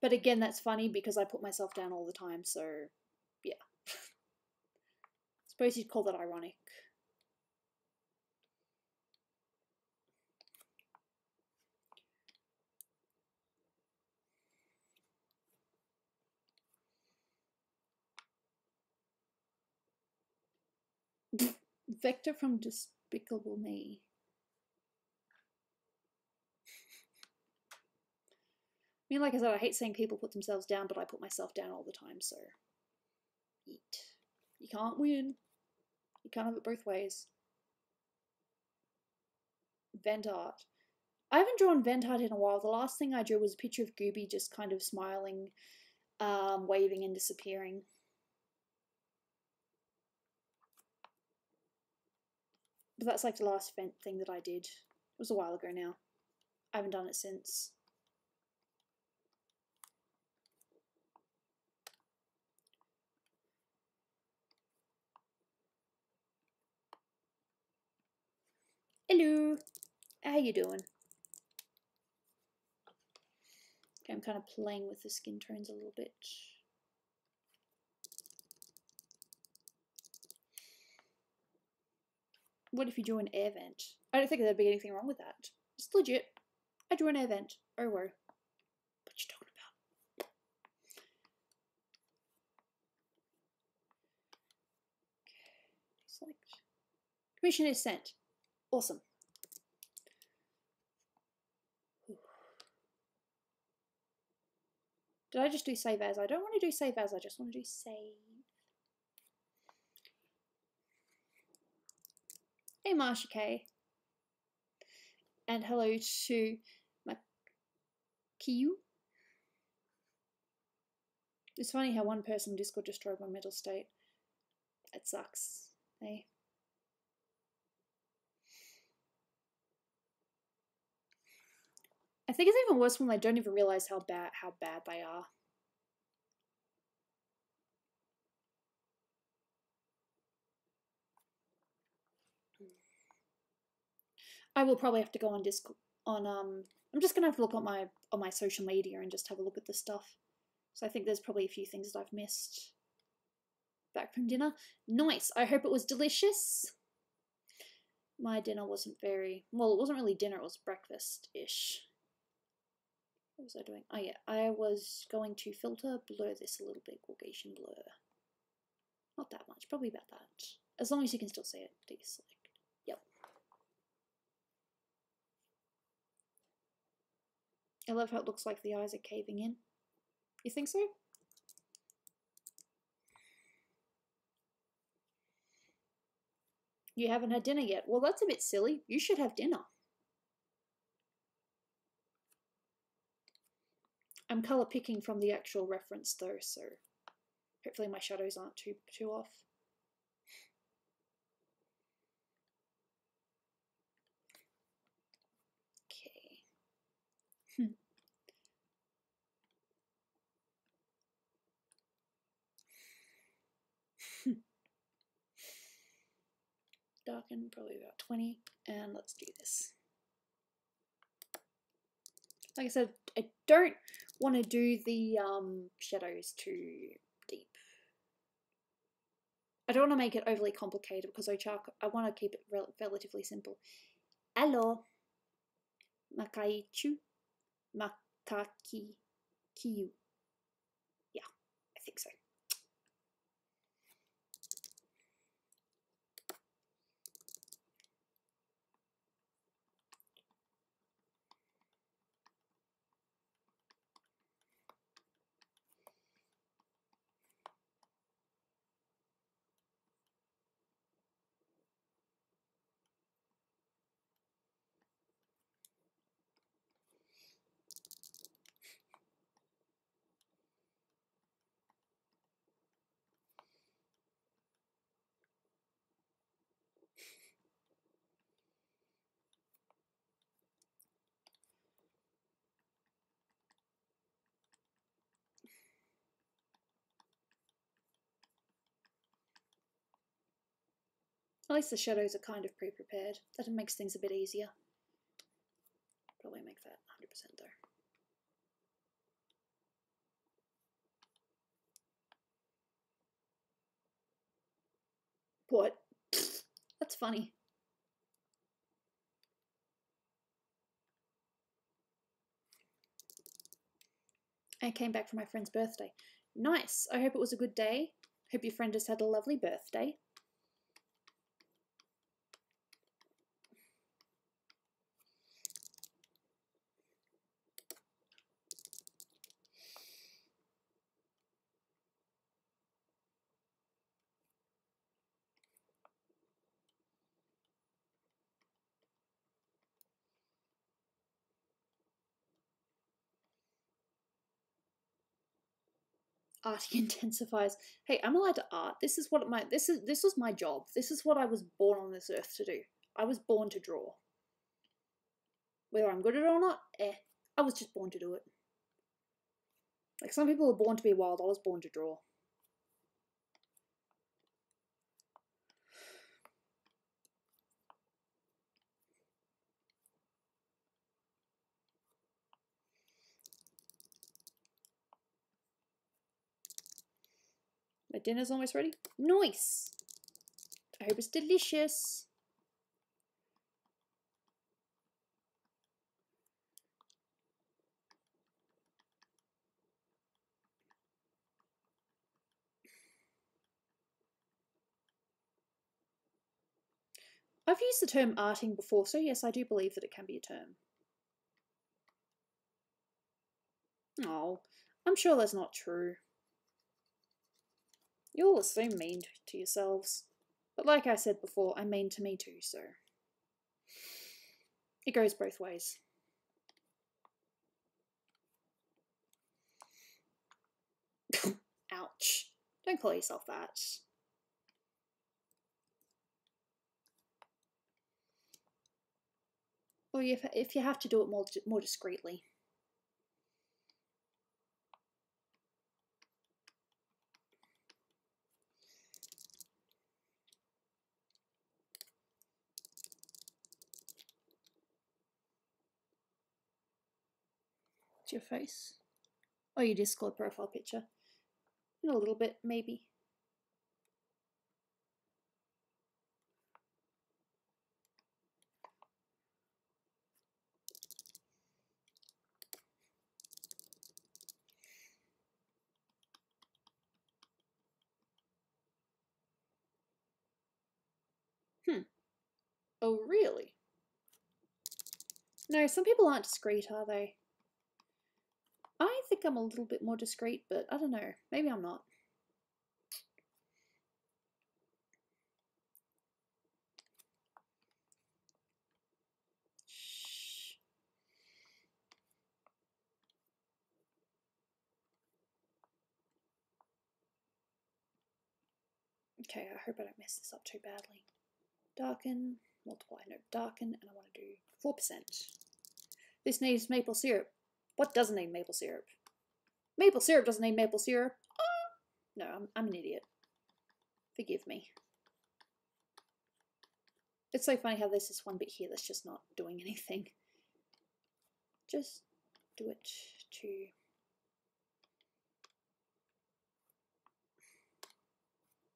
But again, that's funny because I put myself down all the time, so yeah. Suppose you'd call that ironic. Vector from Despicable Me. I mean, like I said, I hate seeing people put themselves down, but I put myself down all the time, so eat. You can't win. You can't have it both ways. Vent art. I haven't drawn vent art in a while. The last thing I drew was a picture of Gooby just kind of smiling, waving and disappearing. But that's like the last vent thing that I did. It was a while ago now. I haven't done it since. Hello! How you doing? Okay, I'm kind of playing with the skin tones a little bit. What if you drew an air vent? I don't think there'd be anything wrong with that. It's legit. I drew an air vent. Oh, whoa. What you talking about? Okay. Select. Commission is sent. Awesome. Did I just do save as? I don't want to do save as, I just want to do save. Hey Marsha K. And hello to my Kiyu. It's funny how one person in Discord destroyed my mental state. It sucks, eh? I think it's even worse when they don't even realize how bad they are. I will probably have to go on Discord. I'm just gonna have to look on my social media and just have a look at the stuff. So I think there's probably a few things that I've missed. Back from dinner. Nice. I hope it was delicious. My dinner wasn't very well. It wasn't really dinner. It was breakfast-ish. What was I doing? Oh yeah, I was going to blur this a little bit. Gaussian blur. Not that much. Probably about that. As long as you can still see it. Deselect. Yep. I love how it looks like the eyes are caving in. You think so? You haven't had dinner yet. Well, that's a bit silly. You should have dinner. I'm colour picking from the actual reference though, so hopefully my shadows aren't too off. Okay. Darken, probably about 20, and let's do this. Like I said, I don't want to do the shadows too deep. I don't want to make it overly complicated because I want to keep it relatively simple. Allo, makaichu, makaki, kiyu. Yeah, I think so. At least the shadows are kind of pre-prepared. That makes things a bit easier. Probably make that 100% though. What? That's funny. I came back from my friend's birthday. Nice. I hope it was a good day. Hope your friend has had a lovely birthday. Arting intensifies. Hey, I'm allowed to art. This is what this was my job. This is what I was born on this earth to do. I was born to draw. Whether I'm good at it or not, I was just born to do it. Like some people are born to be wild. I was born to draw. My dinner's almost ready. Nice. I hope it's delicious. I've used the term arting before, so yes, I do believe that it can be a term. Oh, I'm sure that's not true. You all assume mean to yourselves. But like I said before, I'm mean to me too, so it goes both ways. Ouch. Don't call yourself that. Or if you have to do it more discreetly. It's your face. Oh, your Discord profile picture. In a little bit, maybe. Oh, really? No, some people aren't discreet, are they? I think I'm a little bit more discreet, but I don't know. Maybe I'm not. Shh. Okay, I hope I don't mess this up too badly. Darken, multiply, no, darken, and I want to do 4%. This needs maple syrup. What doesn't need maple syrup? Maple syrup doesn't need maple syrup. Oh! No, I'm an idiot. Forgive me. It's so funny how there's this one bit here that's just not doing anything. Just do it to...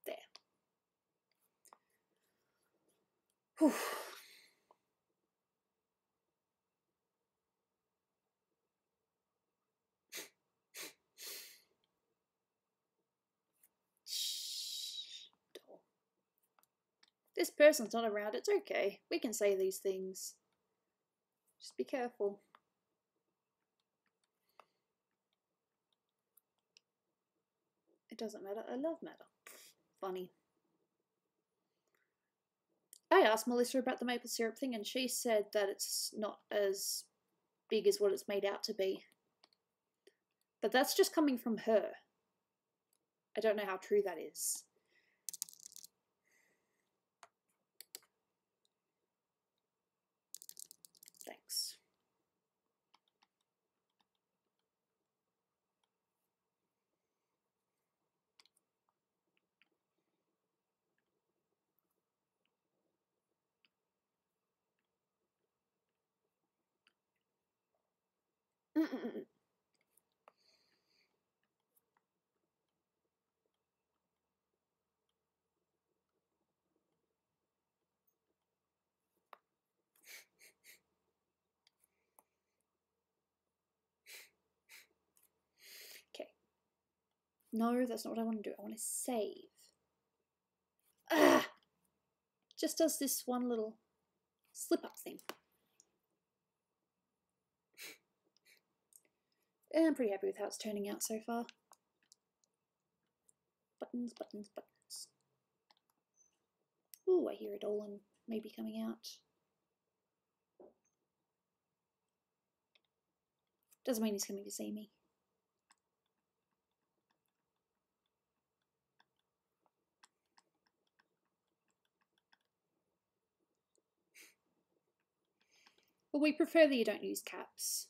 there. Whew. This person's not around, it's okay. We can say these things. Just be careful. It doesn't matter, I love matter. Funny. I asked Melissa about the maple syrup thing and she said that it's not as big as what it's made out to be. But that's just coming from her. I don't know how true that is. Thanks. Okay. No, that's not what I want to do. I want to save. Ah! Just does this one little slip up thing. And I'm pretty happy with how it's turning out so far. Buttons, buttons, buttons. Ooh, I hear a Dolan maybe coming out. Doesn't mean he's coming to see me. But we prefer that you don't use caps.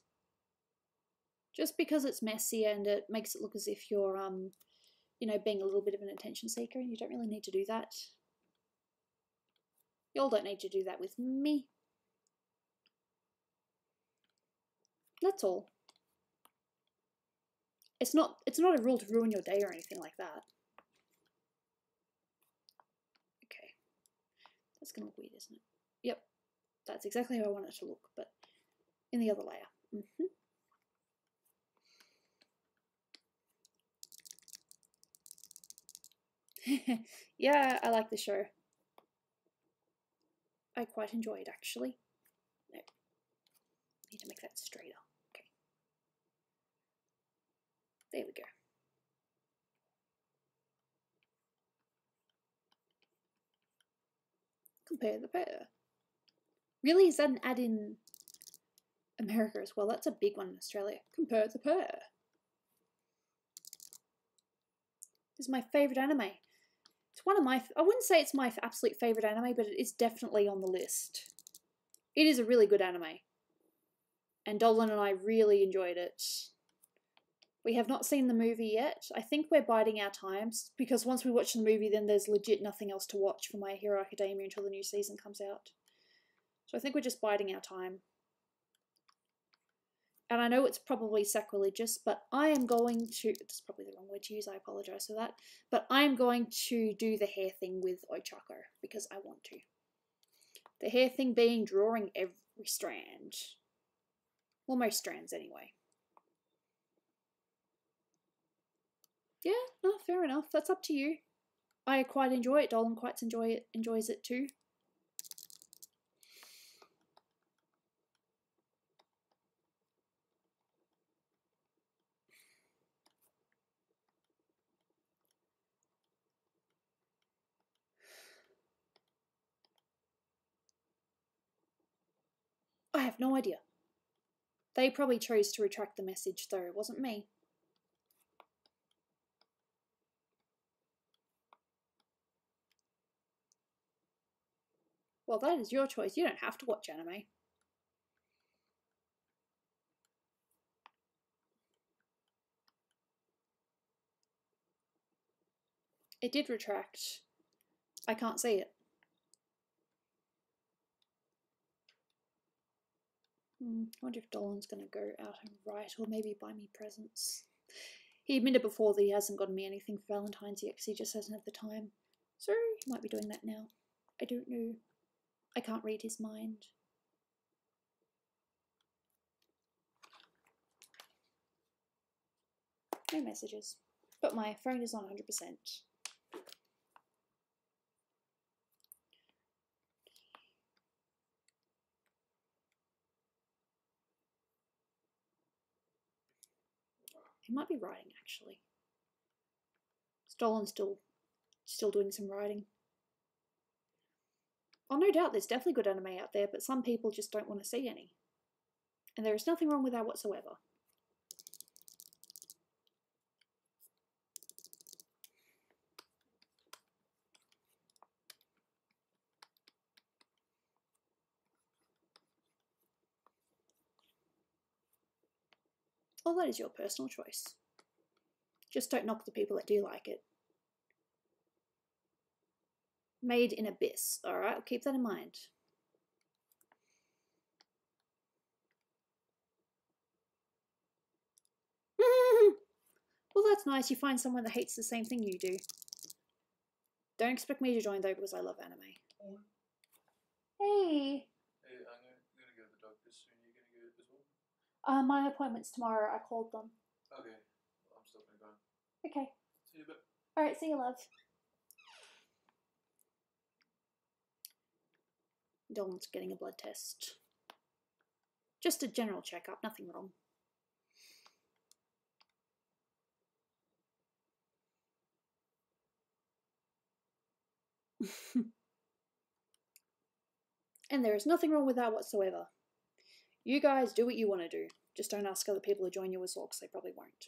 Just because it's messy and it makes it look as if you're, you know, being a little bit of an attention seeker, and you don't really need to do that. Y'all don't need to do that with me. That's all. It's not a rule to ruin your day or anything like that. Okay. That's gonna look weird, isn't it? Yep. That's exactly how I want it to look, but in the other layer. Yeah, I like the show. I quite enjoy it, actually. No. Need to make that straighter. Okay. There we go. Compare the pair. Really? Is that an ad in America as well? That's a big one in Australia. Compare the pair. This is my favourite anime. It's one of my... I wouldn't say it's my absolute favourite anime, but it is definitely on the list. It is a really good anime. And Dolan and I really enjoyed it. We have not seen the movie yet. I think we're biding our times, because once we watch the movie, then there's legit nothing else to watch for My Hero Academia until the new season comes out. So I think we're just biding our time. And I know it's probably sacrilegious, but I am going to... It's probably the wrong word to use, I apologise for that. But I'm going to do the hair thing with Ochako, because I want to. The hair thing being drawing every strand. Well, most strands anyway. Yeah, no, fair enough. That's up to you. I quite enjoy it. Dolan quite enjoys it too. I have no idea. They probably chose to retract the message though, it wasn't me. Well, that is your choice. You don't have to watch anime. It did retract. I can't see it. I wonder if Dolan's going to go out and write or maybe buy me presents. He admitted before that he hasn't gotten me anything for Valentine's yet because he just hasn't had the time. So he might be doing that now. I don't know. I can't read his mind. No messages. But my phone is on 100%. He might be writing actually. Dolan's still doing some writing. Oh, no doubt there's definitely good anime out there, but some people just don't want to see any. And there is nothing wrong with that whatsoever. Well, that is your personal choice. Just don't knock the people that do like it. Made in Abyss. Alright, I'll keep that in mind. Well, that's nice. You find someone that hates the same thing you do. Don't expect me to join though, because I love anime. Hey! Hey, I'm gonna go to the doctor soon. You gonna go as well? My appointment's tomorrow. I called them. Okay. Well, I'm still gonna go. Okay. See you in a bit. Alright, see you, love. Dolan's getting a blood test. Just a general checkup, nothing wrong. And there is nothing wrong with that whatsoever. You guys do what you want to do. Just don't ask other people to join you as well, because they probably won't.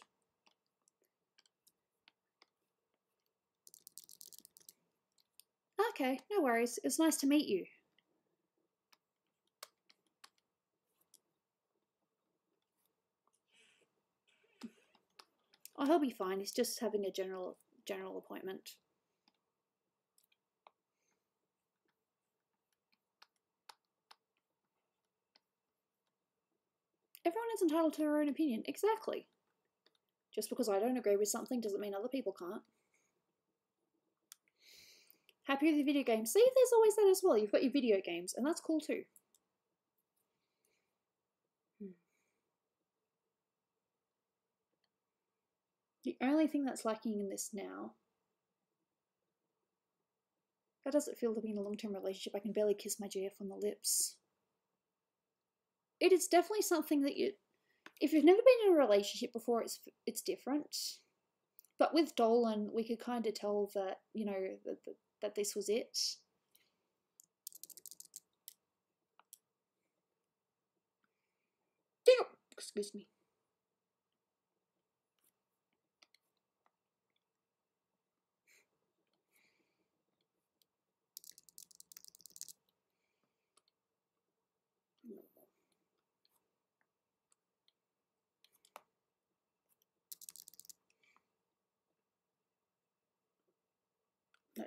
Okay, no worries. It's nice to meet you. Oh, he'll be fine. He's just having a general appointment. Everyone is entitled to their own opinion. Exactly. Just because I don't agree with something doesn't mean other people can't. Happy with your video games? See, there's always that as well. You've got your video games, and that's cool too. The only thing that's lacking in this now... How does it feel to be in a long-term relationship? I can barely kiss my GF on the lips. It is definitely something that you... If you've never been in a relationship before, it's different. But with Dolan, we could kind of tell that, you know, that this was it. Excuse me.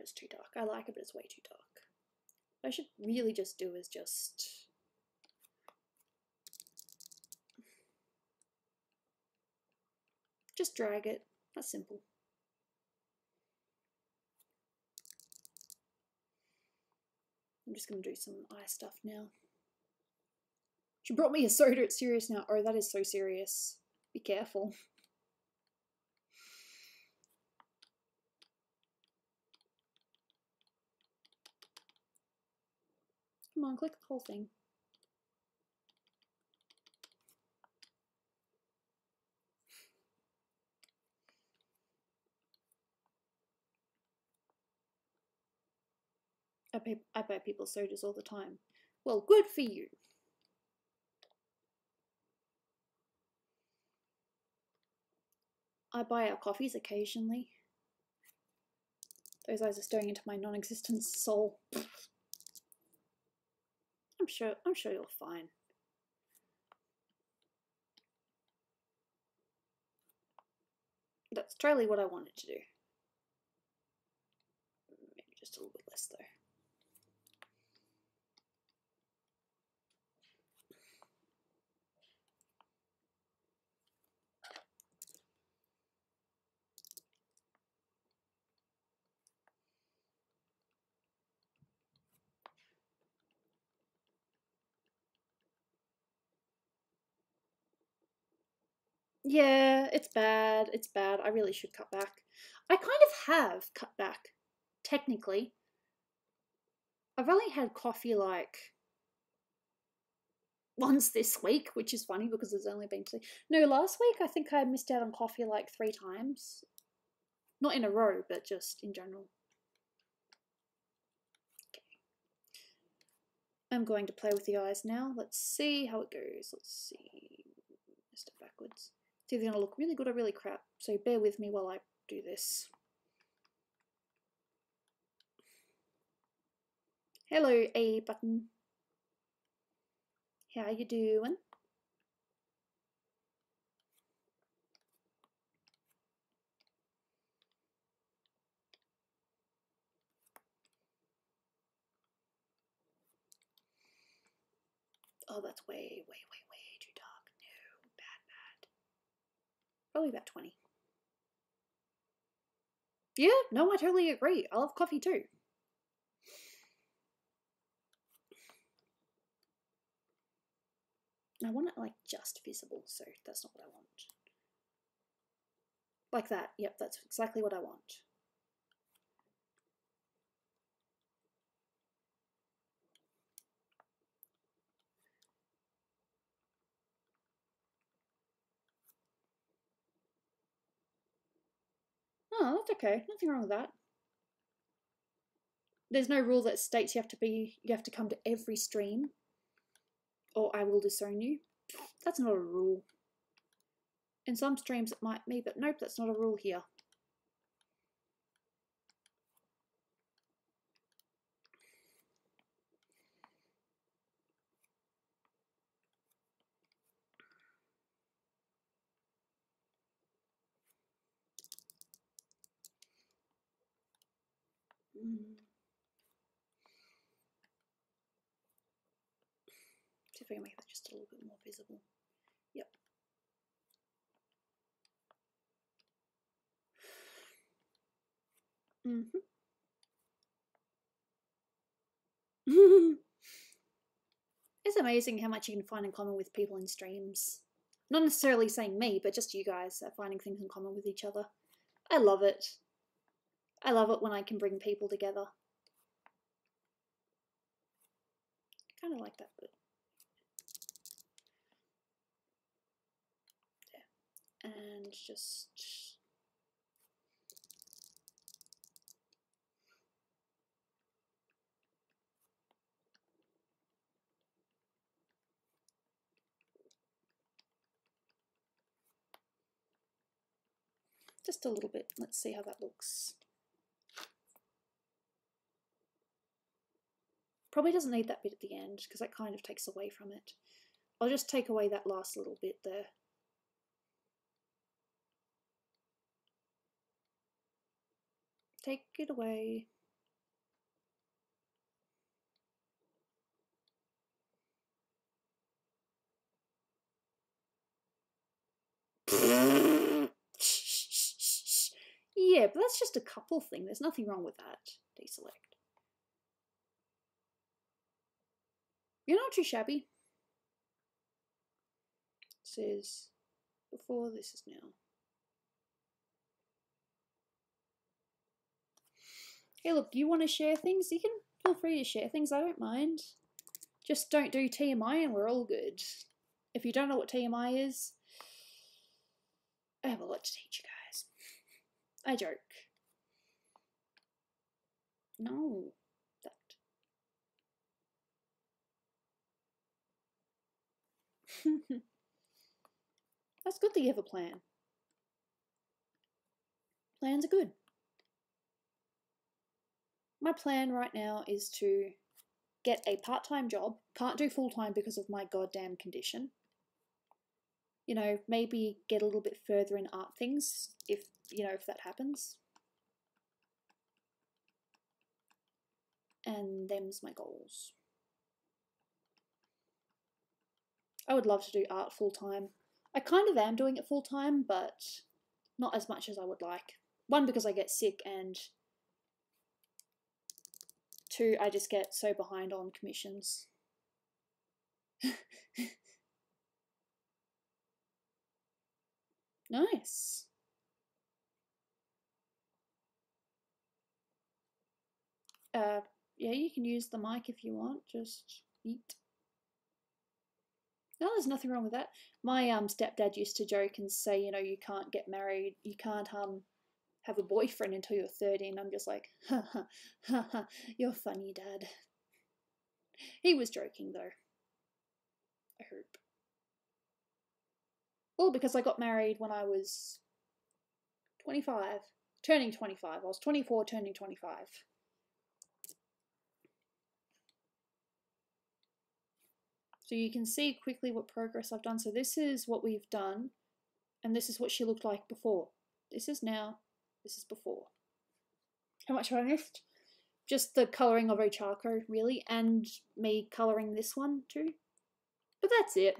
it's too dark. I like it, but it's way too dark. What I should really just do is just drag it. That's simple. I'm just going to do some eye stuff now. She brought me a soda. It's serious now. Oh, that is so serious. Be careful. Come on, click the whole thing. I buy people sodas all the time. Well, good for you. I buy our coffees occasionally. Those eyes are staring into my non-existent soul. I'm sure you're fine. That's totally what I wanted to do. Maybe just a little bit less though. Yeah, it's bad. It's bad. I really should cut back. I kind of have cut back, technically. I've only had coffee like once this week, which is funny because there's only been 2. No, last week I think I missed out on coffee like 3 times. Not in a row, but just in general. Okay. I'm going to play with the eyes now. Let's see how it goes. Let's see. Step backwards. It's either going to look really good or really crap, so bear with me while I do this. Hello, A button. How you doing? Oh, that's way too dark. No, bad. Probably about 20. Yeah, no, I totally agree. I love coffee too. I want it like just visible, so that's not what I want. Like that. Yep, that's exactly what I want. Oh, that's okay. Nothing wrong with that. There's no rule that states you have to come to every stream or I will disown you. That's not a rule. In some streams it might be, but nope, that's not a rule here. See if I can make that just a little bit more visible. Yep. It's amazing how much you can find in common with people in streams. Not necessarily saying me, but just you guys are finding things in common with each other. I love it. I love it when I can bring people together. I kind of like that bit. There. And just... just a little bit. Let's see how that looks. Probably doesn't need that bit at the end because that kind of takes away from it. I'll just take away that last little bit there. Take it away. Yeah, but that's just a couple thing. There's nothing wrong with that. Deselect. You're not too shabby. This is before, this is now. Hey, look, do you want to share things? You can feel free to share things. I don't mind. Just don't do TMI and we're all good. If you don't know what TMI is, I have a lot to teach you guys. I joke. No. That. That's good that you have a plan. Plans are good. My plan right now is to get a part-time job. Can't do full-time because of my goddamn condition. You know, maybe get a little bit further in art things if, you know, if that happens. And them's my goals. I would love to do art full-time. I kind of am doing it full-time, but not as much as I would like. One, because I get sick, and two, I just get so behind on commissions. Nice. Yeah, you can use the mic if you want. Just eat. No, there's nothing wrong with that. My stepdad used to joke and say, you know, you can't get married, you can't have a boyfriend until you're 30, and I'm just like, ha ha ha ha, you're funny, Dad. He was joking though. I hope. Well, because I got married when I was 25, turning 25. I was 24, turning 25. So you can see quickly what progress I've done. So this is what we've done, and this is what she looked like before. This is now, this is before. How much have I missed? Just the colouring of Ochako, really, and me colouring this one too. But that's it.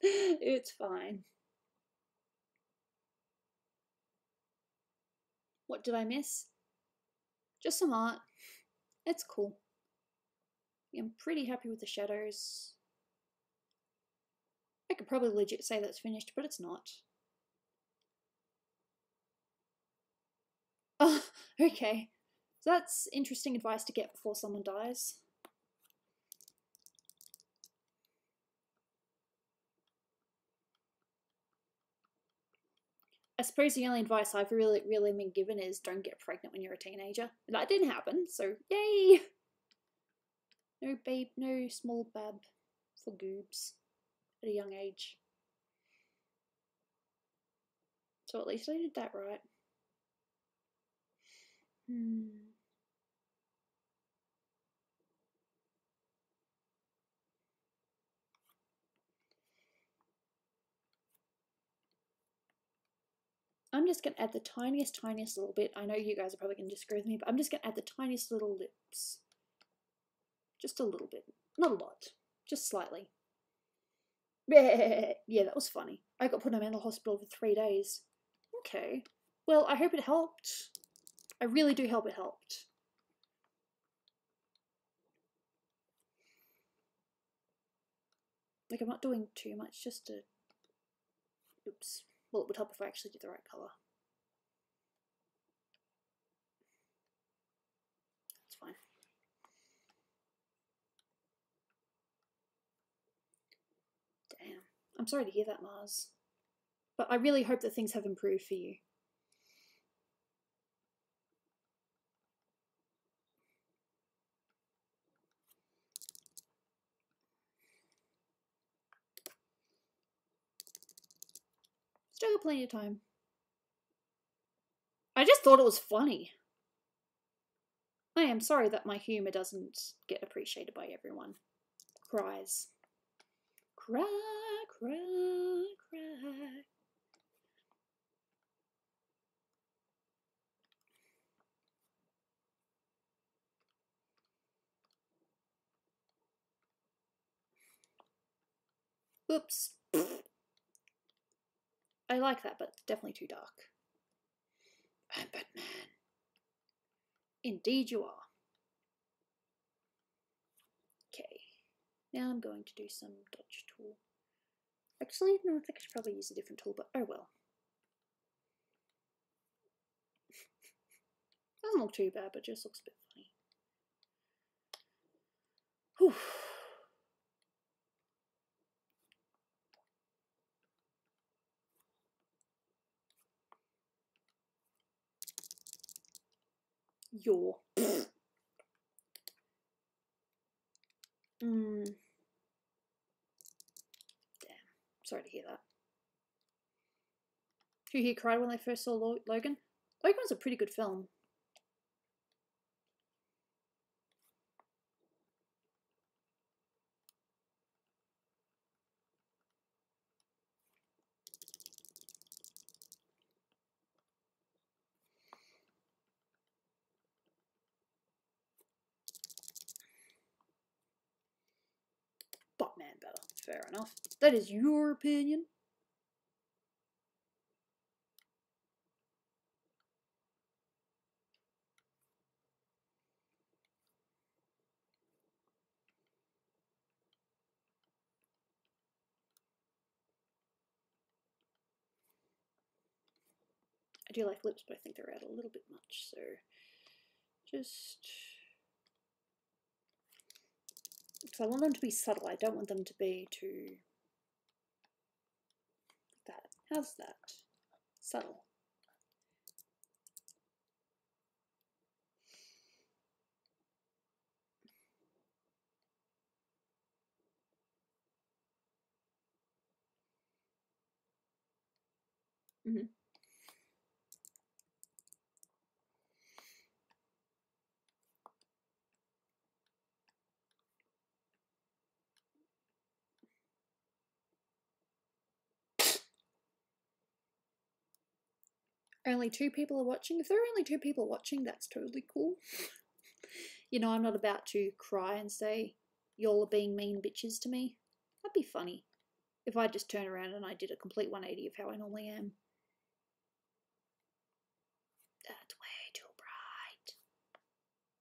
It's fine. What did I miss? Just some art. It's cool. I'm pretty happy with the shadows. I could probably legit say that's finished, but it's not. Oh, okay. So that's interesting advice to get before someone dies. I suppose the only advice I've really been given is don't get pregnant when you're a teenager. That didn't happen, so yay! No small bab for goobs at a young age. So at least I did that right. I'm just going to add the tiniest little bit. I know you guys are probably going to disagree with me, but I'm just going to add the tiniest little lips. Just a little bit. Not a lot. Just slightly. Yeah, that was funny. I got put in a mental hospital for 3 days. Okay. Well, I hope it helped. I really do hope it helped. Like, I'm not doing too much, just to... Oops. Well, it would help if I actually did the right colour. It's fine. Damn. I'm sorry to hear that, Mars. But I really hope that things have improved for you. Still got plenty of time. I just thought it was funny. I am sorry that my humour doesn't get appreciated by everyone. Cries. Cry, cry, cry. Oops. I like that, but definitely too dark. I'm Batman. Indeed you are. Okay. Now I'm going to do some dodge tool. Actually, no, I think I should probably use a different tool, but oh well. Doesn't look too bad, but just looks a bit funny. Whew. Yaw. Damn. Sorry to hear that. Did you hear cried when they first saw Logan? Logan's a pretty good film. Batman better. Fair enough. That is your opinion. I do like lips, but I think they're out a little bit much, so just... because I want them to be subtle, I don't want them to be too... that. How's that? Subtle. Mm-hmm. Only 2 people are watching. If there are only 2 people watching, that's totally cool. You know, I'm not about to cry and say, y'all are being mean bitches to me. That'd be funny if I just turned around and I did a complete 180 of how I normally am. That's way too bright.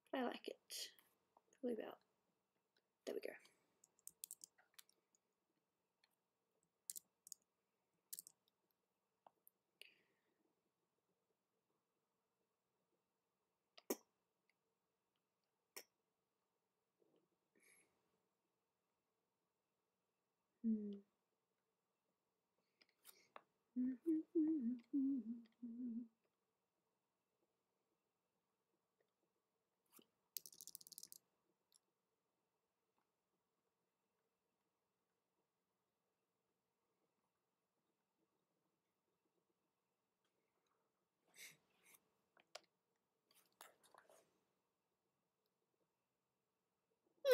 But I like it. Probably about... there we go.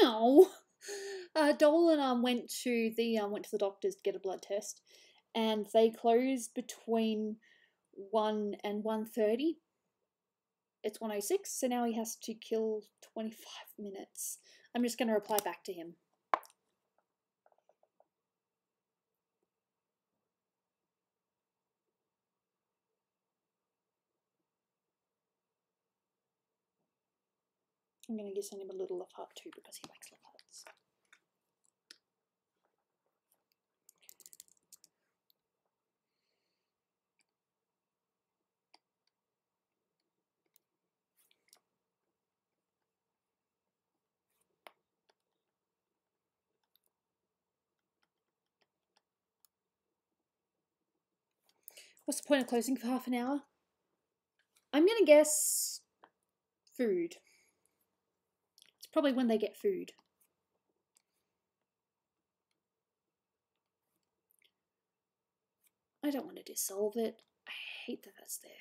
No. Dolan went to the doctors to get a blood test, and they closed between 1 and 1:30. It's 1:06, so now he has to kill 25 minutes. I'm just going to reply back to him. I'm going to send him a little love heart too because he likes love hearts. What's the point of closing for half an hour? I'm going to guess food. It's probably when they get food. I don't want to dissolve it. I hate that that's there.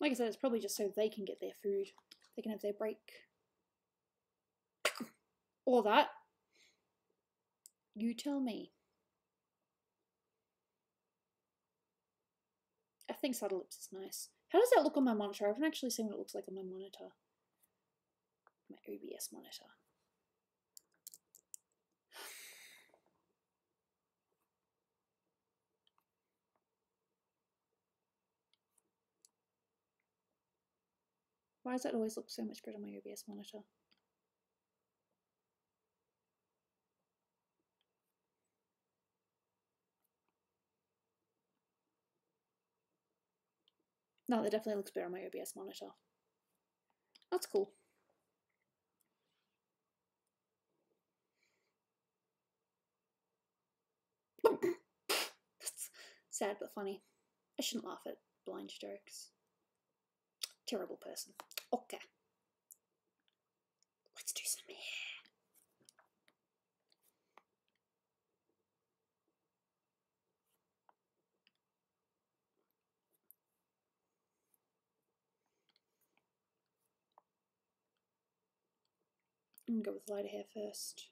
Like I said, it's probably just so they can get their food. They can have their break. Or that. You tell me. I think subtle lips is nice. How does that look on my monitor? I haven't actually seen what it looks like on my monitor. My OBS monitor. Why does that always look so much better on my OBS monitor? No, that definitely looks better on my OBS monitor. That's cool. That's sad but funny. I shouldn't laugh at blind jokes. Terrible person. Okay. Let's do some hair. I'm gonna go with lighter hair first.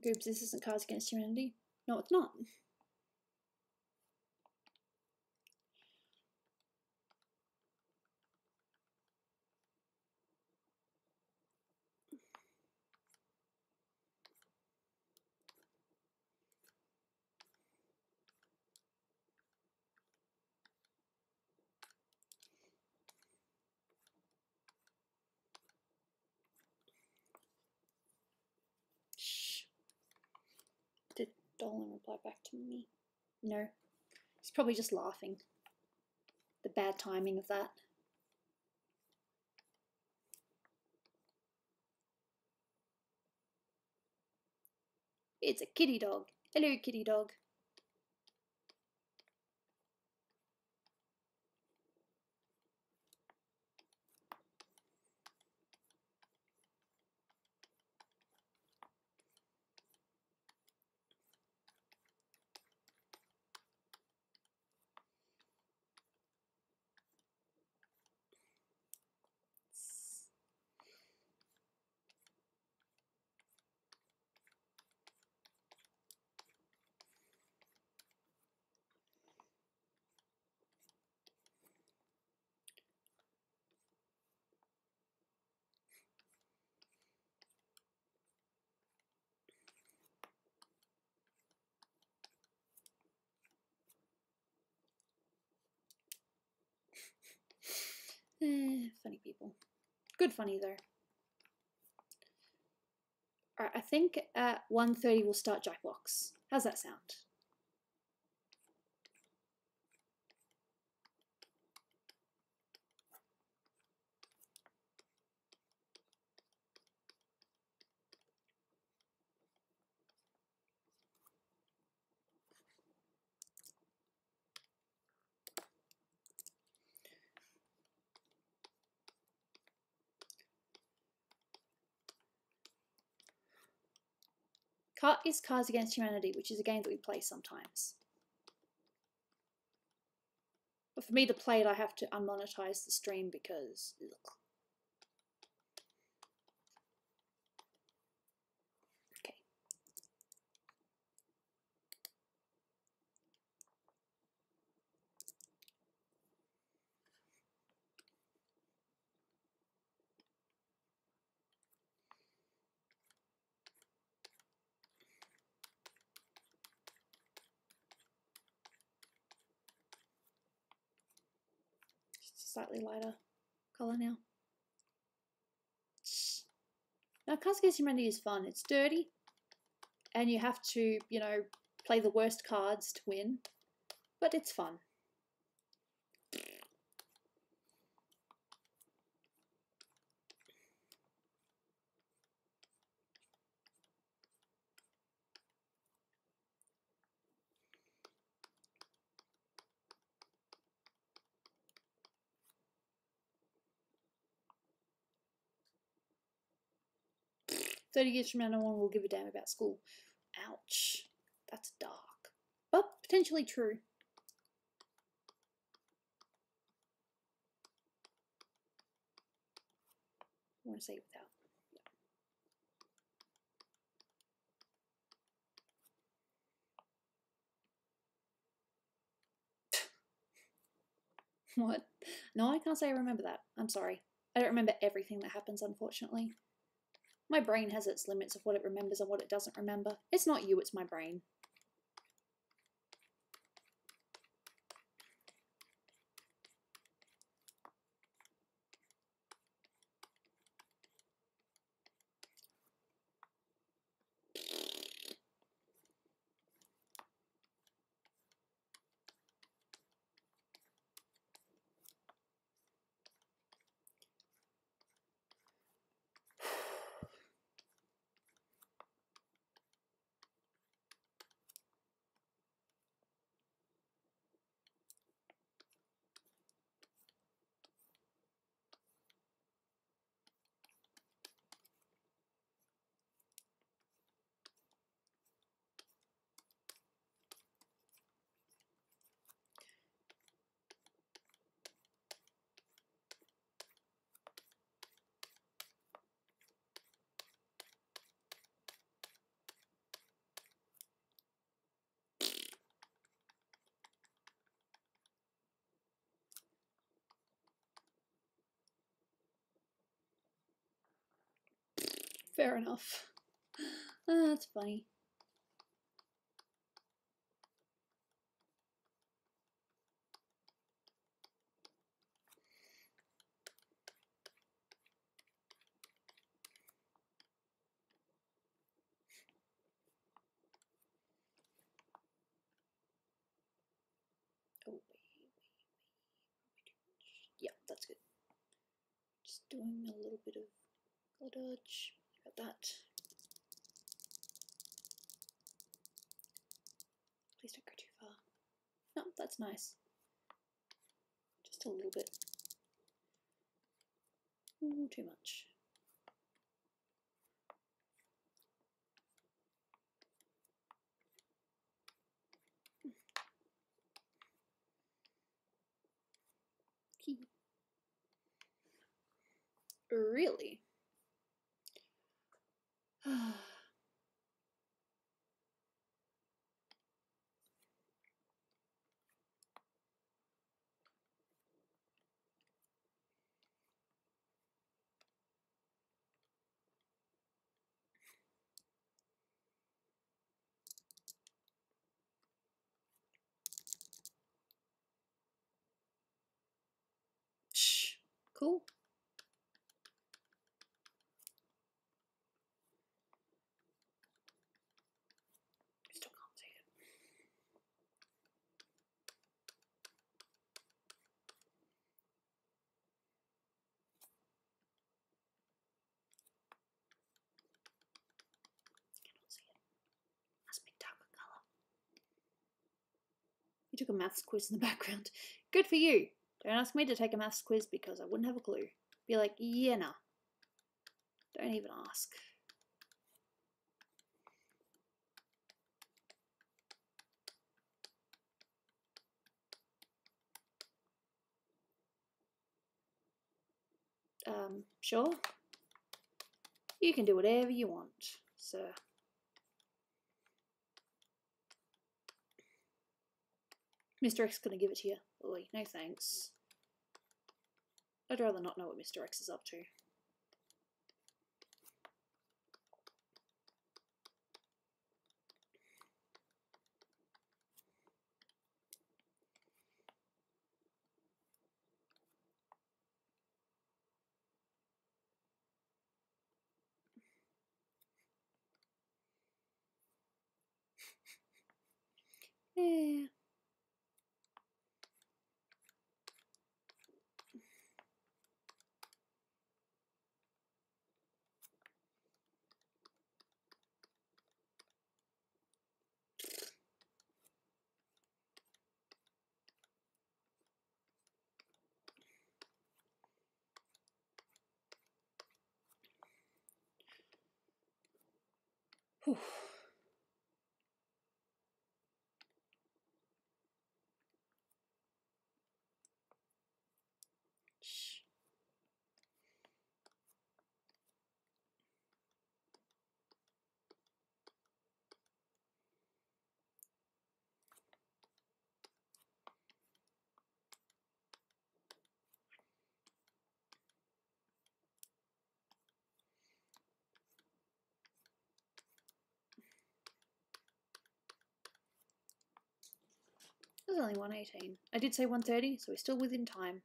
Goobs, this isn't Cards Against Humanity. No, it's not. Shh. Did Dolan reply back to me? No. He's probably just laughing. The bad timing of that. It's a kitty dog. Hello, kitty dog. Funny people. Good funny though. Alright, I think at 1:30 we'll start Jackbox. How's that sound? Cut is Cards Against Humanity, which is a game that we play sometimes. But for me to play it, I have to unmonetize the stream because... Ugh. Okay. Slightly lighter colour now. Now, Cards Against Humanity is fun. It's dirty, and you have to, you know, play the worst cards to win, but it's fun. "30 years from now, no one will give a damn about school." Ouch. That's dark. But potentially true. I want to say without. Yeah. What? No, I can't say I remember that. I'm sorry. I don't remember everything that happens, unfortunately. My brain has its limits of what it remembers and what it doesn't remember. It's not you, it's my brain. Fair enough. That's funny. Oh, wait. Yeah, that's good. Just doing a little bit of color dodge. Got that. Please don't go too far. No, that's nice. Just a little bit. Ooh, too much. Really? Shh. Cool. Still can't see it. Cannot see it. Must be darker color. You took a maths quiz in the background. Good for you. Don't ask me to take a maths quiz because I wouldn't have a clue. Be like, yeah, nah. Don't even ask. Sure. You can do whatever you want, sir. Mr. X gonna give it to you. Oi, no thanks. I'd rather not know what Mr. X is up to. Yeah. Whew. It was only 1:18. I did say 1:30, so we're still within time.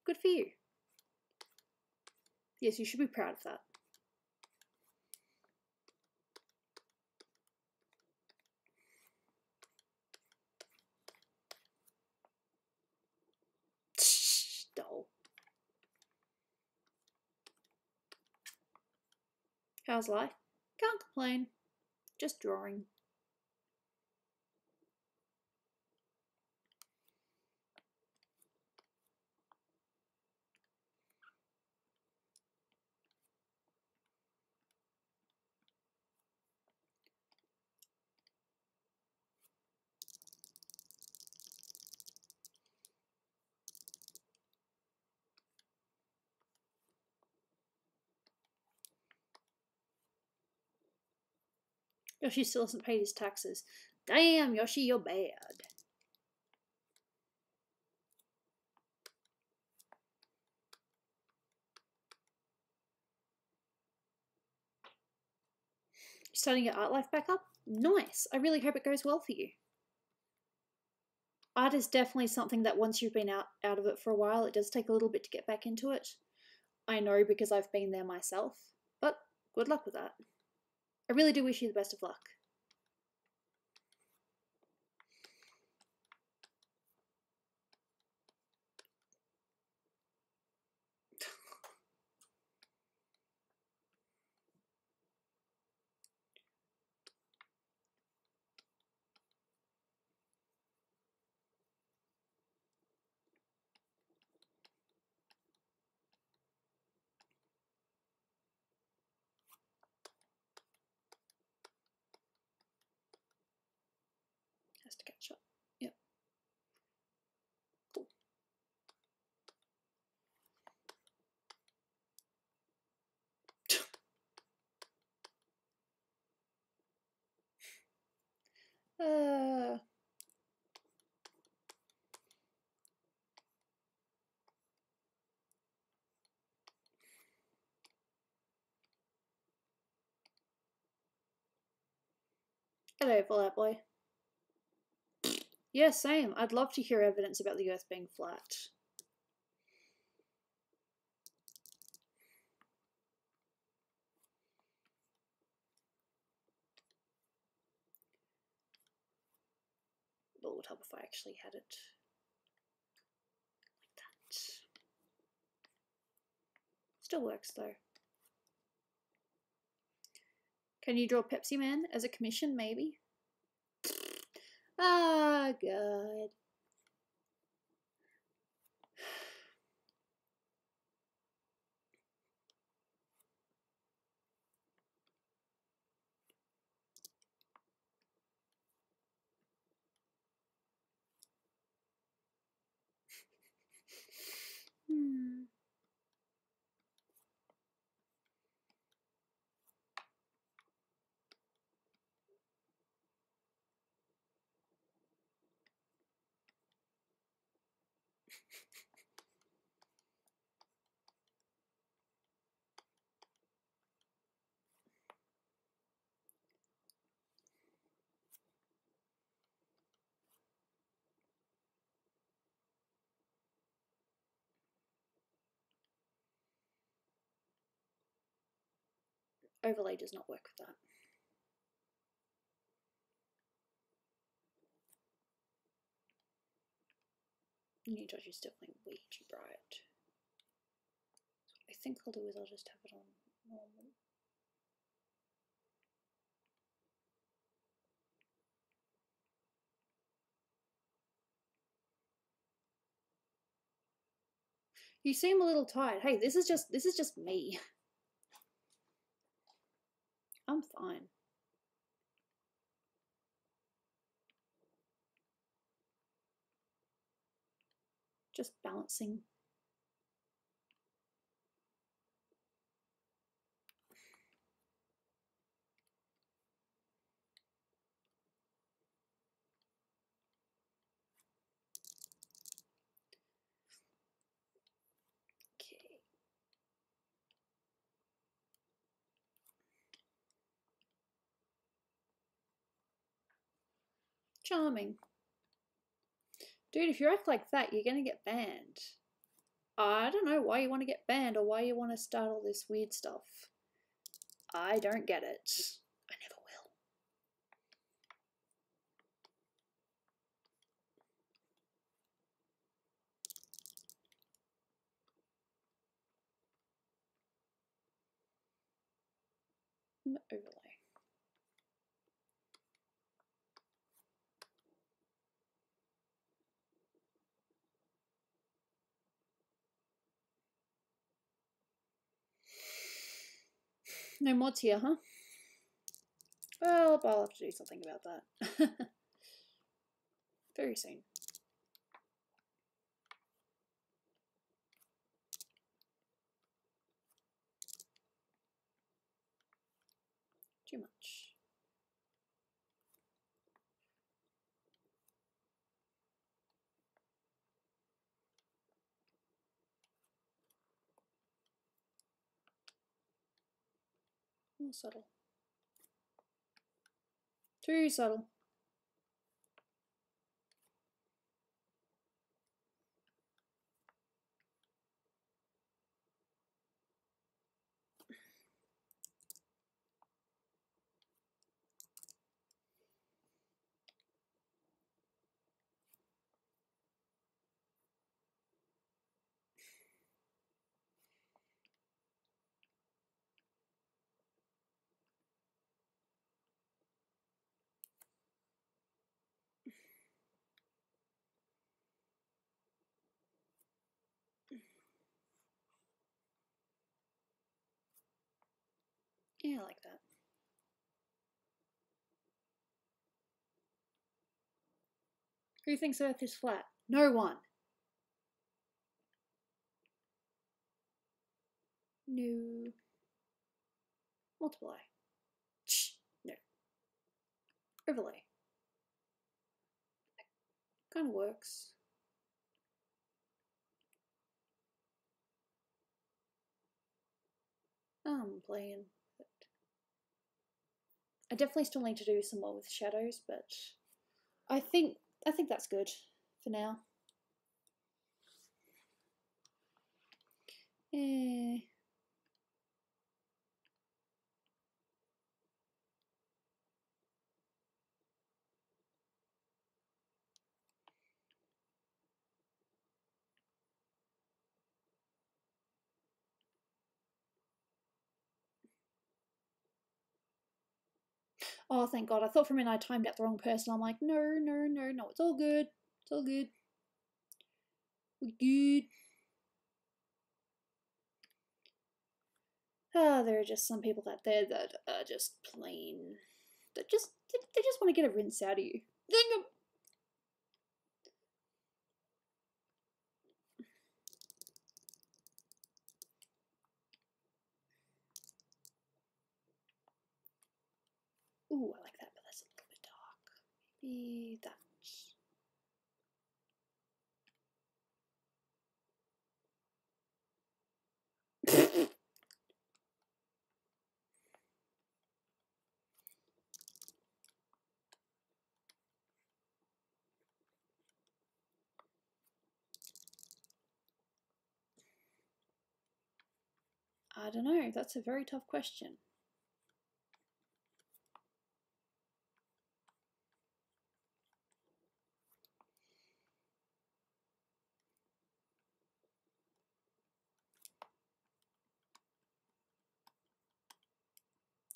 Good for you. Yes, you should be proud of that. Doll. How's life? Can't complain. Just drawing. Yoshi still hasn't paid his taxes. Damn, Yoshi, you're bad. Starting your art life back up? Nice. I really hope it goes well for you. Art is definitely something that once you've been out of it for a while, it does take a little bit to get back into it. I know because I've been there myself, but good luck with that. I really do wish you the best of luck. Has to catch up. Yep. Cool. Hello, Fallout Boy. Yeah, same. I'd love to hear evidence about the Earth being flat. It would help if I actually had it like that. Still works though. Can you draw Pepsi Man as a commission, maybe? Ah, God. Overlay does not work with that. New touch is definitely way too bright. What I think I'll do is I'll just have it on normal. You seem a little tired. Hey, this is just me. I'm fine. Just balancing. Okay. Charming. Dude, if you act like that, you're gonna get banned. I don't know why you want to get banned or why you want to start all this weird stuff. I don't get it. I never will. Overlay. No mods here, huh? Well, I'll have to do something about that. Very soon. Too much. More subtle. Too subtle. Yeah, I like that. Who thinks Earth is flat? No one. No. Multiply. Shh. No. Overlay. Kind of works. I'm playing. I definitely still need to do some more with shadows, but I think that's good for now. Eh. Oh, thank God. I thought for a minute I timed out the wrong person. I'm like, no, no, no, no. It's all good. It's all good. We're good. There are just some people out there that are just plain. They just want to get a rinse out of you. Ooh, I like that, but that's a little bit dark. Maybe that. I don't know. That's a very tough question.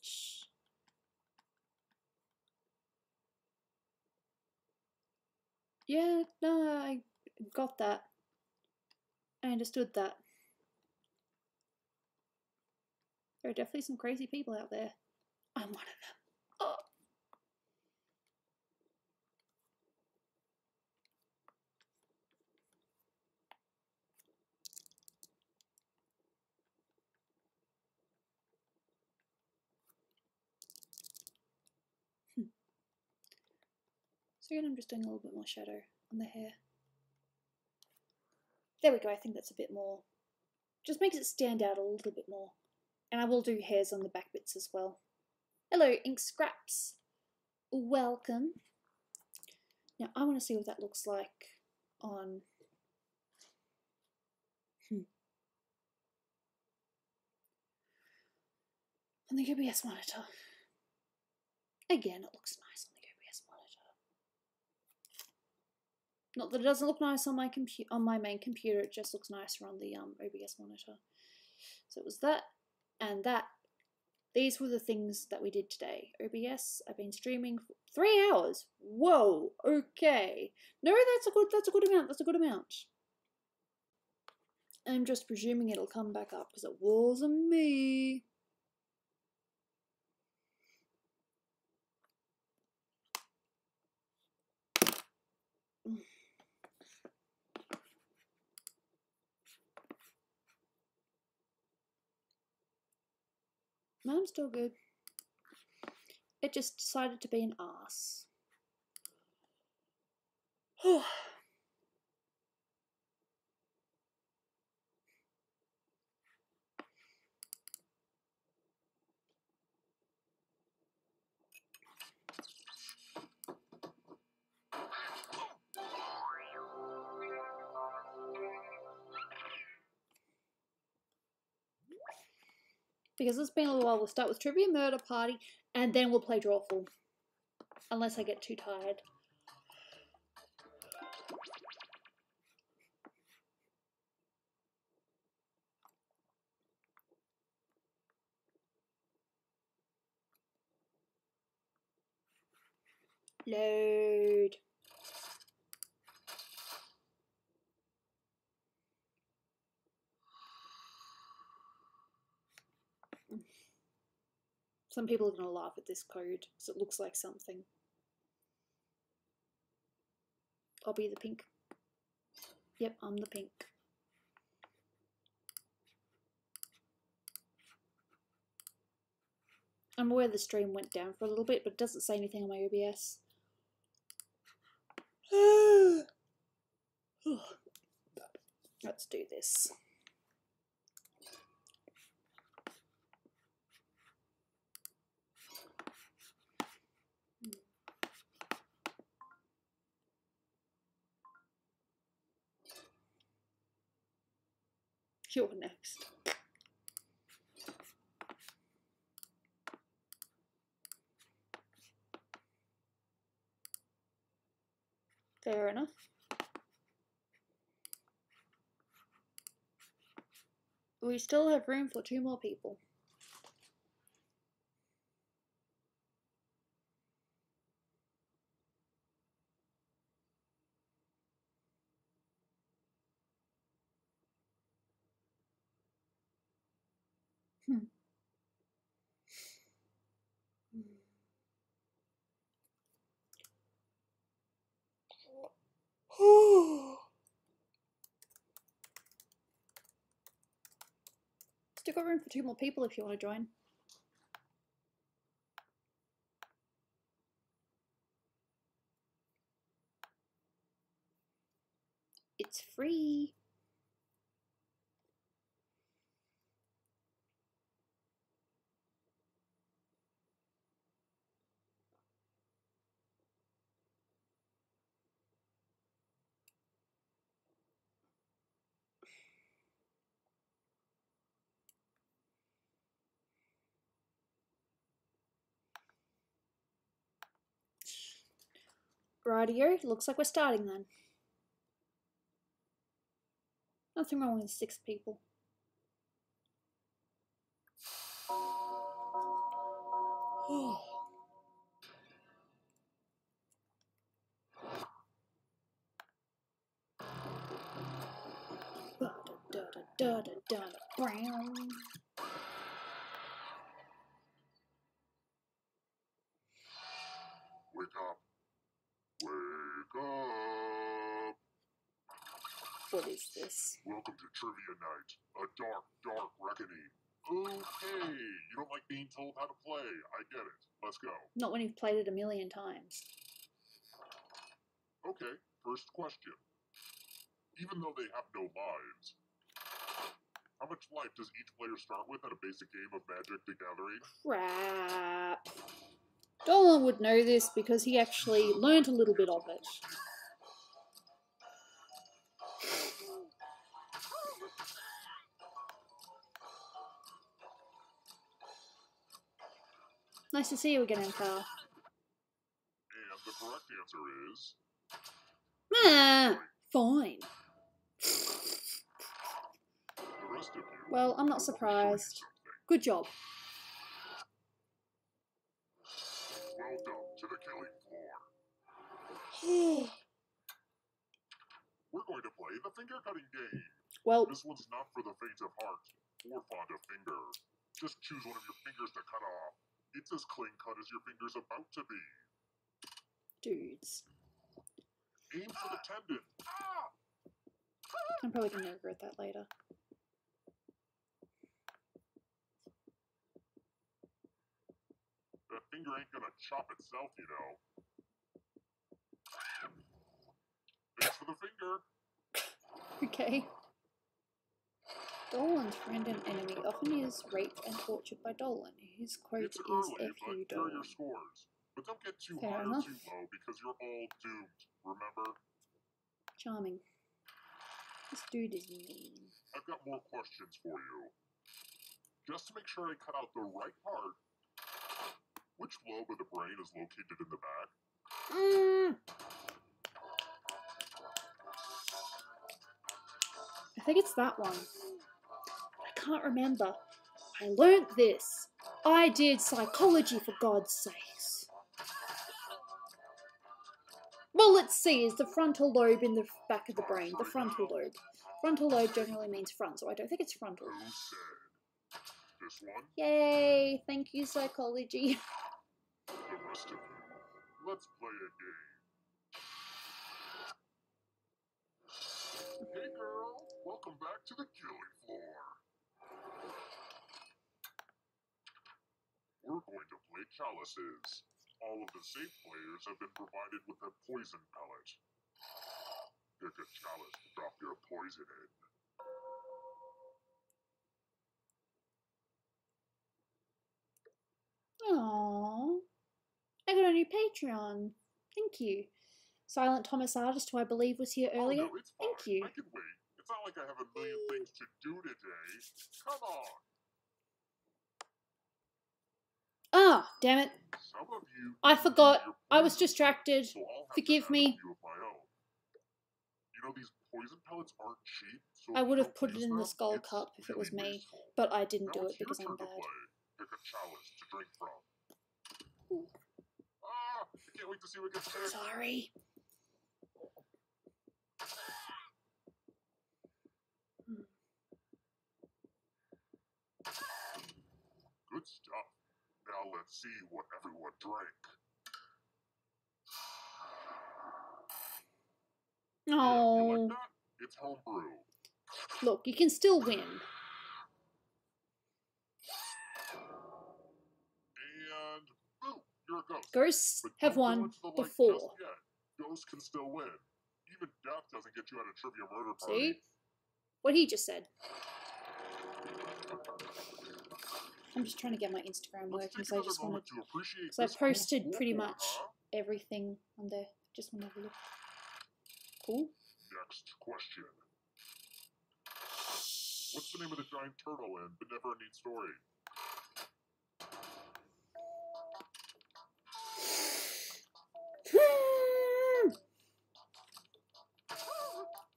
Shh. Yeah, no, I got that. I understood that. There are definitely some crazy people out there. I'm one of them. Oh. So again, I'm just doing a little bit more shadow on the hair. There we go. I think that's a bit more. Just makes it stand out a little bit more. And I will do hairs on the back bits as well. Hello, Ink Scraps. Welcome. Now I want to see what that looks like on on the OBS monitor. Again, it looks nice on the OBS monitor. Not that it doesn't look nice on my main computer, it just looks nicer on the OBS monitor. So it was that and that. These were the things that we did today. OBS, I've been streaming for 3 hours. Whoa, okay. No, that's a good amount. That's a good amount. I'm just presuming it'll come back up because it wasn't me. No, I'm still good. It just decided to be an arse. Because it's been a little while, we'll start with Trivia Murder Party and then we'll play Drawful. Unless I get too tired. Load. Some people are going to laugh at this code because it looks like something. I'll be the pink. Yep, I'm the pink. I'm aware the stream went down for a little bit, but it doesn't say anything on my OBS. Let's do this. You're next. Fair enough. We still have room for 2 more people. Still got room for 2 more people if you want to join. It's free. Rightio, looks like we're starting then. Nothing wrong with 6 people. Da da da da brown. Wake up. Wake up. What is this? Welcome to Trivia Night, a dark, dark reckoning. Okay, you don't like being told how to play. I get it. Let's go. Not when you've played it a million times. Okay, first question. Even though they have no lives, how much life does each player start with at a basic game of Magic the Gathering? Crap. Dolan would know this because he actually learned a little bit of it. Nice to see you again, Empire. And the correct answer is... Ah, fine. The rest of you... Well, I'm not surprised. Good job. Welcome to the killing floor. We're going to play the finger cutting game. Well, This one's not for the faint of heart or fond of finger. Just choose one of your fingers to cut off. It's as clean cut as your finger's about to be. dudes. Aim for the tendon. I'm probably going to regret that later. That finger ain't gonna chop itself, you know. Thanks for the finger. Okay. Dolan's friend and enemy often is raped and tortured by Dolan. His quote It's is early, F but you, here are Dolan. your scores. But don't get too Fair high enough. or too low because you're all doomed, remember? Charming. This dude is mean. I've got more questions for you. Just to make sure I cut out the right part, which lobe of the brain is located in the back? I think it's that one. I can't remember. I learnt this. I did psychology, for God's sakes. Well, let's see. Is the frontal lobe in the back of the brain? The frontal lobe. Frontal lobe generally means front, so I don't think it's frontal. Who said? This one? Yay! Thank you, psychology. The rest of you. Let's play a game. Hey girl, welcome back to the killing floor. We're going to play chalices. All of the safe players have been provided with a poison pellet. Pick a chalice to drop your poison in. Aww. I got a new Patreon. Thank you. Silent Thomas Artist, who I believe was here earlier. Oh, no, it's fine. Thank you. I can wait. It's not like I have a million things to do today. Come on. Ah, damn it. Some of you I need forgot. your I was poison distracted. pellets, so I'll have Forgive to add me. a few of my own. You know, these poison pellets aren't cheap, so I if would you have don't put it use in the them, skull it's cup if it was really me, wasteful. but I didn't Now do it's it because your I'm turn to bad. play. Pick a chalice to drink from. Ooh. Ah! I can't wait to see what gets picked. Sorry. Good stuff. Now let's see what everyone drank. Yeah, you Oh, like that? It's homebrew. look, you can still win. And boom, you're a ghost. Ghosts But have don't go won into the light just before. yet. Ghosts can still win. Even death doesn't get you out of trivia murder party. See? What he just said. I'm just trying to get my Instagram Let's working, take so I another just wanted... moment to appreciate Because I this cool posted school pretty board, much huh? everything on there. Just want to have a look. Cool. Next question. What's the name of the giant turtle in The Never Ending Story?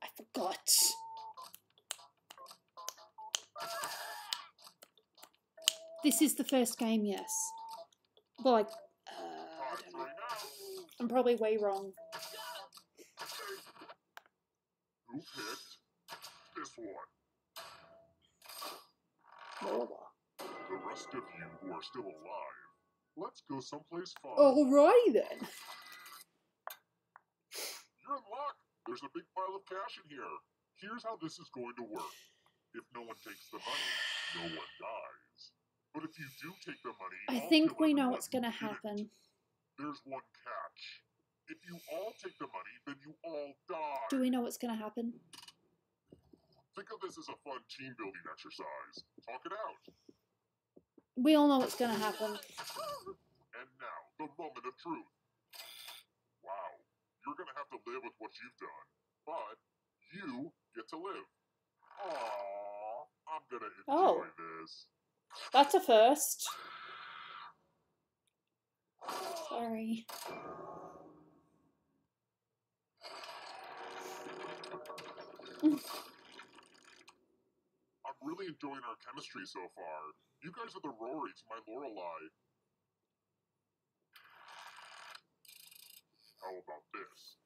I forgot. This is the first game, yes. But like, I don't know. I'm probably way wrong. Who picked this one? Lola. The rest of you who are still alive, let's go someplace fun. Alrighty then. You're in luck. There's a big pile of cash in here. Here's how this is going to work. If no one takes the money, no one dies. But if you do take the money, I I'll think kill we know everyone what's who gonna didn't. happen. There's one catch. If you all take the money, then you all die. Do we know what's gonna happen? Think of this as a fun team building exercise. Talk it out. We all know what's gonna happen. And now, the moment of truth. Wow, you're gonna have to live with what you've done, but you get to live. Aww, I'm gonna enjoy this. That's a first. Sorry. I'm really enjoying our chemistry so far. You guys are the Rory to my Lorelei. How about this?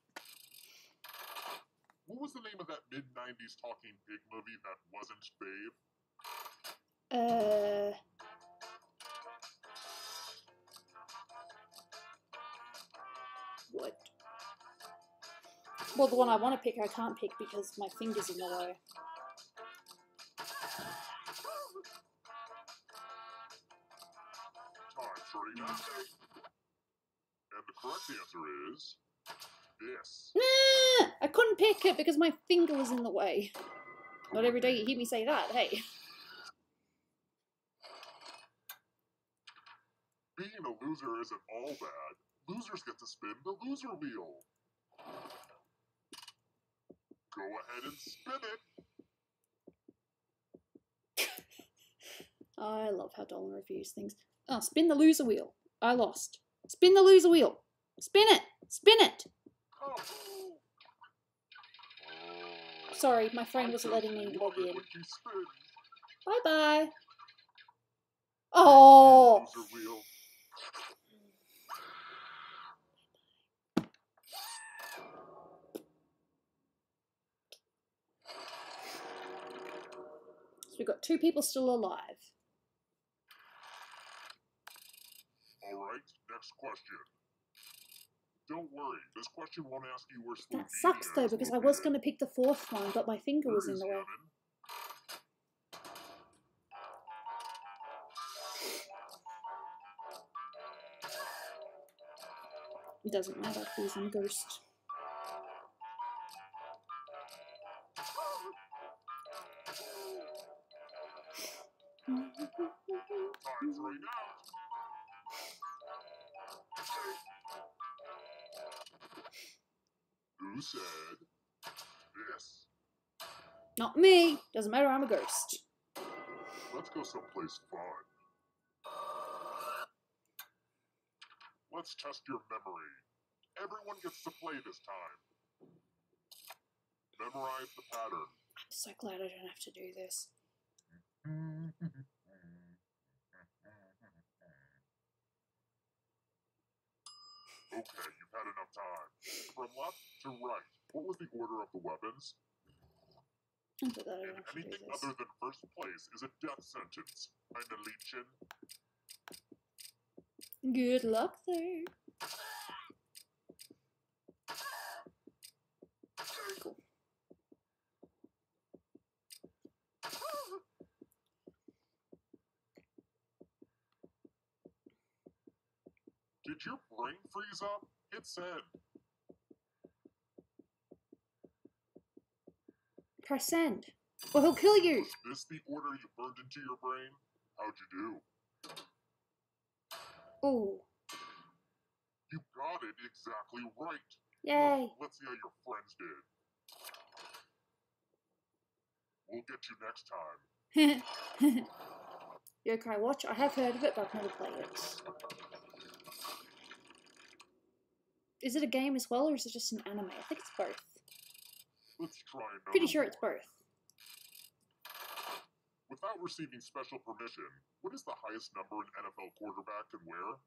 What was the name of that mid-90s talking pig movie that wasn't Babe? What? Well, the one I want to pick, I can't pick because my finger's in the way. Time, Serena. And the correct answer is this. Nah! I couldn't pick it because my finger was in the way. Not every day you hear me say that, hey. Being a loser isn't all bad. Losers get to spin the loser wheel. Go ahead and spin it. I love how Dolan reviews things. Oh, spin the loser wheel. I lost. Spin the loser wheel. Spin it. Spin it. Oh. Sorry, my friend wasn't letting me log in. Bye-bye. Oh. Loser wheel. So we've got 2 people still alive. Alright, next question. Don't worry, this question won't ask you where That sucks though, because I was going to pick the 4th one, but my finger was in the way. It doesn't matter, he's in Ghost. Time's right now. Who said this? Not me. Doesn't matter, I'm a ghost. Let's go someplace fun. Let's test your memory. Everyone gets to play this time. Memorize the pattern. I'm so glad I don't have to do this. Okay, you've had enough time. From left to right, what was the order of the weapons? I'm so glad I don't And have to do anything this. other than first place is a death sentence. Kinda leechin'. Good luck there. Cool. Did your brain freeze up? Hit send. Press send. Or he'll kill you. Was this the order you burned into your brain? How'd you do? Ooh. You got it exactly right. Yay. Let's see how your friends did. We'll get you next time. Yokai Watch, I have heard of it, but I've never played it. Is it a game as well, or is it just an anime? I think it's both. Let's try another Pretty sure it's one. both. Without receiving special permission, what is the highest number an NFL quarterback can wear?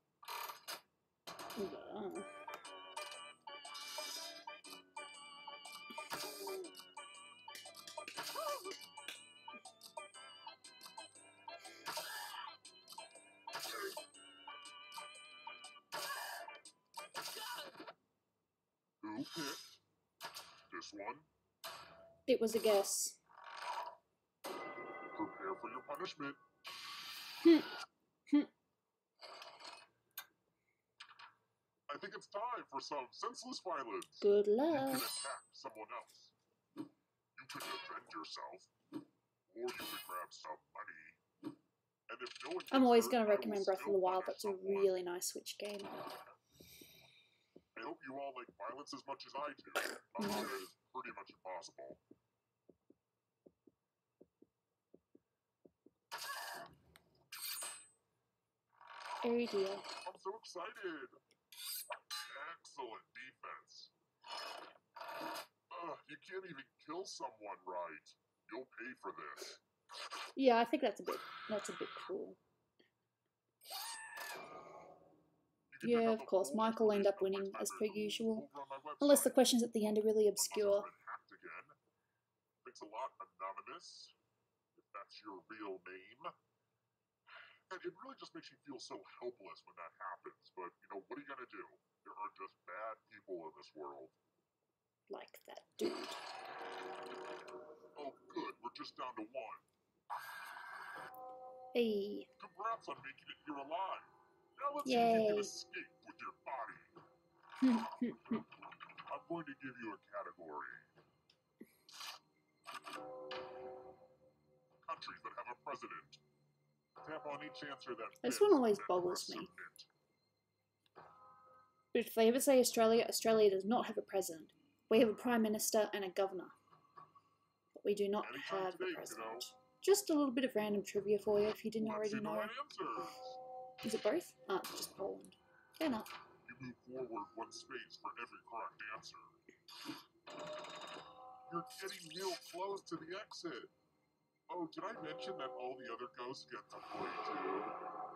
You pick this one. It was a guess. Prepare for your punishment. I think it's time for some senseless violence. Good You luck. can attack someone else. You can defend yourself. Or you can grab some money. And if no one I'm gets always hurt, going to I will recommend Breath of still the Wild. punish That's a someone. really nice Switch game. I hope you all like violence as much as I do. Not that it is pretty much impossible. Oh dear. I'm so excited. Excellent defense. You can't even kill someone right. You'll pay for this. Yeah, I think that's a bit cool. You can Yeah, check out of the course. full Michael will end up explanation winning of my as per nightmare usual. over on my website. Unless the questions at the end are really Unless obscure. I've been hacked again. Thanks a lot, Anonymous. If that's your real name. And it really just makes you feel so helpless when that happens. But, you know, what are you going to do? There are just bad people in this world. Like that dude. Oh, good. We're just down to one. Hey. Congrats on making it here alive. Now let's see if you Yay. can escape with your body. I'm going to give you a category. Countries that have a president. Tap on each answer that This fits, one always then boggles press me. submit. If they ever say Australia, Australia does not have a president. We have a prime minister and a governor. But we do not Anytime have a today, president. Just a little bit of random trivia for you if you didn't Let's see already the know. right answers. Is it both? Ah, it's just Poland. Fair enough. You move forward one space for every correct answer. You're getting real close to the exit. Oh, did I mention that all the other ghosts get to play too?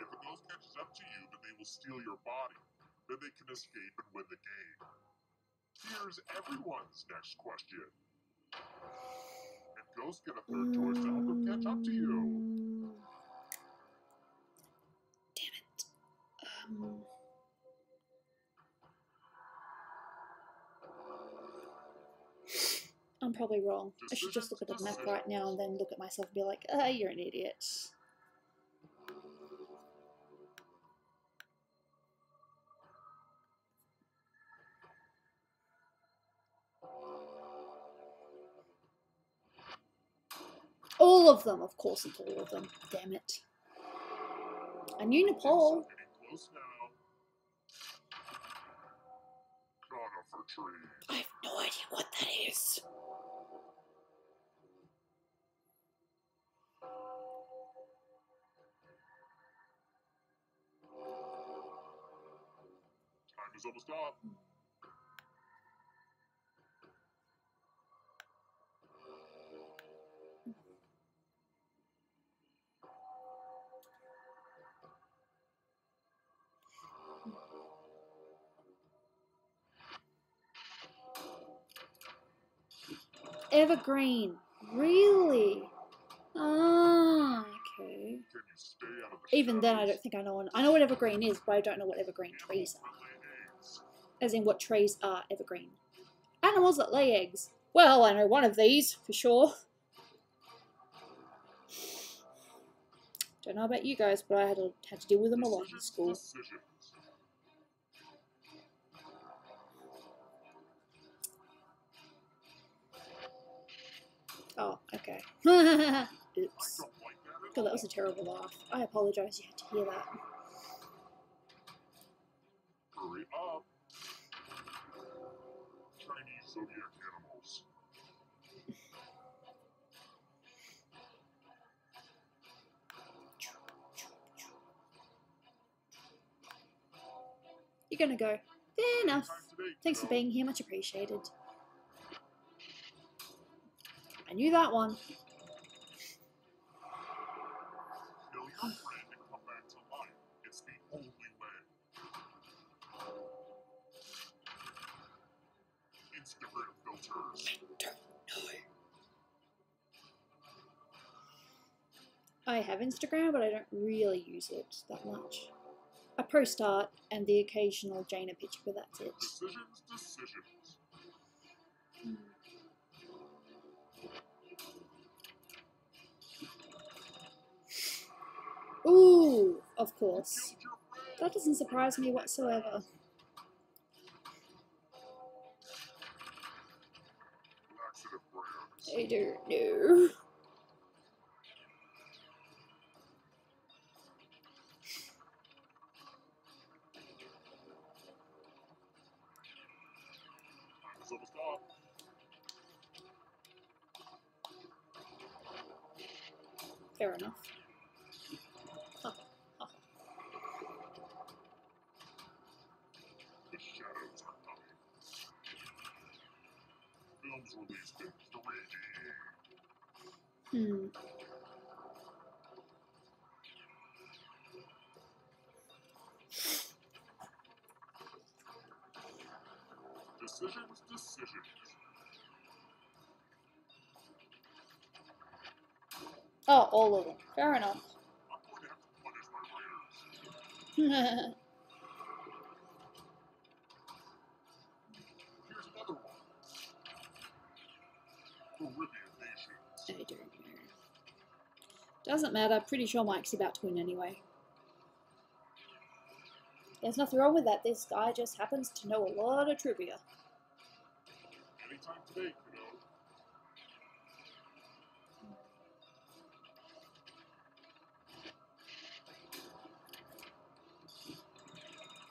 If a ghost catches up to you, then they will steal your body. Then they can escape and win the game. Here's everyone's next question. And ghosts get a third choice to help them catch up to you. Damn it. I'm probably wrong. I should just look at the map right now and then look at myself and be like, you're an idiot. All of them, of course it's all of them. Damn it. I knew Nepal. Getting close now. Conifer trees. I have no idea what that is. Time is almost up. Evergreen. Really? Ah, okay. Can you stay out of the Even then, I shadows? don't think I know one. I know what evergreen is, but I don't know what evergreen trees are. As in, what trees are evergreen. Animals that lay eggs. Well, I know one of these, for sure. Don't know about you guys, but I had to deal with them a lot in school. Decisions. Oh, okay. I Oops. don't like that at God, that all. was a terrible laugh. I apologise you had to hear that. Hurry up. Chinese zodiac animals. You're gonna go. Fair enough. Time today, Thanks for kiddo. being here, much appreciated. I knew that one. Kill your friend and come back to life. It's the only way. Instagram filters. I have Instagram, but I don't really use it that much. I post art and the occasional Jaina picture, but that's it. Decisions. Ooh, of course. That doesn't surprise me whatsoever. I don't know. Fair enough. Huh. Huh. The shadows are coming. Films released in 3D. Decisions. Oh, all of them. Fair enough. I'm going to have to punish my writers. Here's another one. Caribbean nations. I don't know. Doesn't matter. Pretty sure Mike's about to win anyway. There's nothing wrong with that. This guy just happens to know a lot of trivia. Anytime today, kiddo.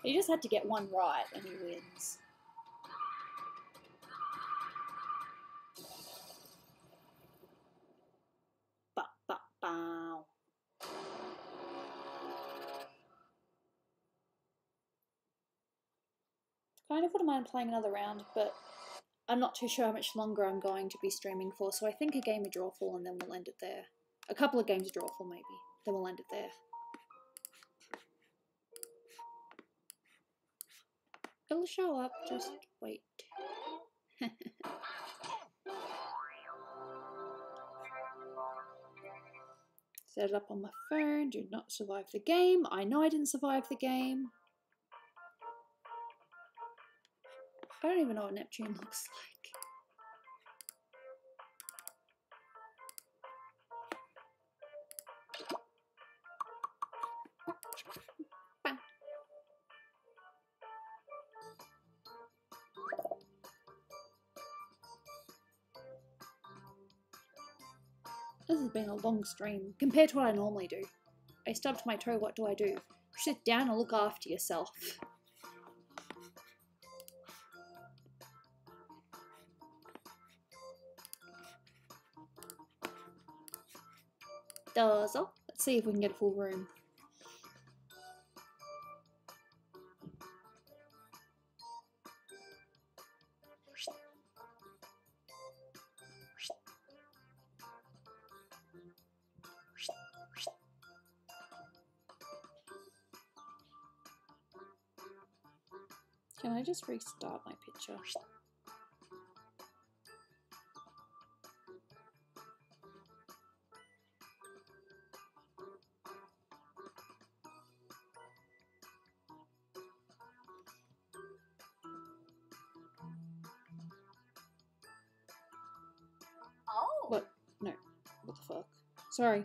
He just had to get one right and he wins. Ba-ba-bow. Kind of wouldn't mind playing another round, but I'm not too sure how much longer I'm going to be streaming for, so I think a game of Drawful and then we'll end it there. A couple of games of Drawful maybe, then we'll end it there. It'll show up, just wait. Set it up on my phone, do not survive the game. I know I didn't survive the game. I don't even know what Neptune looks like. Bam. This has been a long stream compared to what I normally do. I stubbed my toe, what do I do? Sit down and look after yourself. Dozo. Let's see if we can get a full room. Can I just restart my picture? Oh. What? No. What the fuck? Sorry.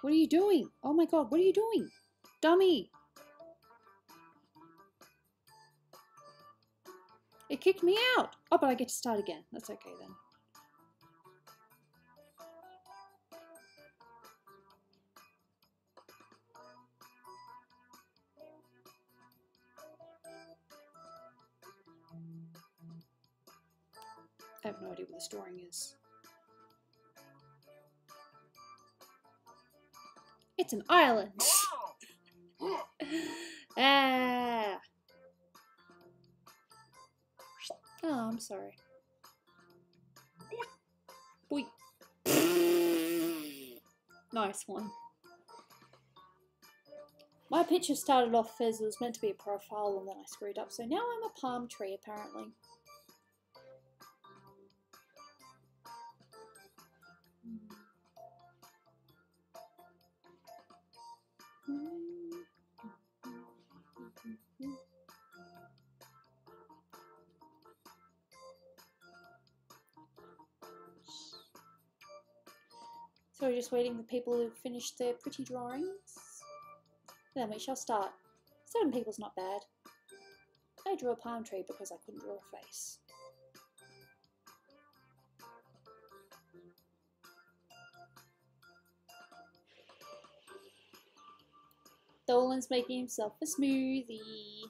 What are you doing? Oh my god, what are you doing? Dummy! It kicked me out! Oh, but I get to start again. That's okay then. I have no idea what the storing is. It's an island! Ah! Oh, I'm sorry. Boy. Nice one. My picture started off as it was meant to be a profile and then I screwed up, so now I'm a palm tree apparently. So we're just waiting for people who've finished their pretty drawings. Then we shall start. 7 people's not bad. I drew a palm tree because I couldn't draw a face. Dolan's making himself a smoothie.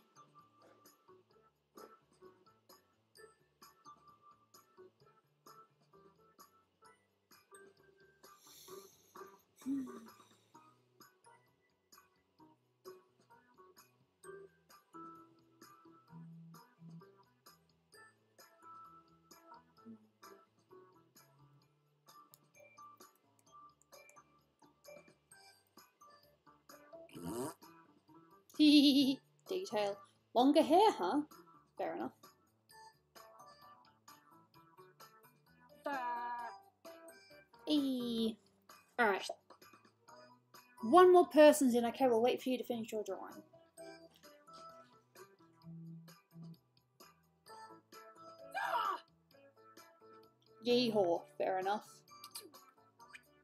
Detail. Longer hair, huh? Fair enough. Eee. Alright. 1 more person's in. Okay, we'll wait for you to finish your drawing. Yeehaw. Fair enough.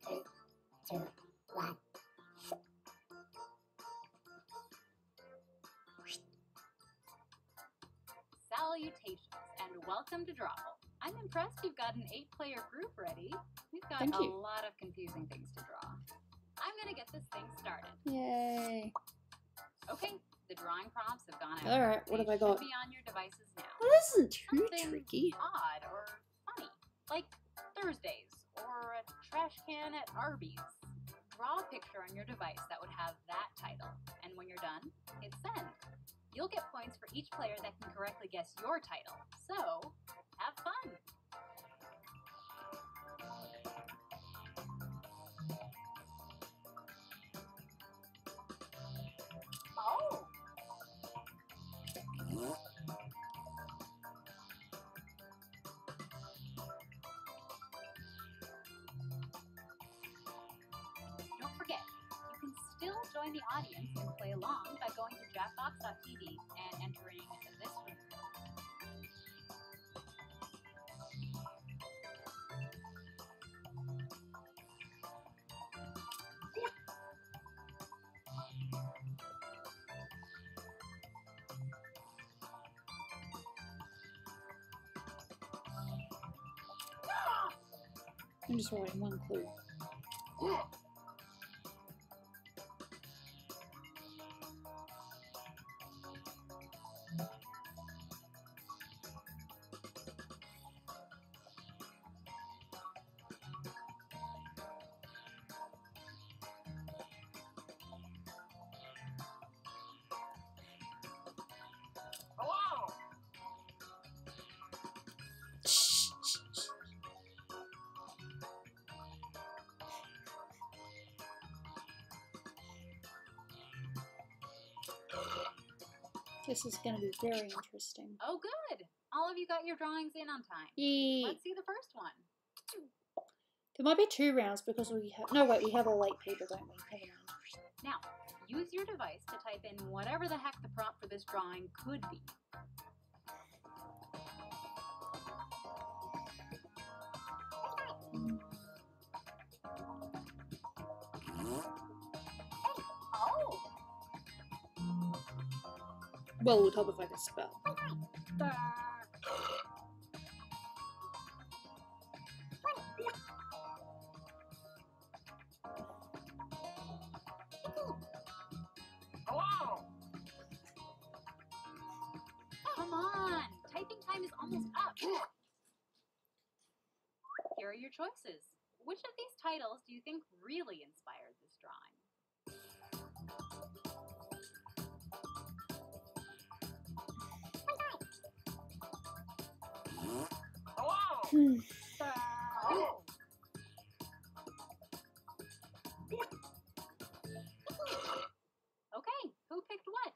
3, 2, 1. Salutations and welcome to Drawful. I'm impressed you've got an 8-player group ready. We've got Thank a you. lot of confusing things to draw. I'm gonna get this thing started. Yay. Okay, the drawing prompts have gone out. Alright, what have I got? Should be on your devices now. Well, this isn't too Something tricky. odd or funny, like Thursdays or a trash can at Arby's. Draw a picture on your device that would have that title, and when you're done, hit send. You'll get points for each player that can correctly guess your title. So, have fun! Oh! Don't forget, you can still join the audience and play along by going to Jackbox.tv and entering this room. I'm just writing 1 clue. Hello! This is going to be very interesting. Oh, good! All of you got your drawings in on time. Yay! Let's see the first one. There might be 2 rounds because we have... No, wait, we have all 8 people, don't we? Never mind. Now, use your device to type in whatever the heck the prompt for this drawing could be. Oh! Well, it would help if I could spell. Hello! Come on! Typing time is almost up. Here are your choices. Which of these titles do you think really inspired this drawing? Hello! Oh! Okay, who picked what?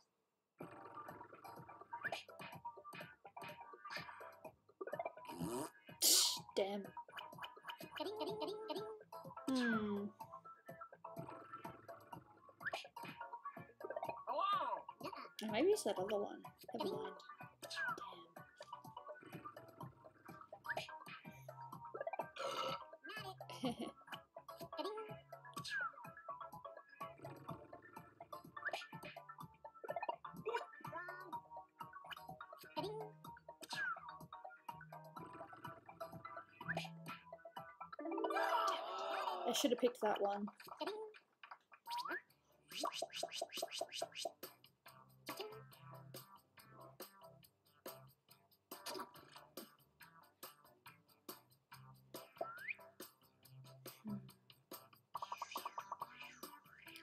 Damn. Hmm. Hello! Maybe it's that other one. Never mind. Damn. I should have picked that one.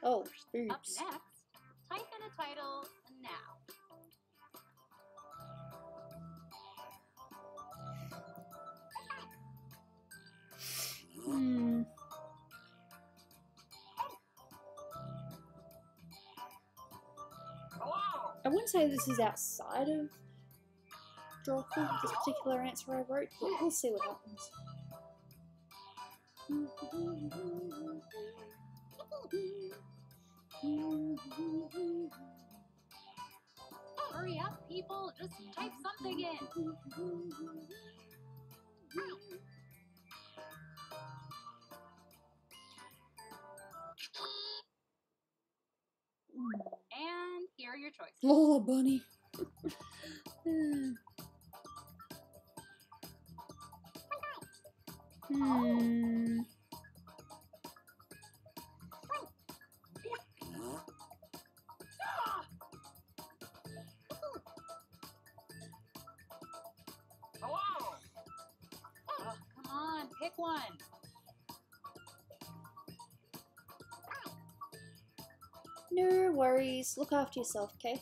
Oh, Up boobs. next, type in a title now. Hmm. I wouldn't say this is outside of Drawful, this particular answer I wrote, but we'll see what happens. Hurry up, people! Just type something in. And here are your choices. Lola Bunny. Hmm. Oh, come on, pick one. No worries. Look after yourself, okay?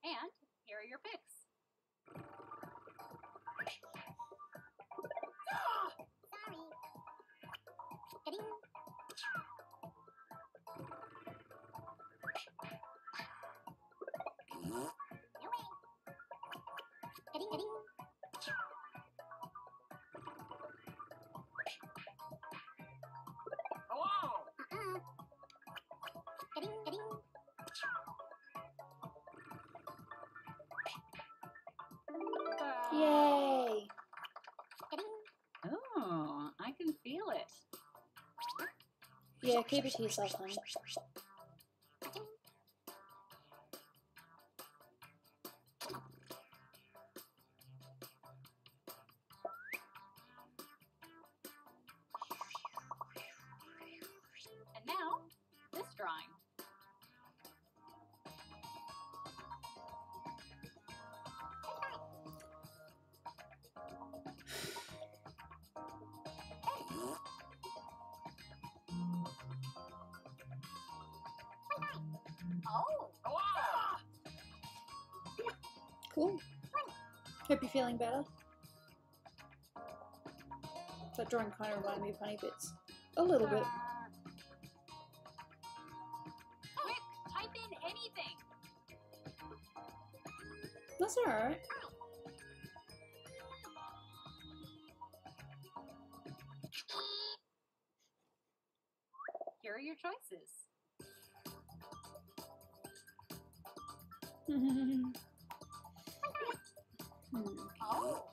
And here are your picks. Yay! Oh, I can feel it. Yeah, keep it to yourself, honey. And now, this drawing. Cool. Hope you're feeling better. That drawing kind of reminded me of Honey Bits. A little bit. Quick, type in anything. That's alright. Here are your choices. Hmm. Oh.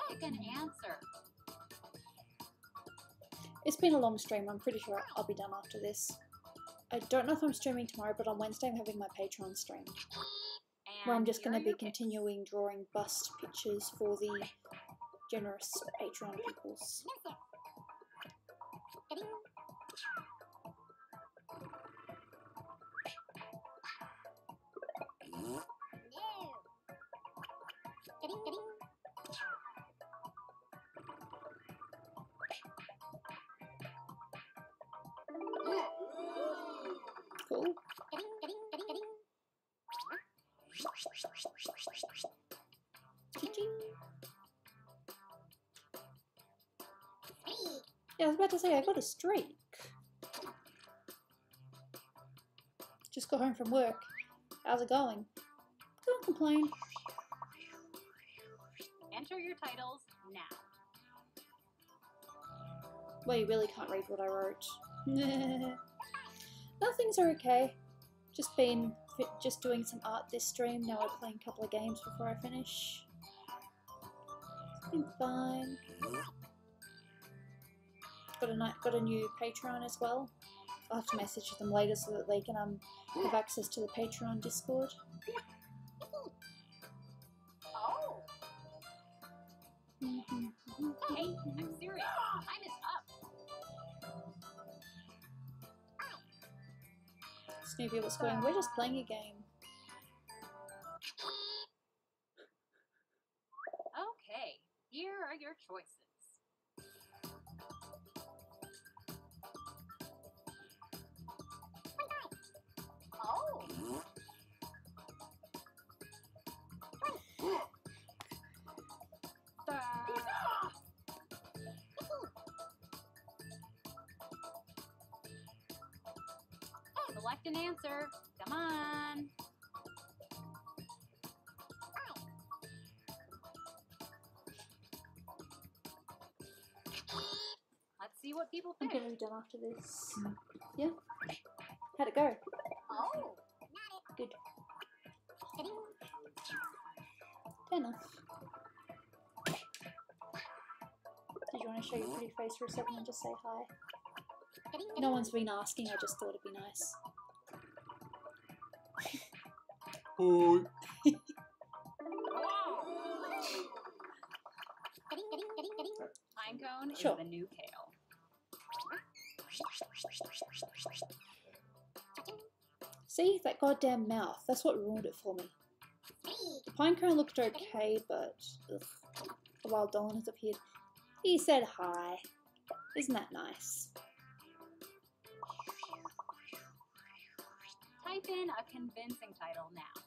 Pick an answer. It's been a long stream. I'm pretty sure I'll be done after this. I don't know if I'm streaming tomorrow, but on Wednesday I'm having my Patreon stream, where I'm just going to be continuing drawing bust pictures for the generous Patreon peoples. Cool. Ching. Yeah, I was about to say, I got a streak. Just got home from work. How's it going? Can't complain. Enter your titles now. Well, you really can't read what I wrote. No, things are okay. Just doing some art this stream. Now I'm playing a couple of games before I finish. It's been fine. Got a new Patreon as well. I'll have to message them later so that they can have access to the Patreon Discord. Oh. Hey, I'm serious. Time is up. Snoopy, what's going on? We're just playing a game. Okay, here are your choices. Oh. Select an answer. Come on. Let's see what people I'm pick. gonna be done after this. Yeah? How'd it go? Oh. Good. Fair enough. Did you want to show your pretty face for a second and just say hi? No one's been asking, I just thought it'd be nice. Pinecone Sure. is the new kale. See? That goddamn mouth. That's what ruined it for me. The pinecone looked okay, but ugh, the wild Dolan has appeared. He said hi. Isn't that nice? Type in a convincing title now.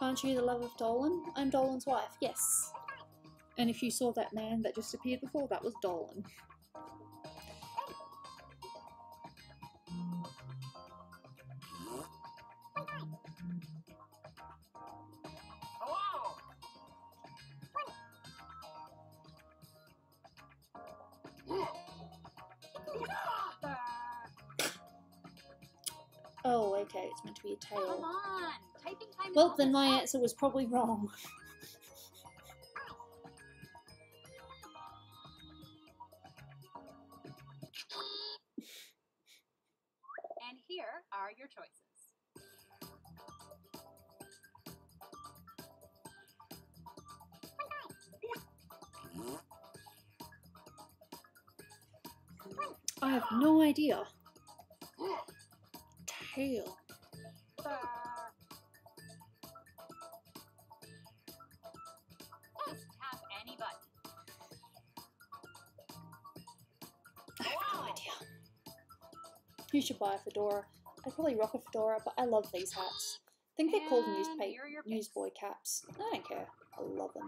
Aren't you the love of Dolan? I'm Dolan's wife, yes. And if you saw that man that just appeared before, that was Dolan. Oh, okay, it's meant to be a Come tail. on! Typing time is Well, then almost my up. answer was probably wrong. And here are your choices. I have no idea. Tail. Just tap any button. I have no idea. You should buy a fedora. I'd probably rock a fedora, but I love these hats. I think they're called And here are your picks. newsboy caps. I don't care. I love them.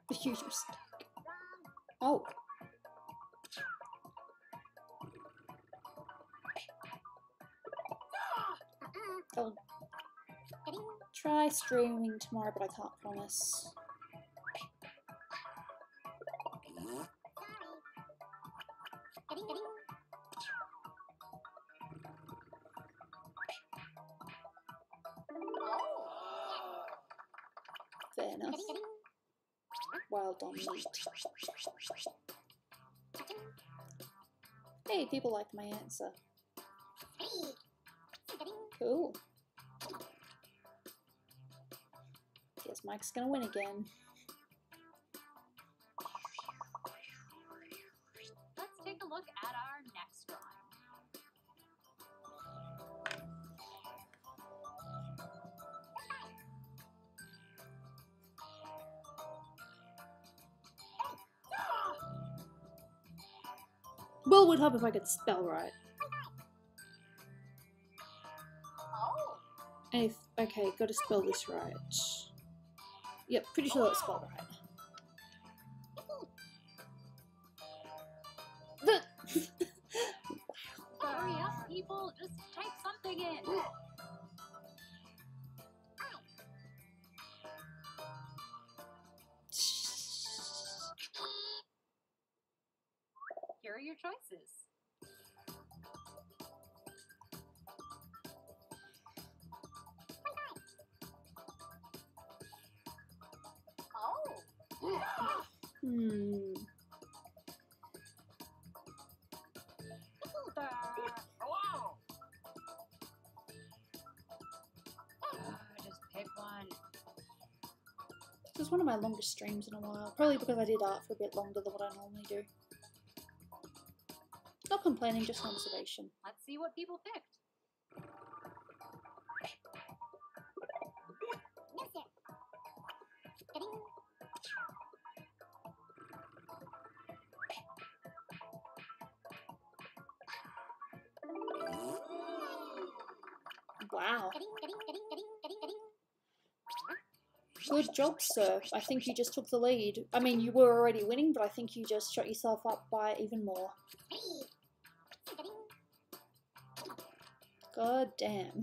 The huge mistake. Oh. I'll try streaming tomorrow, but I can't promise. Fair enough. Wild on meat. Hey, people like my answer. Cool. Guess Mike's gonna win again. Let's take a look at our next drawing. Well, would help if I could spell right. Oh. And if, okay, gotta spell this right. Yep, pretty sure that's spelled right. Hurry up, people! Just type something in. Here are your choices. Hmm. Just pick one. This is one of my longest streams in a while. Probably because I did art for a bit longer than what I normally do. Not complaining, just an observation. Let's see what people picked. No, sir. Getting. Wow. Getting. Good job, sir. I think you just took the lead. I mean, you were already winning, but I think you just shot yourself up by even more. God damn.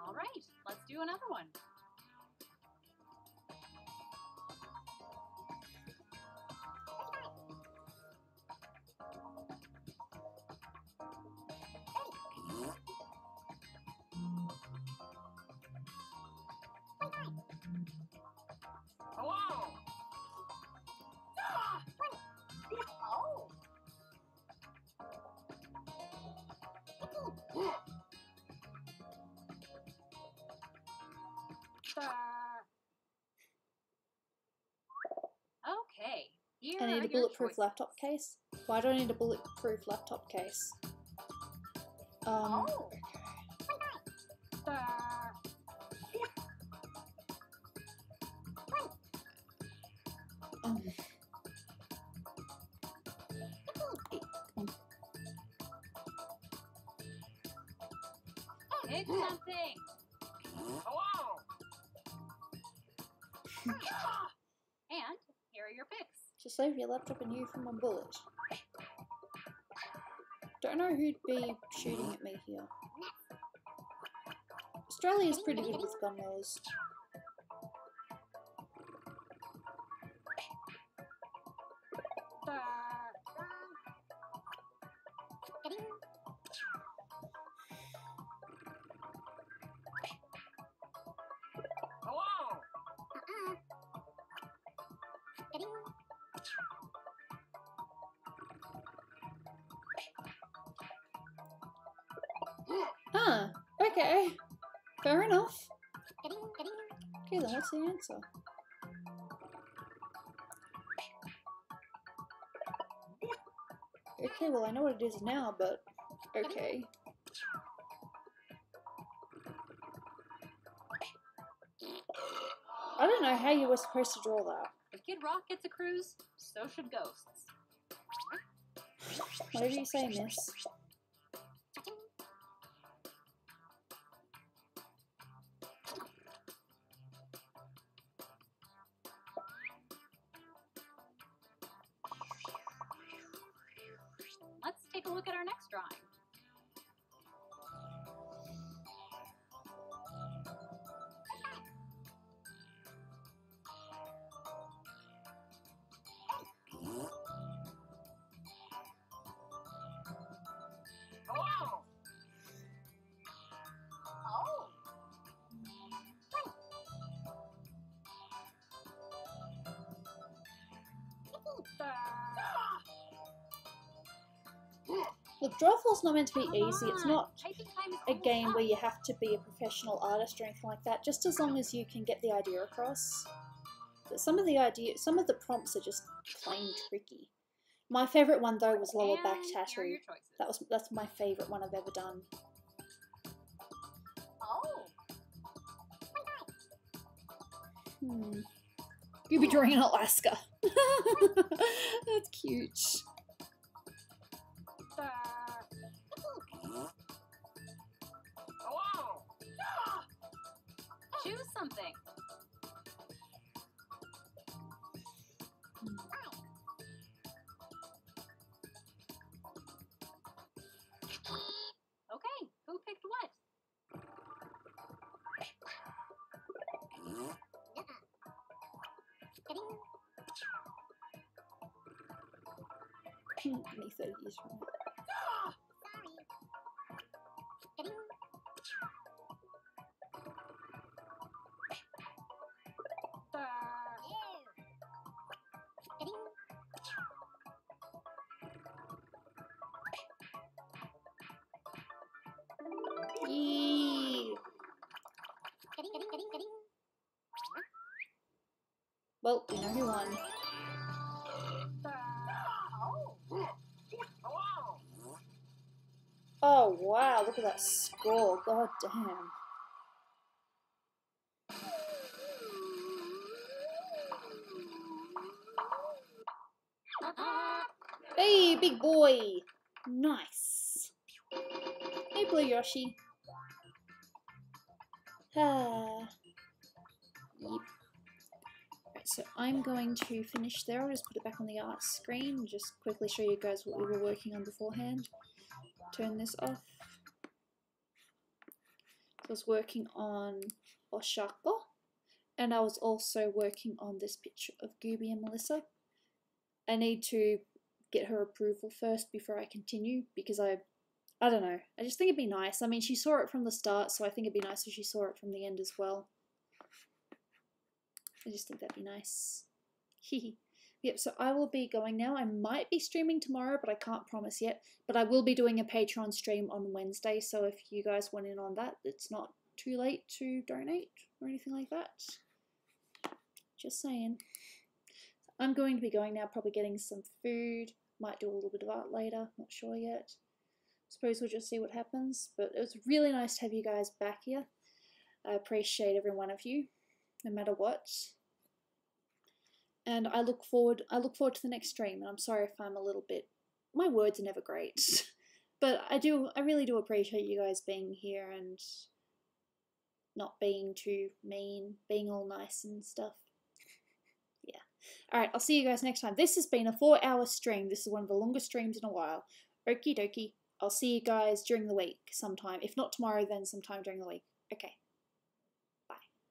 All right, let's do another one. Okay, here I are need a your bulletproof choices. laptop case. Why do I need a bulletproof laptop case? Um, Pick something. And here are your picks. Just save your laptop and you from a bullet. Don't know who'd be shooting at me here. Australia's pretty good with gun laws. Huh, okay. Fair enough. Okay, then what's the answer? Okay, well I know what it is now, but okay. I don't know how you were supposed to draw that. If Kid Rock gets a cruise, so should ghosts. Whatever you say, miss. Let's take a look at our next drawing. Look, Drawful's not meant to be easy. It's Come not on, typing time is a almost game up. where you have to be a professional artist or anything like that, just as long as you can get the idea across. But some of the prompts are just plain tricky. My favourite one though was lower back And here are tattoo. your choices. That's my favourite one I've ever done. You'll be drawing in Alaska. That's cute. Choose something. Okay, who picked what? Me 30 years from now. Well, we know who won. Oh wow, look at that score. God damn. Hey, big boy! Nice. Hey, Blue Yoshi. Ah. Yep. Right, so I'm going to finish there. I'll just put it back on the art screen. Just quickly show you guys what we were working on beforehand. Turn this off. So I was working on Oshaka, and I was also working on this picture of Gooby and Melissa. I need to get her approval first before I continue, because I don't know, I just think it'd be nice. I mean, she saw it from the start, so I think it'd be nice if she saw it from the end as well. I just think that'd be nice. Yep, so I will be going now. I might be streaming tomorrow, but I can't promise yet. But I will be doing a Patreon stream on Wednesday, so if you guys want in on that, it's not too late to donate or anything like that. Just saying. I'm going to be going now, probably getting some food. Might do a little bit of art later, not sure yet. Suppose we'll just see what happens. But it was really nice to have you guys back here. I appreciate every one of you, no matter what. And I look forward to the next stream. And I'm sorry if I'm a little bit, my words are never great, but I really do appreciate you guys being here and not being too mean, being all nice and stuff. Yeah. Alright, I'll see you guys next time. This has been a 4-hour stream. This is one of the longest streams in a while. Okie dokie. I'll see you guys during the week sometime. If not tomorrow, then sometime during the week. Okay.